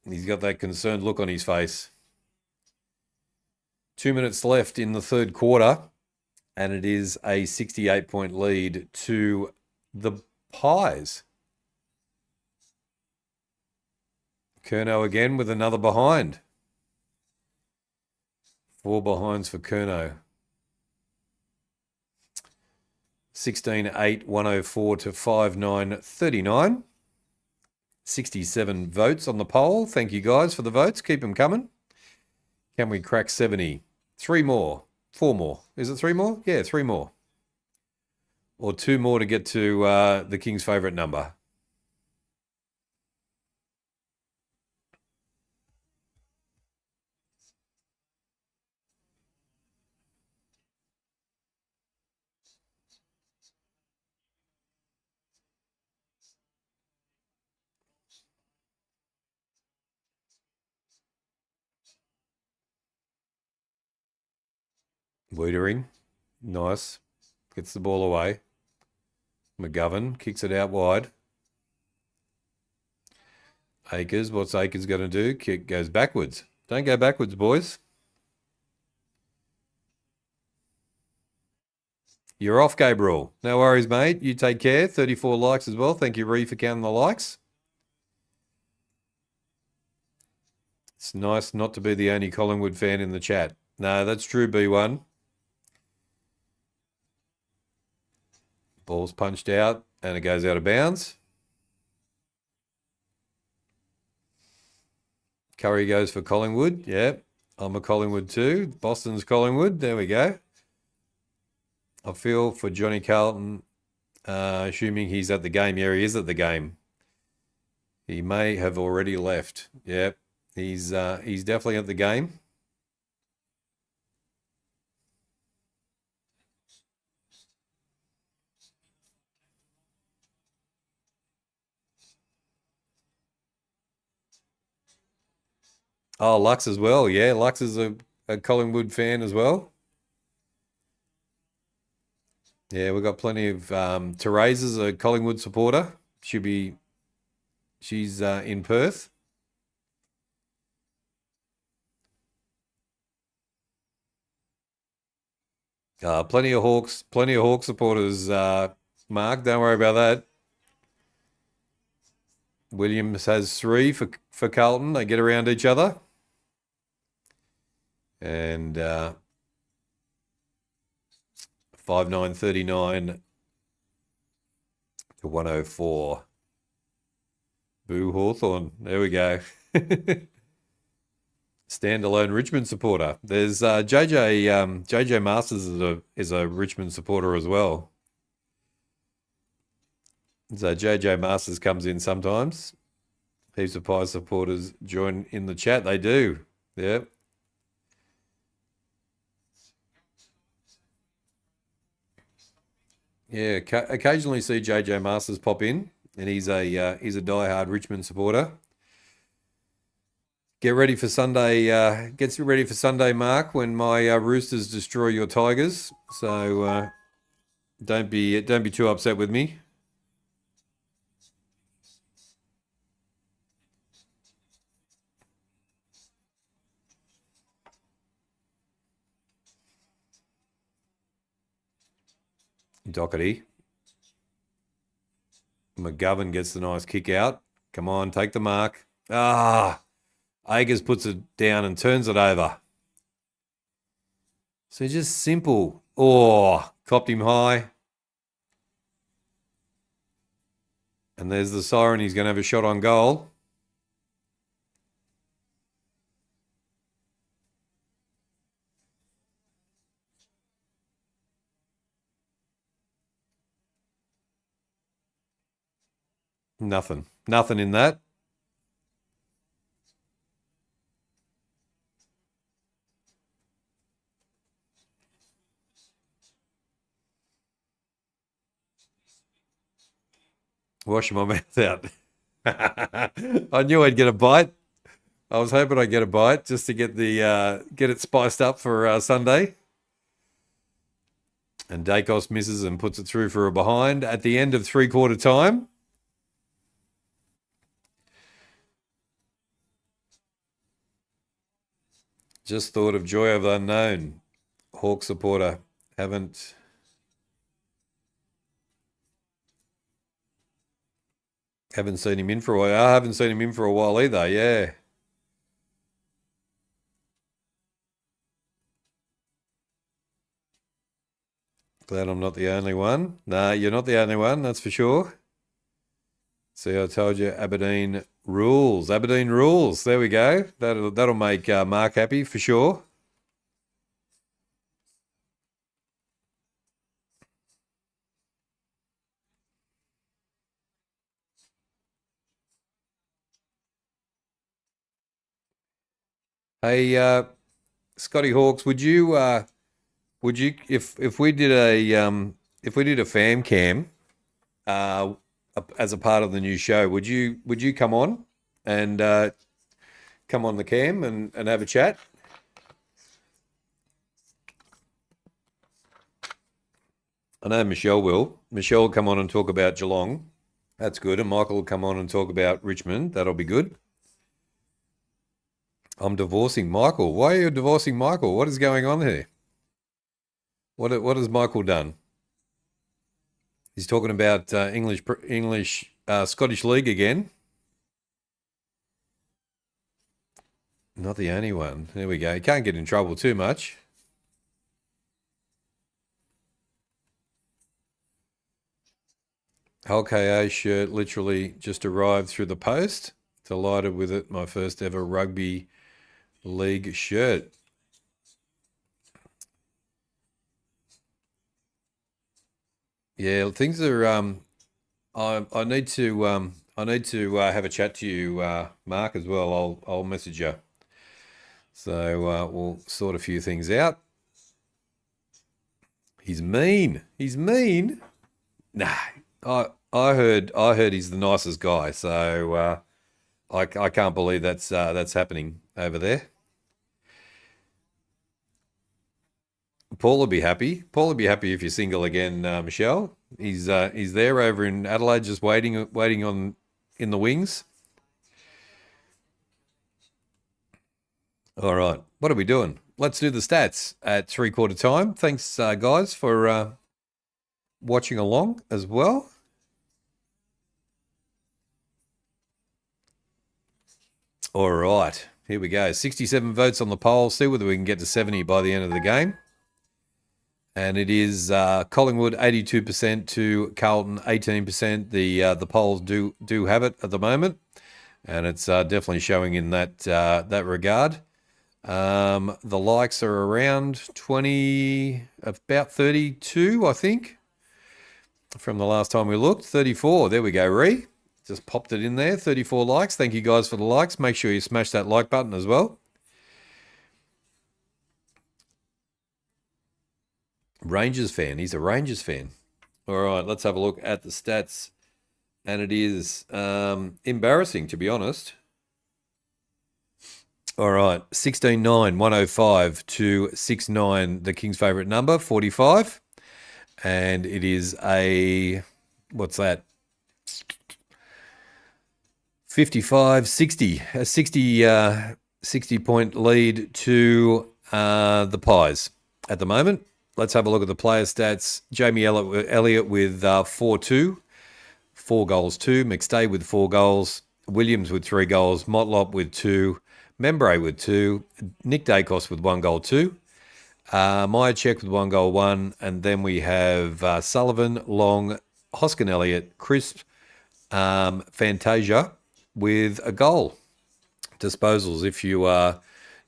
He's got that concerned look on his face. 2 minutes left in the third quarter, and it is a 68-point lead to the Pies. Curnow again with another behind. 4 behinds for Curnow. 16-8, 104 to 5-9, 39. 67 votes on the poll. Thank you guys for the votes. Keep them coming. Can we crack 70? 3 more. 4 more. Is it 3 more? Yeah, 3 more. Or 2 more to get to the King's favourite number. Wiedering, nice. Gets the ball away. McGovern kicks it out wide. Akers, what's Akers going to do? Kick goes backwards. Don't go backwards, boys. You're off, Gabriel. No worries, mate. You take care. 34 likes as well. Thank you, Ree, for counting the likes. It's nice not to be the only Collingwood fan in the chat. No, that's true, B1. Ball's punched out and it goes out of bounds. Curry goes for Collingwood. Yep, I'm a Collingwood too. Boston's Collingwood. There we go. I feel for Johnny Carlton, assuming he's at the game. Yeah, he is at the game. He may have already left. Yep, he's definitely at the game. Oh, Lux as well. Yeah, Lux is a Collingwood fan as well. Yeah, we've got plenty of Theresa's a Collingwood supporter. She's in Perth. Plenty of Hawks supporters, Mark. Don't worry about that. Williams has 3 for Carlton. They get around each other. And 5939 to 104. Boo Hawthorn. There we go. Standalone Richmond supporter. There's JJ Masters is a Richmond supporter as well. So JJ Masters comes in sometimes. Heaps of Pie supporters join in the chat. They do. Yeah. Yeah, occasionally see JJ Masters pop in, and he's a diehard Richmond supporter. Get ready for Sunday. Gets ready for Sunday, Mark, when my Roosters destroy your Tigers. So don't be too upset with me. Doherty. McGovern gets the nice kick out. Come on, take the mark. Agers puts it down and turns it over. So just simple. Oh, copped him high. And there's the siren. He's going to have a shot on goal. Nothing in that. Washing my mouth out. I knew I'd get a bite. I was hoping I'd get a bite just to get it spiced up for Sunday. And Dacos misses and puts it through for a behind at the end of 3/4 time. Just thought of Joy of the Unknown. Hawk supporter. Haven't seen him in for a while. I haven't seen him in for a while either, yeah. Glad I'm not the only one. No, you're not the only one, that's for sure. See, I told you, Aberdeen rules. Aberdeen rules. There we go. That'll make Mark happy for sure. Hey, Scotty Hawks, would you if we did a fam cam as a part of the new show, would you come on and come on the cam and have a chat? I know Michelle will. Michelle will come on and talk about Geelong. That's good. And Michael will come on and talk about Richmond. That'll be good. I'm divorcing Michael. Why are you divorcing Michael? What is going on here? What has Michael done? He's talking about English Scottish League again. Not the only one. There we go. You can't get in trouble too much. Hull KO shirt literally just arrived through the post. Delighted with it. My first ever rugby league shirt. Yeah, things are. I need to. Have a chat to you, Mark, as well. I'll message you. So we'll sort a few things out. He's mean. He's mean. Nah, I heard he's the nicest guy. So I can't believe that's happening over there. Paul will be happy. Paul will be happy if you're single again, Michelle. He's there over in Adelaide, just waiting on in the wings. All right, what are we doing? Let's do the stats at 3/4 time. Thanks, guys, for watching along as well. All right, here we go. 67 votes on the poll. See whether we can get to 70 by the end of the game. And it is Collingwood 82% to Carlton 18%. The polls do have it at the moment, and it's definitely showing in that regard. The likes are around 20, about 32, I think, from the last time we looked. 34. There we go, Ree. Just popped it in there. 34 likes. Thank you guys for the likes. Make sure you smash that like button as well. Rangers fan. He's a Rangers fan. All right, let's have a look at the stats. And it is embarrassing, to be honest. All right, 16-9, 105 to 6-9, the Kings' favourite number, 45. And it is a, what's that? 55-60, a 60-point lead to the Pies at the moment. Let's have a look at the player stats. Jamie Elliott with 4-2, 4 goals 2. McStay with 4 goals. Williams with 3 goals. Motlop with 2. Membray with 2. Nick Dacos with 1 goal 2. Myercheck with 1 goal 1. And then we have Sullivan, Long, Hoskin Elliott, Crisp, Fantasia with a goal. Disposals, if you are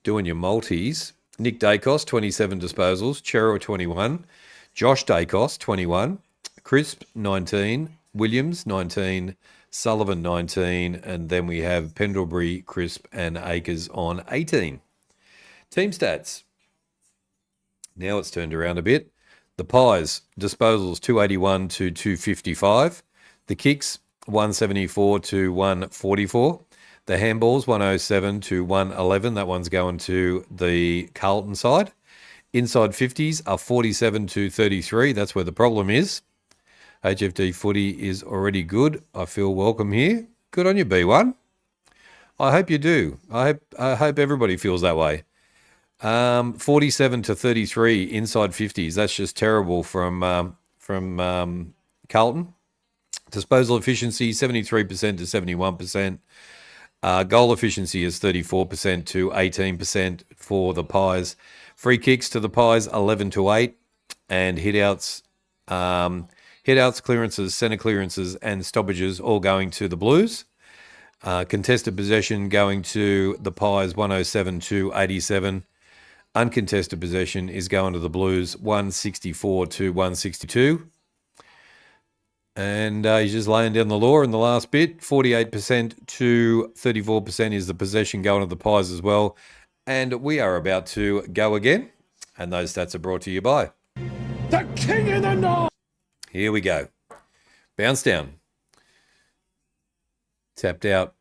doing your multis. Nick Dacos, 27 disposals. Chero, 21. Josh Dacos, 21. Crisp, 19. Williams, 19. Sullivan, 19. And then we have Pendlebury, Crisp, and Akers on 18. Team stats. Now it's turned around a bit. The Pies, disposals, 281 to 255. The kicks, 174 to 144. The handballs, 107 to 111. That one's going to the Carlton side. Inside 50s are 47 to 33. That's where the problem is. HFD Footy is already good. I feel welcome here. Good on you, B1. I hope you do. I hope everybody feels that way. 47 to 33 inside 50s. That's just terrible from Carlton. Disposal efficiency, 73% to 71%. Goal efficiency is 34% to 18% for the Pies. Free kicks to the Pies, 11 to 8. And hit-outs, clearances, centre clearances, and stoppages all going to the Blues. Contested possession going to the Pies, 107 to 87. Uncontested possession is going to the Blues, 164 to 162. And he's just laying down the law in the last bit. 48% to 34% is the possession going to the Pies as well. And we are about to go again. And those stats are brought to you by The King in the North. Here we go. Bounce down. Tapped out.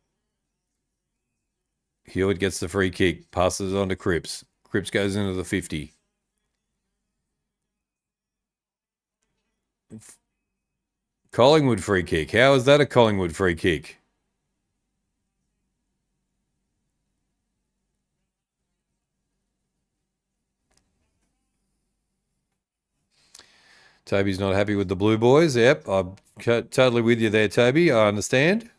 Hewitt gets the free kick. Passes on to Cripps. Cripps goes into the 50. Collingwood free kick. How is that a Collingwood free kick? Toby's not happy with the Blue Boys. Yep, I'm totally with you there, Toby. I understand.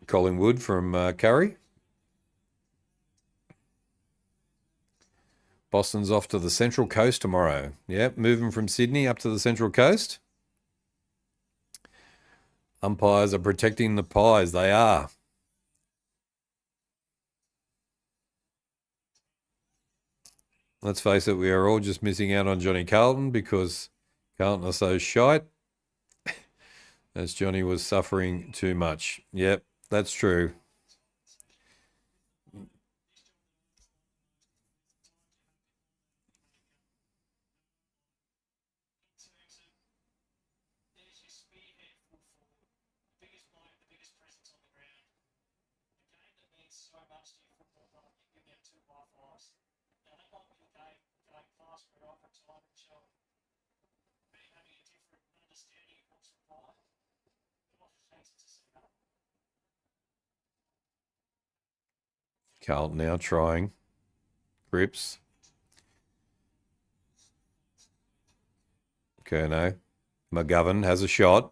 Collingwood from Curry. Boston's off to the Central Coast tomorrow. Yep, moving from Sydney up to the Central Coast. Umpires are protecting the Pies. They are. Let's face it, we are all just missing out on Johnny Carlton because Carlton are so shite as Johnny was suffering too much. Yep, that's true. Carlton now trying. Grips. Curnow. McGovern has a shot.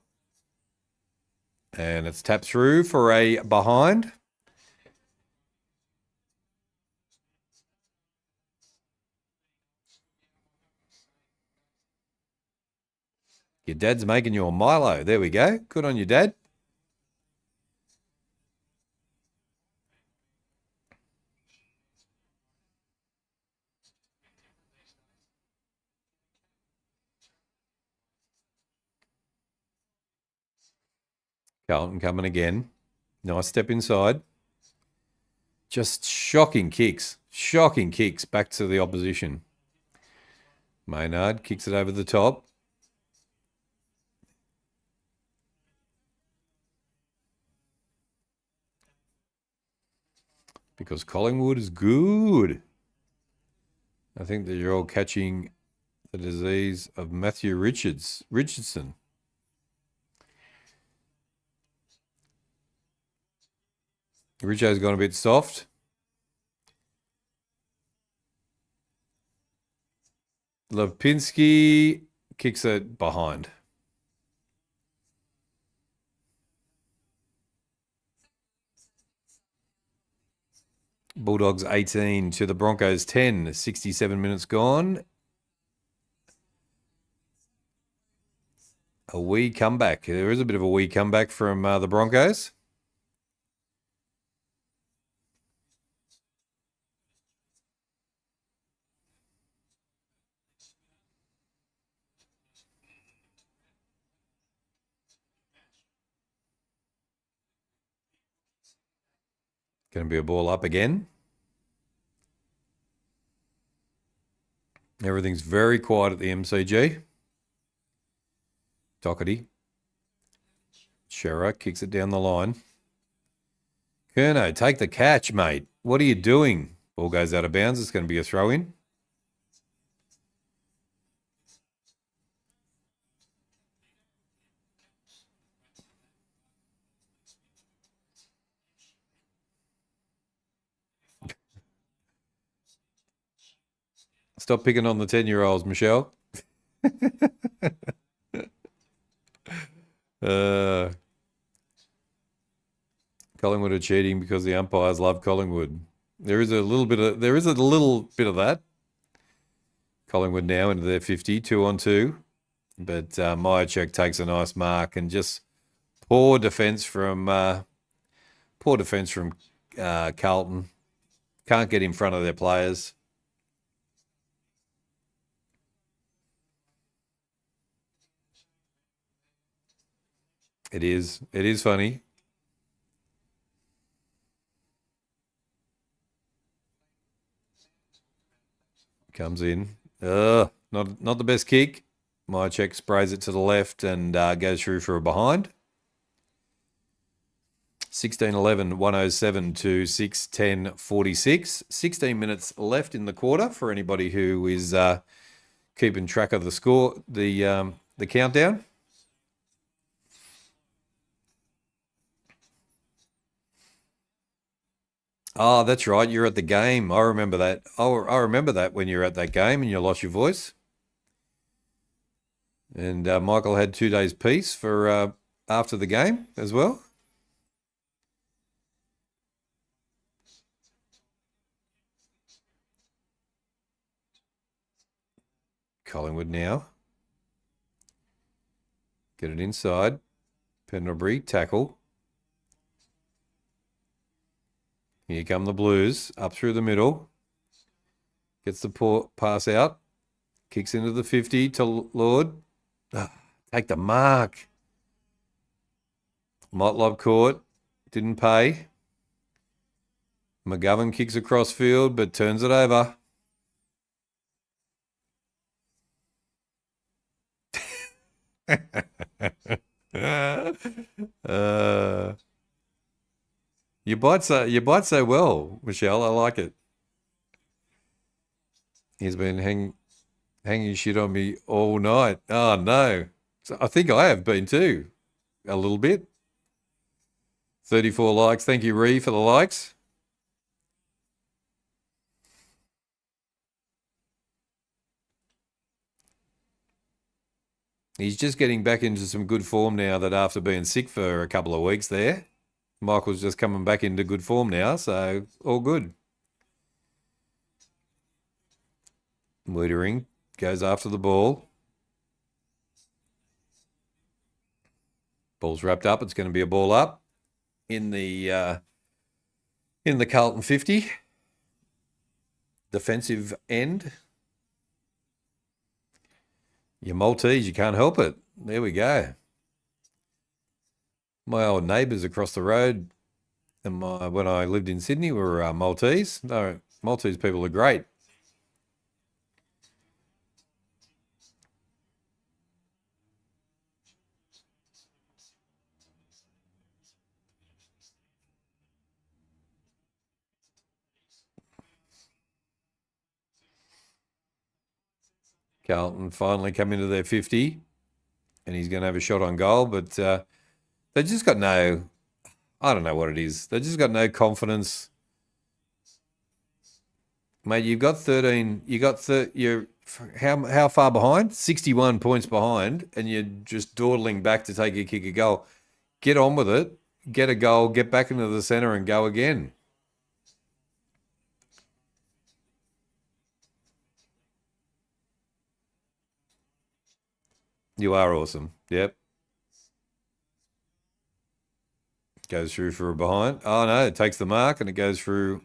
And it's tapped through for a behind. Your dad's making you a Milo. There we go. Good on you, Dad. Carlton coming again. Nice step inside. Just shocking kicks. Shocking kicks back to the opposition. Maynard kicks it over the top. Because Collingwood is good. I think that you're all catching the disease of Matthew Richardson. Richo's gone a bit soft. Lipinski kicks it behind. Bulldogs 18 to the Broncos 10. 67 minutes gone. A wee comeback. There is a bit of a wee comeback from the Broncos. Going to be a ball up again. Everything's very quiet at the MCG. Doherty. Shearer kicks it down the line. Curnow, take the catch, mate. What are you doing? Ball goes out of bounds. It's going to be a throw-in. Stop picking on the 10-year-olds, Michelle. Collingwood are cheating because the umpires love Collingwood. There is a little bit of that. Collingwood now into their 50, 2-on-2. But Myercheck takes a nice mark and just poor defence from Carlton. Can't get in front of their players. It is funny. Comes in. Not the best kick. Myercheck sprays it to the left and goes through for a behind. 16-11, 107 to 6-10, 46. 16 minutes left in the quarter for anybody who is keeping track of the score, the countdown. Oh, that's right. You're at the game. I remember that. I remember that when you were at that game and you lost your voice. And Michael had 2 days peace for after the game as well. Collingwood now. Get it inside. Pendlebury, tackle. Here come the Blues, up through the middle. Gets the pass out. Kicks into the 50 to Lord. Take the mark. Motlop caught. Didn't pay. McGovern kicks across field, but turns it over. You bite so well, Michelle. I like it. He's been hanging shit on me all night. Oh no. So I think I have been too. A little bit. 34 likes. Thank you, Ree, for the likes. He's just getting back into some good form now that after being sick for a couple of weeks there. Michael's just coming back into good form now, so all good. Wiedering goes after the ball. Ball's wrapped up. It's going to be a ball up in the Carlton 50. Defensive end. Your Maltese, you can't help it. There we go. My old neighbours across the road, and when I lived in Sydney, were Maltese. No, Maltese people are great. Carlton finally come into their 50, and he's going to have a shot on goal, but they just got no, I don't know what it is. They just got no confidence. Mate, you've got 13, you're how far behind? 61 points behind, and you're just dawdling back to take a kick a goal. Get on with it, get a goal, get back into the centre and go again. You are awesome. Yep. Goes through for a behind. Oh, no, it takes the mark and it goes through.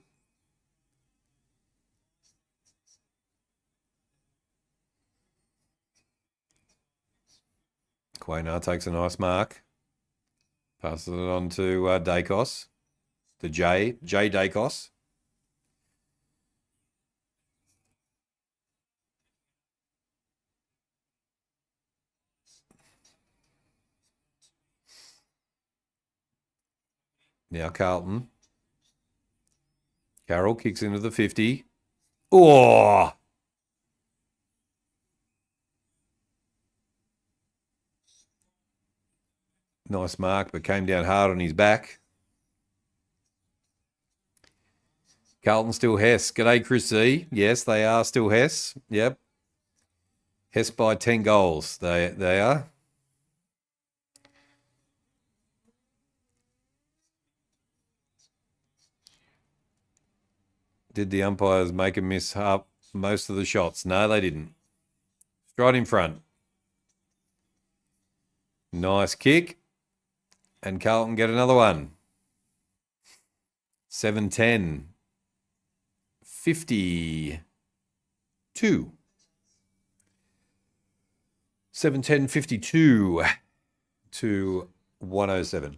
Quaynar takes a nice mark. Passes it on to Dacos. To J Dacos. Now Carlton. Carroll kicks into the 50. Oh! Nice mark, but came down hard on his back. Carlton still Hess. G'day, Chris Z. Yes, they are still Hess. Yep. Hess by 10 goals. They are. Did the umpires make him miss most of the shots? No, they didn't. Straight in front. Nice kick. And Carlton get another one. 7-10. 52. 7-10, 52 to 107.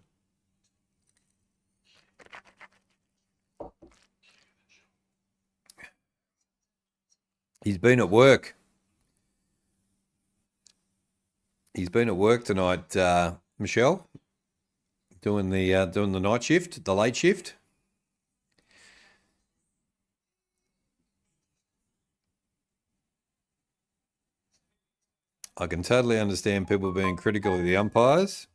He's been at work. He's been at work tonight, Michelle. doing the night shift, the late shift. I can totally understand people being critical of the umpires,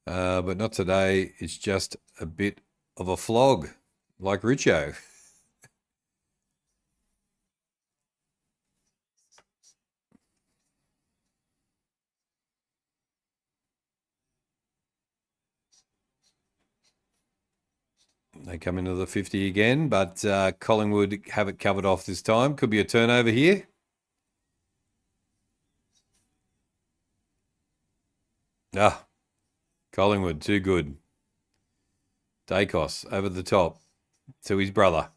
but not today. It's just a bit of a flog, like Richo. They come into the 50 again, but Collingwood have it covered off this time. Could be a turnover here. Collingwood, too good. Dacos over the top to his brother.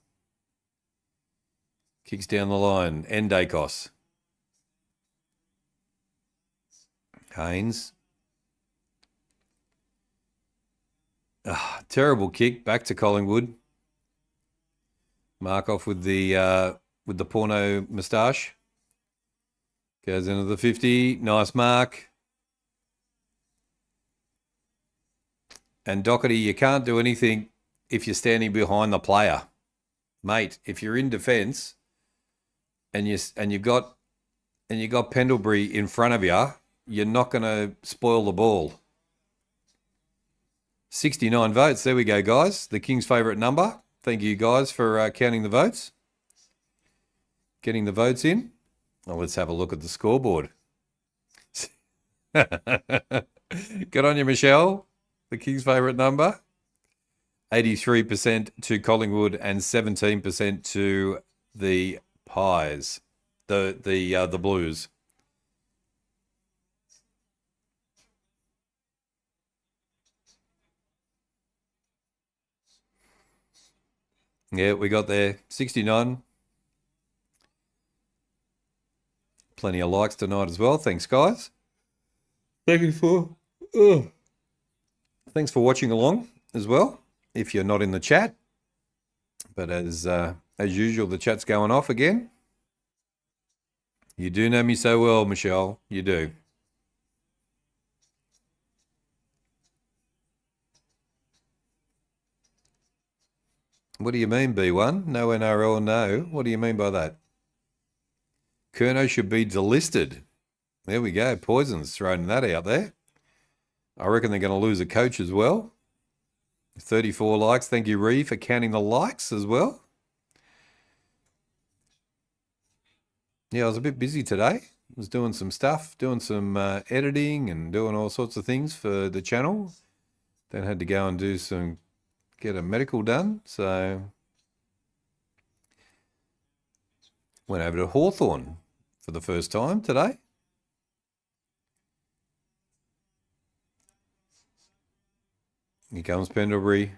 Kicks down the line. And Dacos. Haynes. Terrible kick back to Collingwood. Markov with the porno moustache. Goes into the 50. Nice mark. And Doherty, you can't do anything if you're standing behind the player. Mate, if you're in defence and you've got Pendlebury in front of you, you're not going to spoil the ball. 69 votes. There we go, guys. The King's favourite number. Thank you, guys, for counting the votes. Getting the votes in. Well, let's have a look at the scoreboard. Good on you, Michelle. The King's favourite number. 83% to Collingwood and 17% to the Pies. The Blues. Yeah, we got there. 69. Plenty of likes tonight as well. Thanks, guys. Thanks for watching along as well. If you're not in the chat, but as usual, the chat's going off again. You do know me so well, Michelle. You do. What do you mean, B1? No NRL, no. What do you mean by that? Kerno should be delisted. There we go. Poison's throwing that out there. I reckon they're going to lose a coach as well. 34 likes. Thank you, Ree, for counting the likes as well. Yeah, I was a bit busy today. I was doing some stuff, doing some editing and doing all sorts of things for the channel. Then had to go and get a medical done. So went over to Hawthorn for the first time today. Here comes Pendlebury.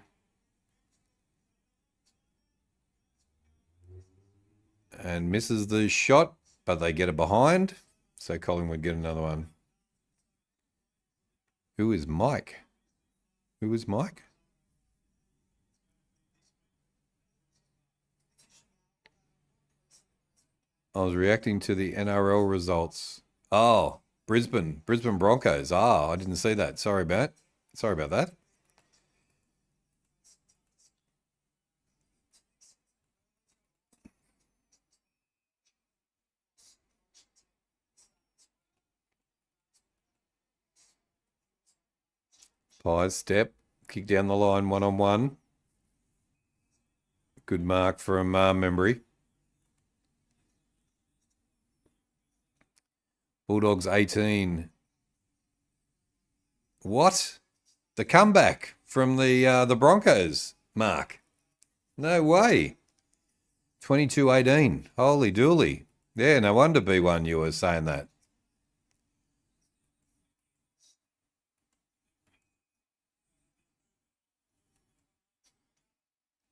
And misses the shot, but they get it behind. So Collingwood get another one. Who is Mike? Who is Mike? I was reacting to the NRL results. Oh, Brisbane Broncos. I didn't see that. Sorry about that. Pies step, kick down the line, 1-on-1. Good mark from Membry. Bulldogs 18. What? The comeback from the Broncos, Mark. No way. 22-18. Holy dooly. Yeah, no wonder B1 you were saying that.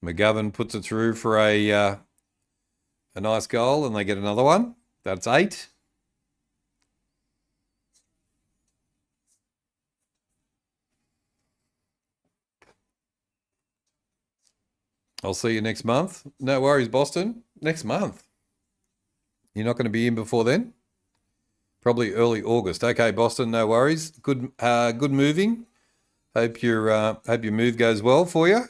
McGovern puts it through for a nice goal, and they get another one. That's 8. I'll see you next month. No worries, Boston. Next month. You're not going to be in before then? Probably early August. Okay, Boston, no worries. Good, good moving. Hope your move goes well for you.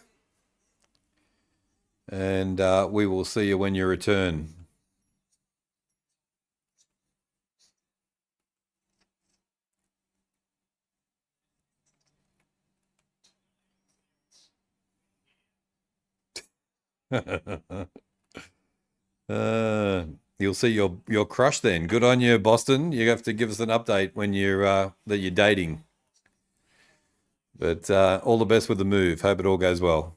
And we will see you when you return. You'll see your crush then. Good on you, Boston. You have to give us an update when you're that you're dating. But all the best with the move. Hope it all goes well.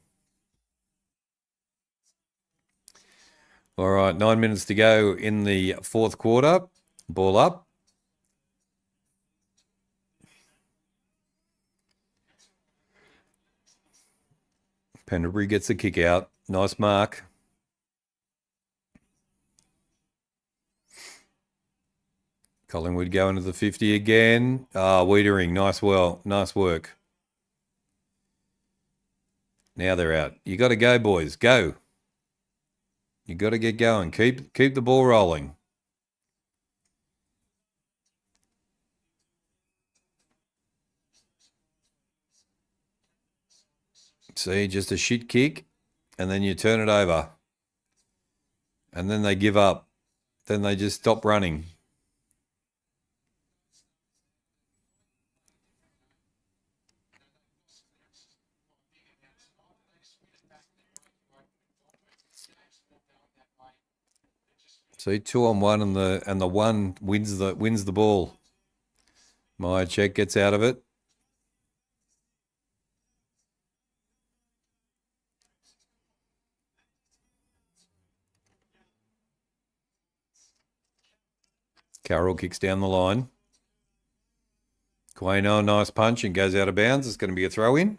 All right, 9 minutes to go in the fourth quarter. Ball up. Pendlebury gets the kick out. Nice mark. Collingwood going to the 50 again. Wiedering, nice work. Now they're out. You got to go, boys. Go. You got to get going. Keep the ball rolling. See, just a shit kick, and then you turn it over. And then they give up. Then they just stop running. See, 2-on-1 and the one wins the ball. My check gets out of it. Carroll kicks down the line. Quano, nice punch and goes out of bounds. It's going to be a throw in.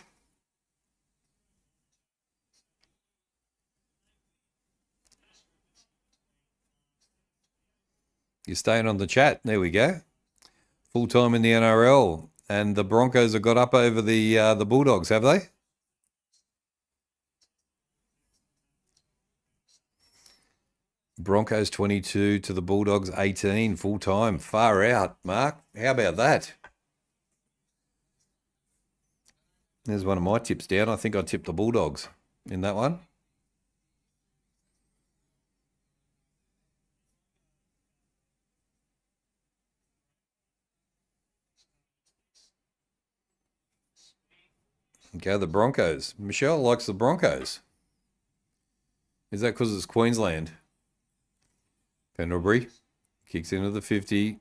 You're staying on the chat. There we go. Full time in the NRL, and the Broncos have got up over the Bulldogs, have they? Broncos 22 to the Bulldogs 18, full time. Far out, Mark. How about that? There's one of my tips down. I think I tipped the Bulldogs in that one. Okay, the Broncos. Michelle likes the Broncos. Is that because it's Queensland? Pendlebury kicks into the 50.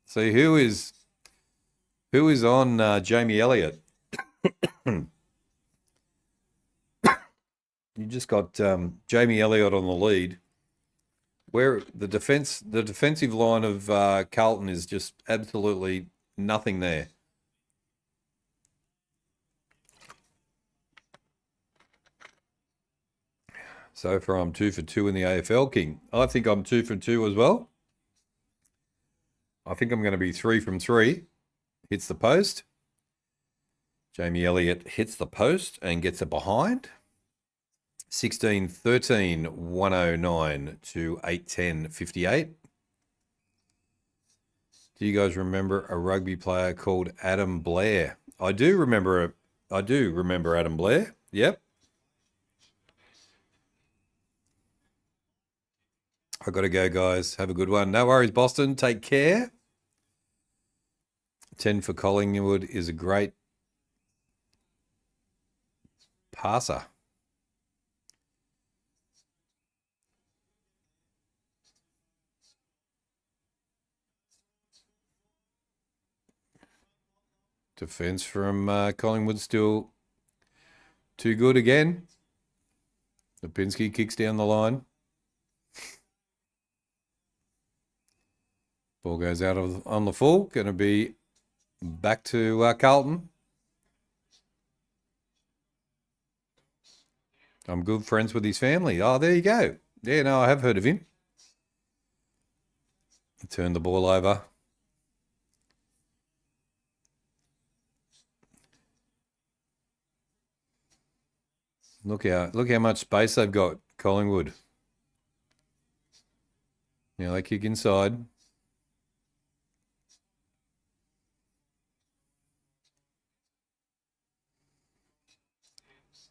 See, who is on Jamie Elliott? You just got Jamie Elliott on the lead. Where the defensive line of Carlton is just absolutely nothing there. So far, I'm 2 for 2 in the AFL, King. I think I'm 2 for 2 as well. I think I'm going to be 3 from 3. Hits the post. Jamie Elliott hits the post and gets it behind. 16-13, 109 to 8-10, 58. Do you guys remember a rugby player called Adam Blair? I do remember Adam Blair. Yep. I got to go, guys. Have a good one. No worries, Boston. Take care. 10 for Collingwood is a great passer. Defense from Collingwood still too good again. Lipinski kicks down the line. Ball goes out on the full. Going to be back to Carlton. I'm good friends with his family. Oh, there you go. Yeah, no, I have heard of him. Turn the ball over. Look how much space they've got, Collingwood. Now they kick inside.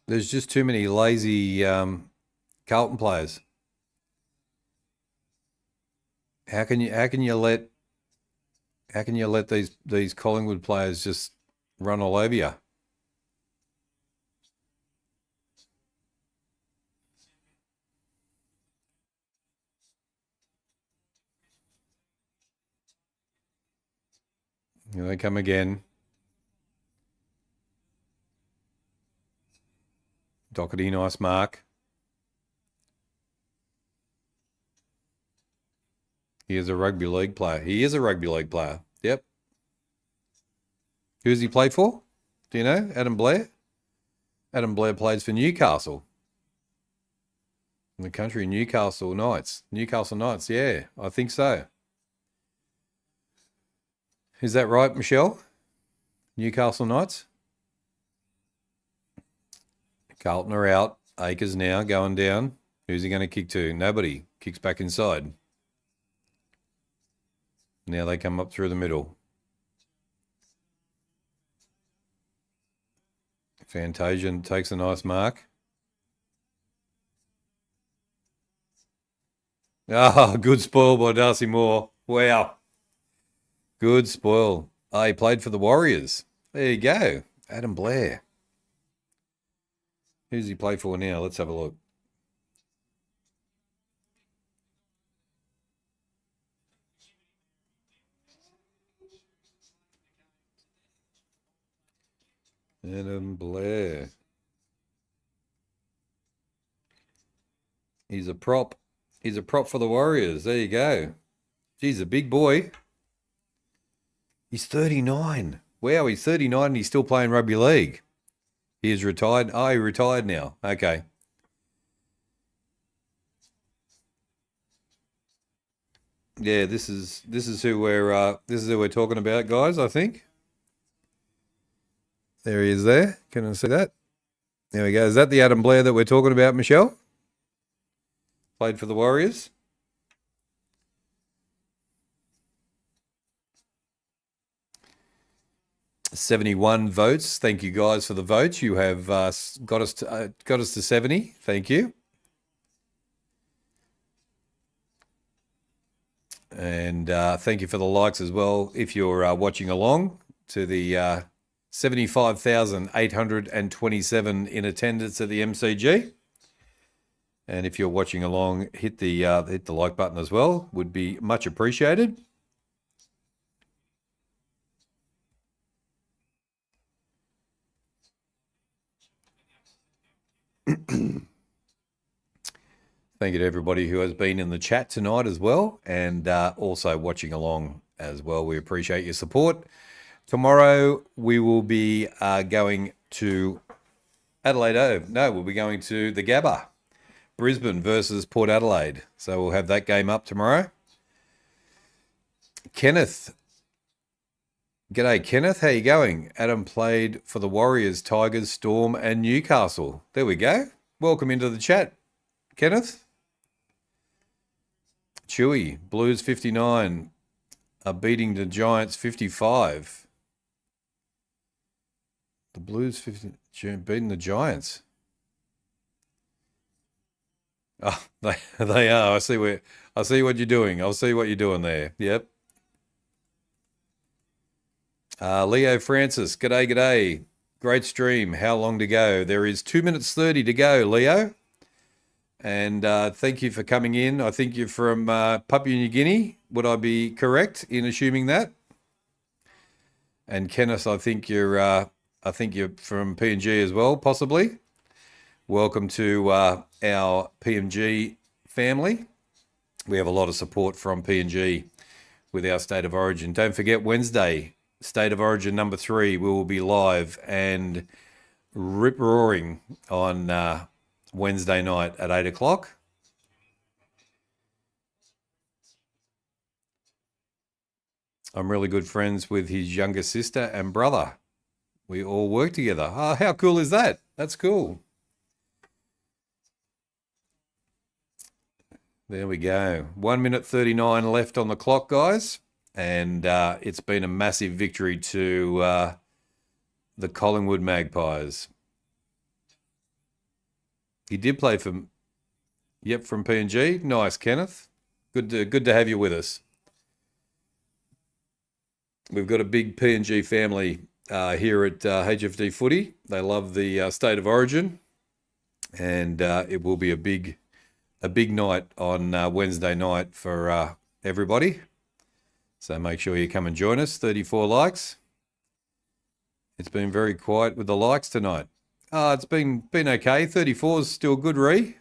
There's just too many lazy Carlton players. How can you let these Collingwood players just run all over you? Here they come again. Doherty, nice mark. He is a rugby league player. He is a rugby league player. Yep. Who's he played for? Do you know? Adam Blair? Adam Blair plays for Newcastle. In the country, Newcastle Knights. Newcastle Knights, yeah, I think so. Is that right, Michelle? Newcastle Knights? Carlton are out. Akers now going down. Who's he going to kick to? Nobody. Kicks back inside. Now they come up through the middle. Fantasian takes a nice mark. Oh, good spoil by Darcy Moore. Wow. Good spoil. Oh, he played for the Warriors. There you go. Adam Blair. Who's he play for now? Let's have a look. Adam Blair. He's a prop. He's a prop for the Warriors. There you go. He's a big boy. He's 39. Wow, he's 39 and he's still playing rugby league. He is retired. Oh, he retired now. Okay. Yeah, this is who we're talking about, guys, I think. There he is there. Can I see that? There we go. Is that the Adam Blair that we're talking about, Michelle? Played for the Warriors. $71 votes. Thank you guys for the votes. You have got us to 70. Thank you. And thank you for the likes as well. If you're watching along to the 75,827 in attendance at the MCG. And if you're watching along, hit the like button as well. Would be much appreciated. Thank you to everybody who has been in the chat tonight as well, and also watching along as well. We appreciate your support. Tomorrow we will be going to Adelaide Oval. No, we'll be going to the Gabba. Brisbane versus Port Adelaide. So we'll have that game up tomorrow. Kenneth. G'day, Kenneth. How you going? Adam played for the Warriors, Tigers, Storm, and Newcastle. There we go. Welcome into the chat, Kenneth. Chewy. Blues 59 are beating the Giants 55. The Blues beating the Giants. Oh, they are. I see what you're doing. I'll see what you're doing there. Yep. Leo Francis, g'day. Great stream. How long to go? There is 2 minutes 30 to go, Leo. And thank you for coming in. I think you're from Papua New Guinea. Would I be correct in assuming that? And Kenneth, I think you're from PNG as well, possibly. Welcome to our PNG family. We have a lot of support from PNG with our State of Origin. Don't forget Wednesday, State of Origin number 3. We will be live and rip-roaring on Wednesday night at 8 o'clock. I'm really good friends with his younger sister and brother. We all work together. Oh, how cool is that? That's cool. There we go. 1 minute 39 left on the clock, guys. And it's been a massive victory to the Collingwood Magpies. He did play for, yep, from PNG. Nice, Kenneth. Good to have you with us. We've got a big PNG family here at HFD Footy. They love the state of origin, and it will be a big night on Wednesday night for everybody. So make sure you come and join us. 34 likes. It's been very quiet with the likes tonight. It's been okay. 34 is still good, Ree.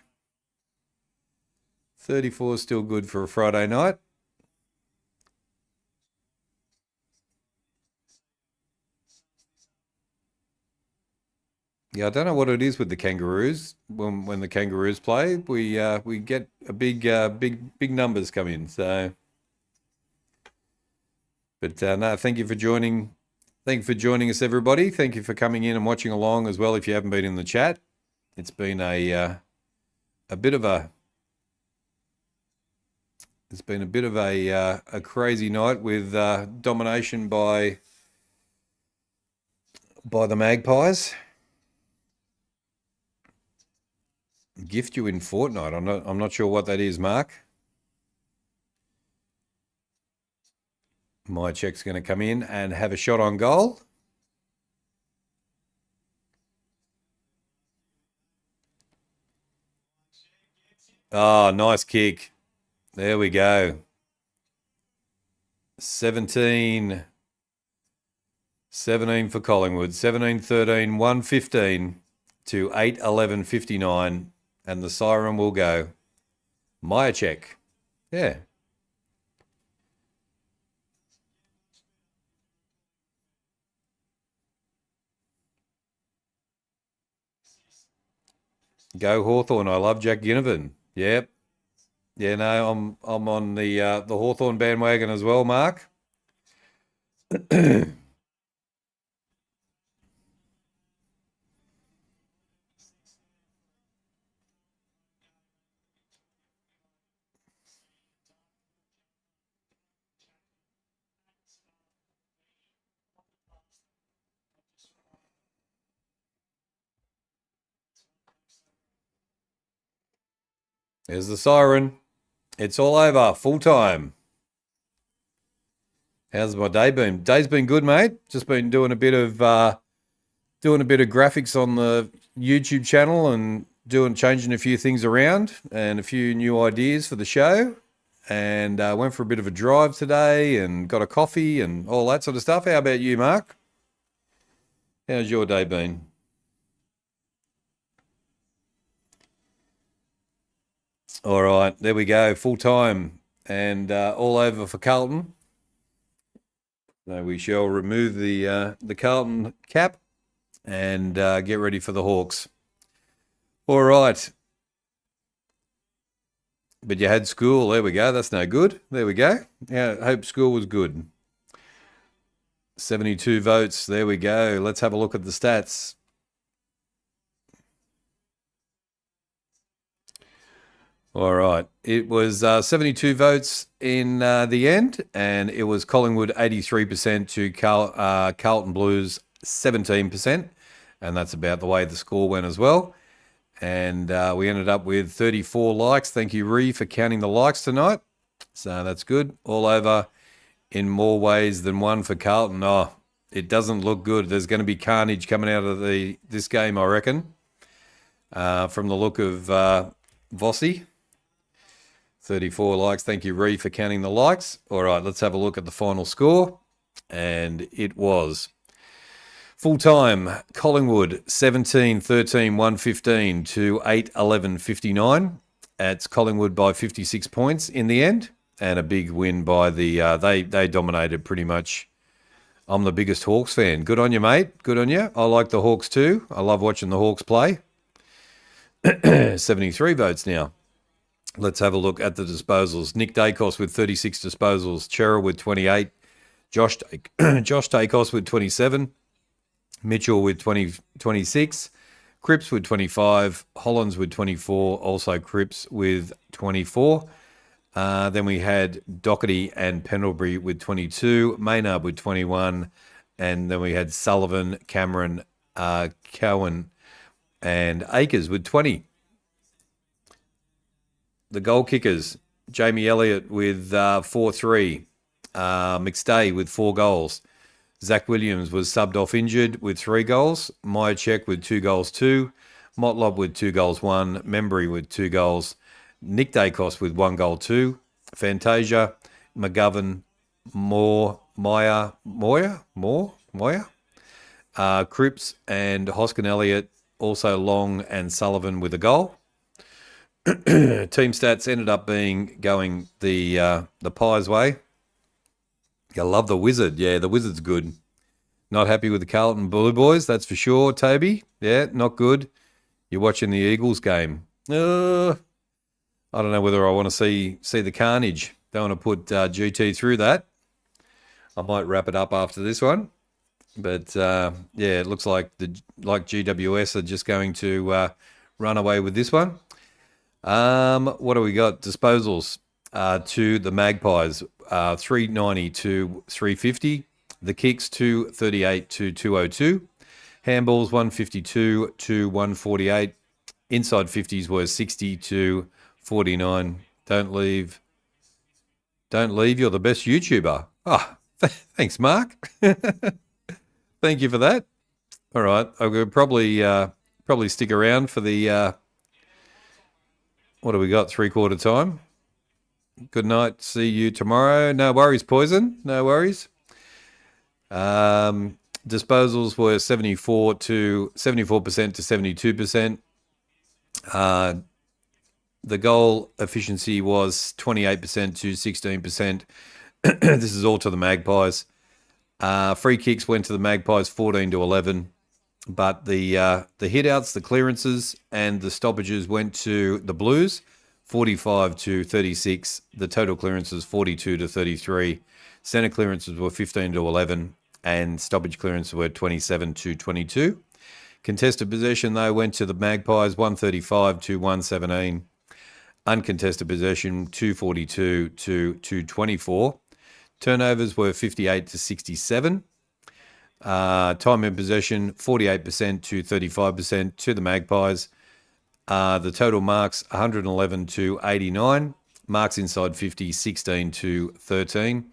34 is still good for a Friday night. Yeah, I don't know what it is with the Kangaroos. When the Kangaroos play, we get a big numbers come in. So, but no, thank you for joining. Thank you for joining us, everybody. Thank you for coming in and watching along as well. If you haven't been in the chat, it's been a bit of a crazy night with domination by the Magpies. Gift you in Fortnite. I'm not sure what that is, Mark. My check's going to come in and have a shot on goal. Oh, nice kick. There we go. 17 for Collingwood. 17-13, 115 to 8-11-59. And the siren will go. Myercheck. Yeah. Go Hawthorn. I love Jack Ginnivan. Yep. Yeah, no, I'm on the Hawthorn bandwagon as well, Mark. There's the siren. It's all over. Full time. How's my day been? Day's been good, mate. Just been doing a bit of graphics on the YouTube channel and changing a few things around and a few new ideas for the show. And went for a bit of a drive today and got a coffee and all that sort of stuff. How about you, Mark? How's your day been? All right, there we go, full time and all over for Carlton. So we shall remove the Carlton cap and get ready for the Hawks. All right. But you had school. There we go. That's no good. There we go. Yeah, hope school was good. 72 votes. There we go. Let's have a look at the stats. All right. It was 72 votes in the end, and it was Collingwood 83% to Carlton Blues 17%, and that's about the way the score went as well. And we ended up with 34 likes. Thank you, Ree, for counting the likes tonight. So that's good. All over in more ways than one for Carlton. Oh, it doesn't look good. There's going to be carnage coming out of this game, I reckon, from the look of Vossi. 34 likes. Thank you, Ree, for counting the likes. All right, let's have a look at the final score. And it was full-time Collingwood 17-13, 115 to 8-11, 59. It's Collingwood by 56 points in the end. And a big win by the... They dominated pretty much. I'm the biggest Hawks fan. Good on you, mate. Good on you. I like the Hawks too. I love watching the Hawks play. 73 votes now. Let's have a look at the disposals. Nick Dacos with 36 disposals. Chera with 28. Josh Dacos with 27. Mitchell with 26. Cripps with 25. Hollands with 24. Also Cripps with 24. Then we had Doherty and Pendlebury with 22. Maynard with 21. And then we had Sullivan, Cameron, Cowan, and Akers with 20. The goal kickers, Jamie Elliott with 4-3. McStay with 4 goals. Zach Williams was subbed off injured with 3 goals. Myercheck with 2 goals 2. Motlop with 2 goals 1. Membry with 2 goals. Nick Dacos with 1 goal 2. Fantasia, McGovern, Moore, Cripps and Hoskin Elliott, also Long and Sullivan with a goal. Team stats ended up going the Pies' way. I love the Wizard. Yeah, the Wizard's good. Not happy with the Carlton Blue Boys, that's for sure, Toby. Yeah, not good. You're watching the Eagles game. I don't know whether I want to see the carnage. Don't want to put GT through that. I might wrap it up after this one. But, yeah, it looks like GWS are just going to run away with this one. What do we got? Disposals to the Magpies, 390 to 350. The kicks, 238 to 202. Handballs, 152 to 148. Inside 50s were 60 to 49. Don't leave. You're the best YouTuber. Oh, thanks, Mark. Thank you for that. All right, I could probably stick around for the what do we got? 3/4 time. Good night. See you tomorrow. No worries, Poison. No worries. Disposals were 74% to 72%. The goal efficiency was 28% to 16%. This is all to the Magpies. Free kicks went to the Magpies 14 to 11, but the hit-outs, the clearances, and the stoppages went to the Blues 45 to 36. The total clearances 42 to 33. Centre clearances were 15 to 11, and stoppage clearances were 27 to 22. Contested possession, though, went to the Magpies 135 to 117. Uncontested possession 242 to 224. Turnovers were 58 to 67. Time in possession 48% to 35% to the Magpies. The total marks 111 to 89. Marks inside 50 16 to 13.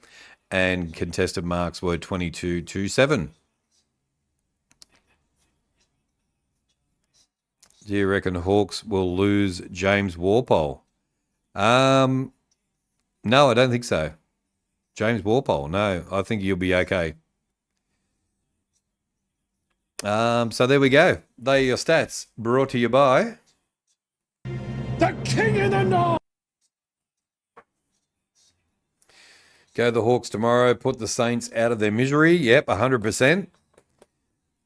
And contested marks were 22 to 7. Do you reckon Hawks will lose James Warpole? No, I don't think so. James Warpole, no, I think you'll be okay. So there we go. They are your stats, brought to you by The King in the North. Go the Hawks tomorrow, put the Saints out of their misery. Yep, 100%.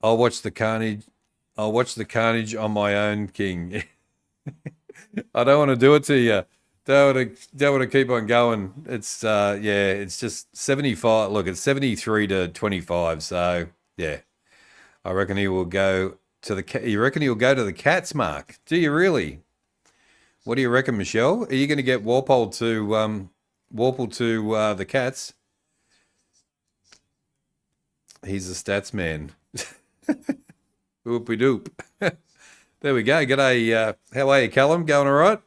I'll watch the carnage on my own, King. I don't want to do it to you. Don't want to keep on going. It's it's just 75. Look, it's 73 to 25. So yeah, I reckon he will go to the. You reckon he'll go to the Cats, Mark? Do you really? What do you reckon, Michelle? Are you going to get Warpole to the Cats? He's a stats man. Whoopie doop. There we go. G'day. How are you, Callum? Going all right?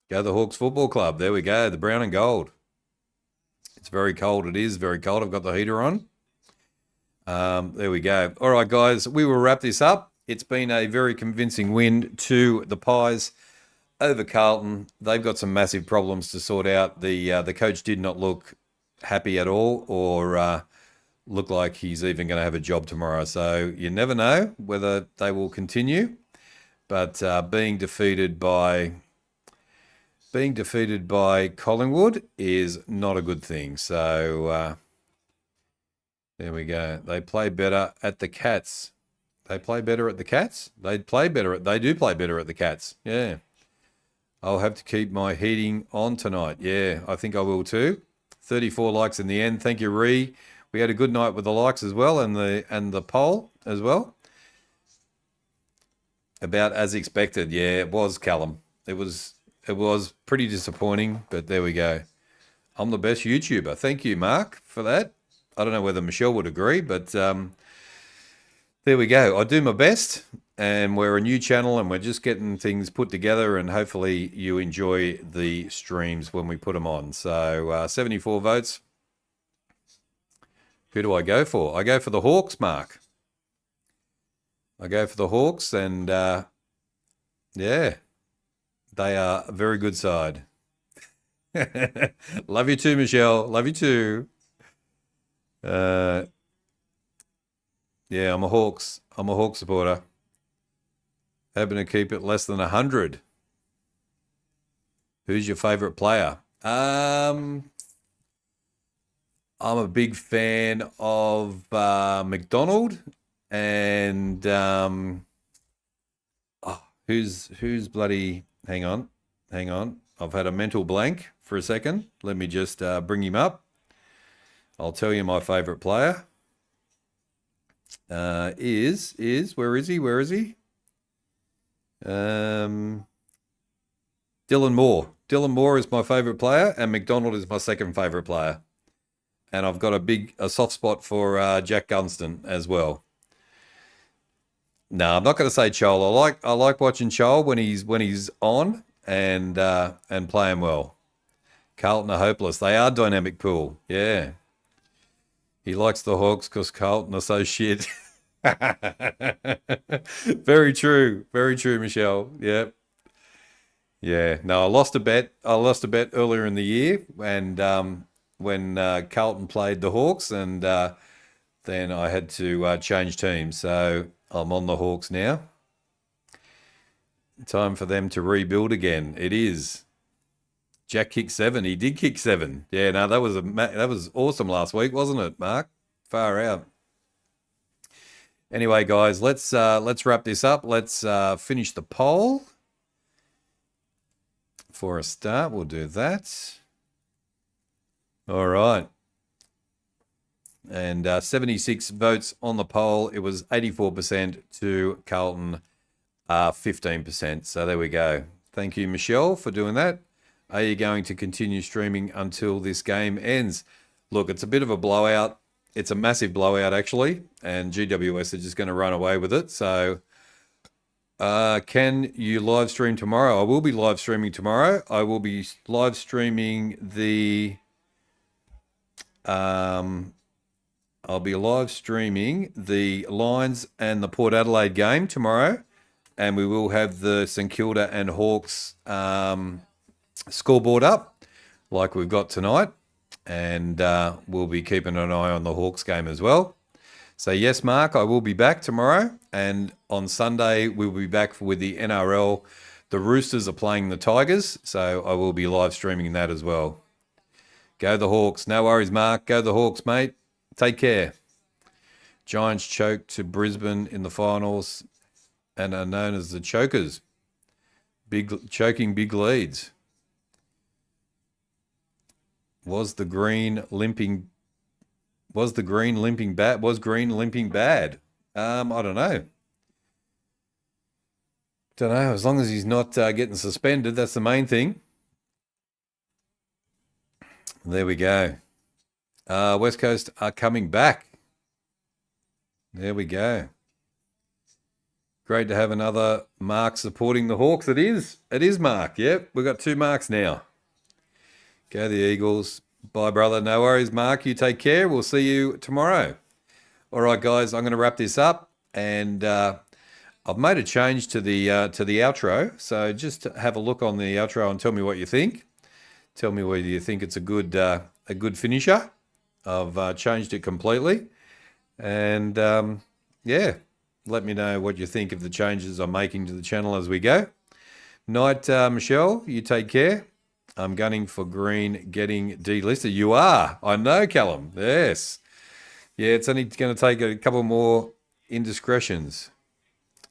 Go the Hawks Football Club. There we go. The brown and gold. It's very cold. It is very cold. I've got the heater on. There we go. All right, guys. We will wrap this up. It's been a very convincing win to the Pies over Carlton. They've got some massive problems to sort out. The coach did not look happy at all, or look like he's even going to have a job tomorrow. So you never know whether they will continue. But being defeated by Collingwood is not a good thing. So there we go. They play better at the Cats. They play better at the Cats. They do play better at the Cats. Yeah. I'll have to keep my heating on tonight. Yeah, I think I will too. 34 likes in the end. Thank you, Ree. We had a good night with the likes as well, and the poll as well. About as expected. Yeah, it was, Callum. It was pretty disappointing, but there we go. I'm the best YouTuber. Thank you, Mark, for that. I don't know whether Michelle would agree, but there we go. I do my best, and we're a new channel, and we're just getting things put together, and hopefully you enjoy the streams when we put them on. So 74 votes. Who do I go for? I go for the Hawks, Mark. I go for the Hawks, and yeah, they are a very good side. Love you too, Michelle. Love you too. Yeah, I'm a Hawks supporter. Hoping to keep it less than 100. Who's your favourite player? I'm a big fan of McDonald, and who's bloody? Hang on. I've had a mental blank for a second. Let me just bring him up. I'll tell you my favourite player. Is where is he? Dylan Moore. Dylan Moore is my favourite player, and McDonald is my second favourite player. And I've got a soft spot for Jack Gunston as well. No, I'm not going to say Chol. I like watching Chol when he's on and playing well. Carlton are hopeless. They are dynamic pool. Yeah. He likes the Hawks because Carlton are so shit. Very true, Michelle. Yeah. Yeah. No, I lost a bet earlier in the year, and when Carlton played the Hawks, and then I had to change teams. So I'm on the Hawks now. Time for them to rebuild again. It is. Jack kicked 7. He did kick 7. Yeah, no, that was awesome last week, wasn't it, Mark? Far out. Anyway, guys, let's wrap this up. Let's finish the poll. For a start, we'll do that. All right. And 76 votes on the poll. It was 84% to Carlton, 15%. So there we go. Thank you, Michelle, for doing that. Are you going to continue streaming until this game ends? Look, it's a bit of a blowout. It's a massive blowout, actually, and GWS are just going to run away with it. So can you live stream tomorrow? I will be live streaming tomorrow. I will be live streaming the... I'll be live streaming the Lions and the Port Adelaide game tomorrow, and we will have the St Kilda and Hawks scoreboard up like we've got tonight, and we'll be keeping an eye on the Hawks game as well. So yes, Mark, I will be back tomorrow, and on Sunday we'll be back with the NRL. The Roosters are playing the Tigers, so I will be live streaming that as well. Go the Hawks. No worries, Mark. Go the Hawks, mate. Take care. Giants choked to Brisbane in the finals and are known as the Chokers. Choking big leads. Was Green limping bad? I don't know. As long as he's not getting suspended, that's the main thing. There we go. West Coast are coming back. There we go. Great to have another Mark supporting the Hawks. It is. It is Mark. Yep, we've got 2 Marks now. Go the Eagles. Bye, brother. No worries, Mark. You take care. We'll see you tomorrow. All right, guys, I'm going to wrap this up, and I've made a change to the outro. So just have a look on the outro and tell me what you think. Tell me whether you think it's a good finisher. I've changed it completely, and yeah, let me know what you think of the changes I'm making to the channel as we go. Night, Michelle. You take care. I'm gunning for Green getting delisted. You are. I know, Callum. Yes. Yeah, it's only going to take a couple more indiscretions.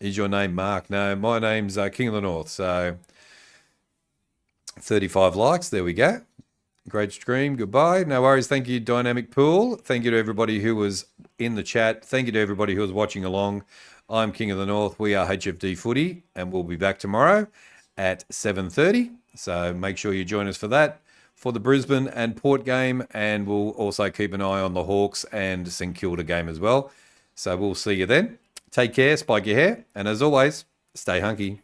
Is your name Mark? No, my name's King of the North. So 35 likes. There we go. Great stream. Goodbye. No worries. Thank you, Dynamic Pool. Thank you to everybody who was in the chat. Thank you to everybody who was watching along. I'm King of the North. We are HFD Footy, and we'll be back tomorrow at 7:30. So make sure you join us for that, for the Brisbane and Port game, and we'll also keep an eye on the Hawks and St Kilda game as well. So we'll see you then. Take care, spike your hair, and as always, stay hunky.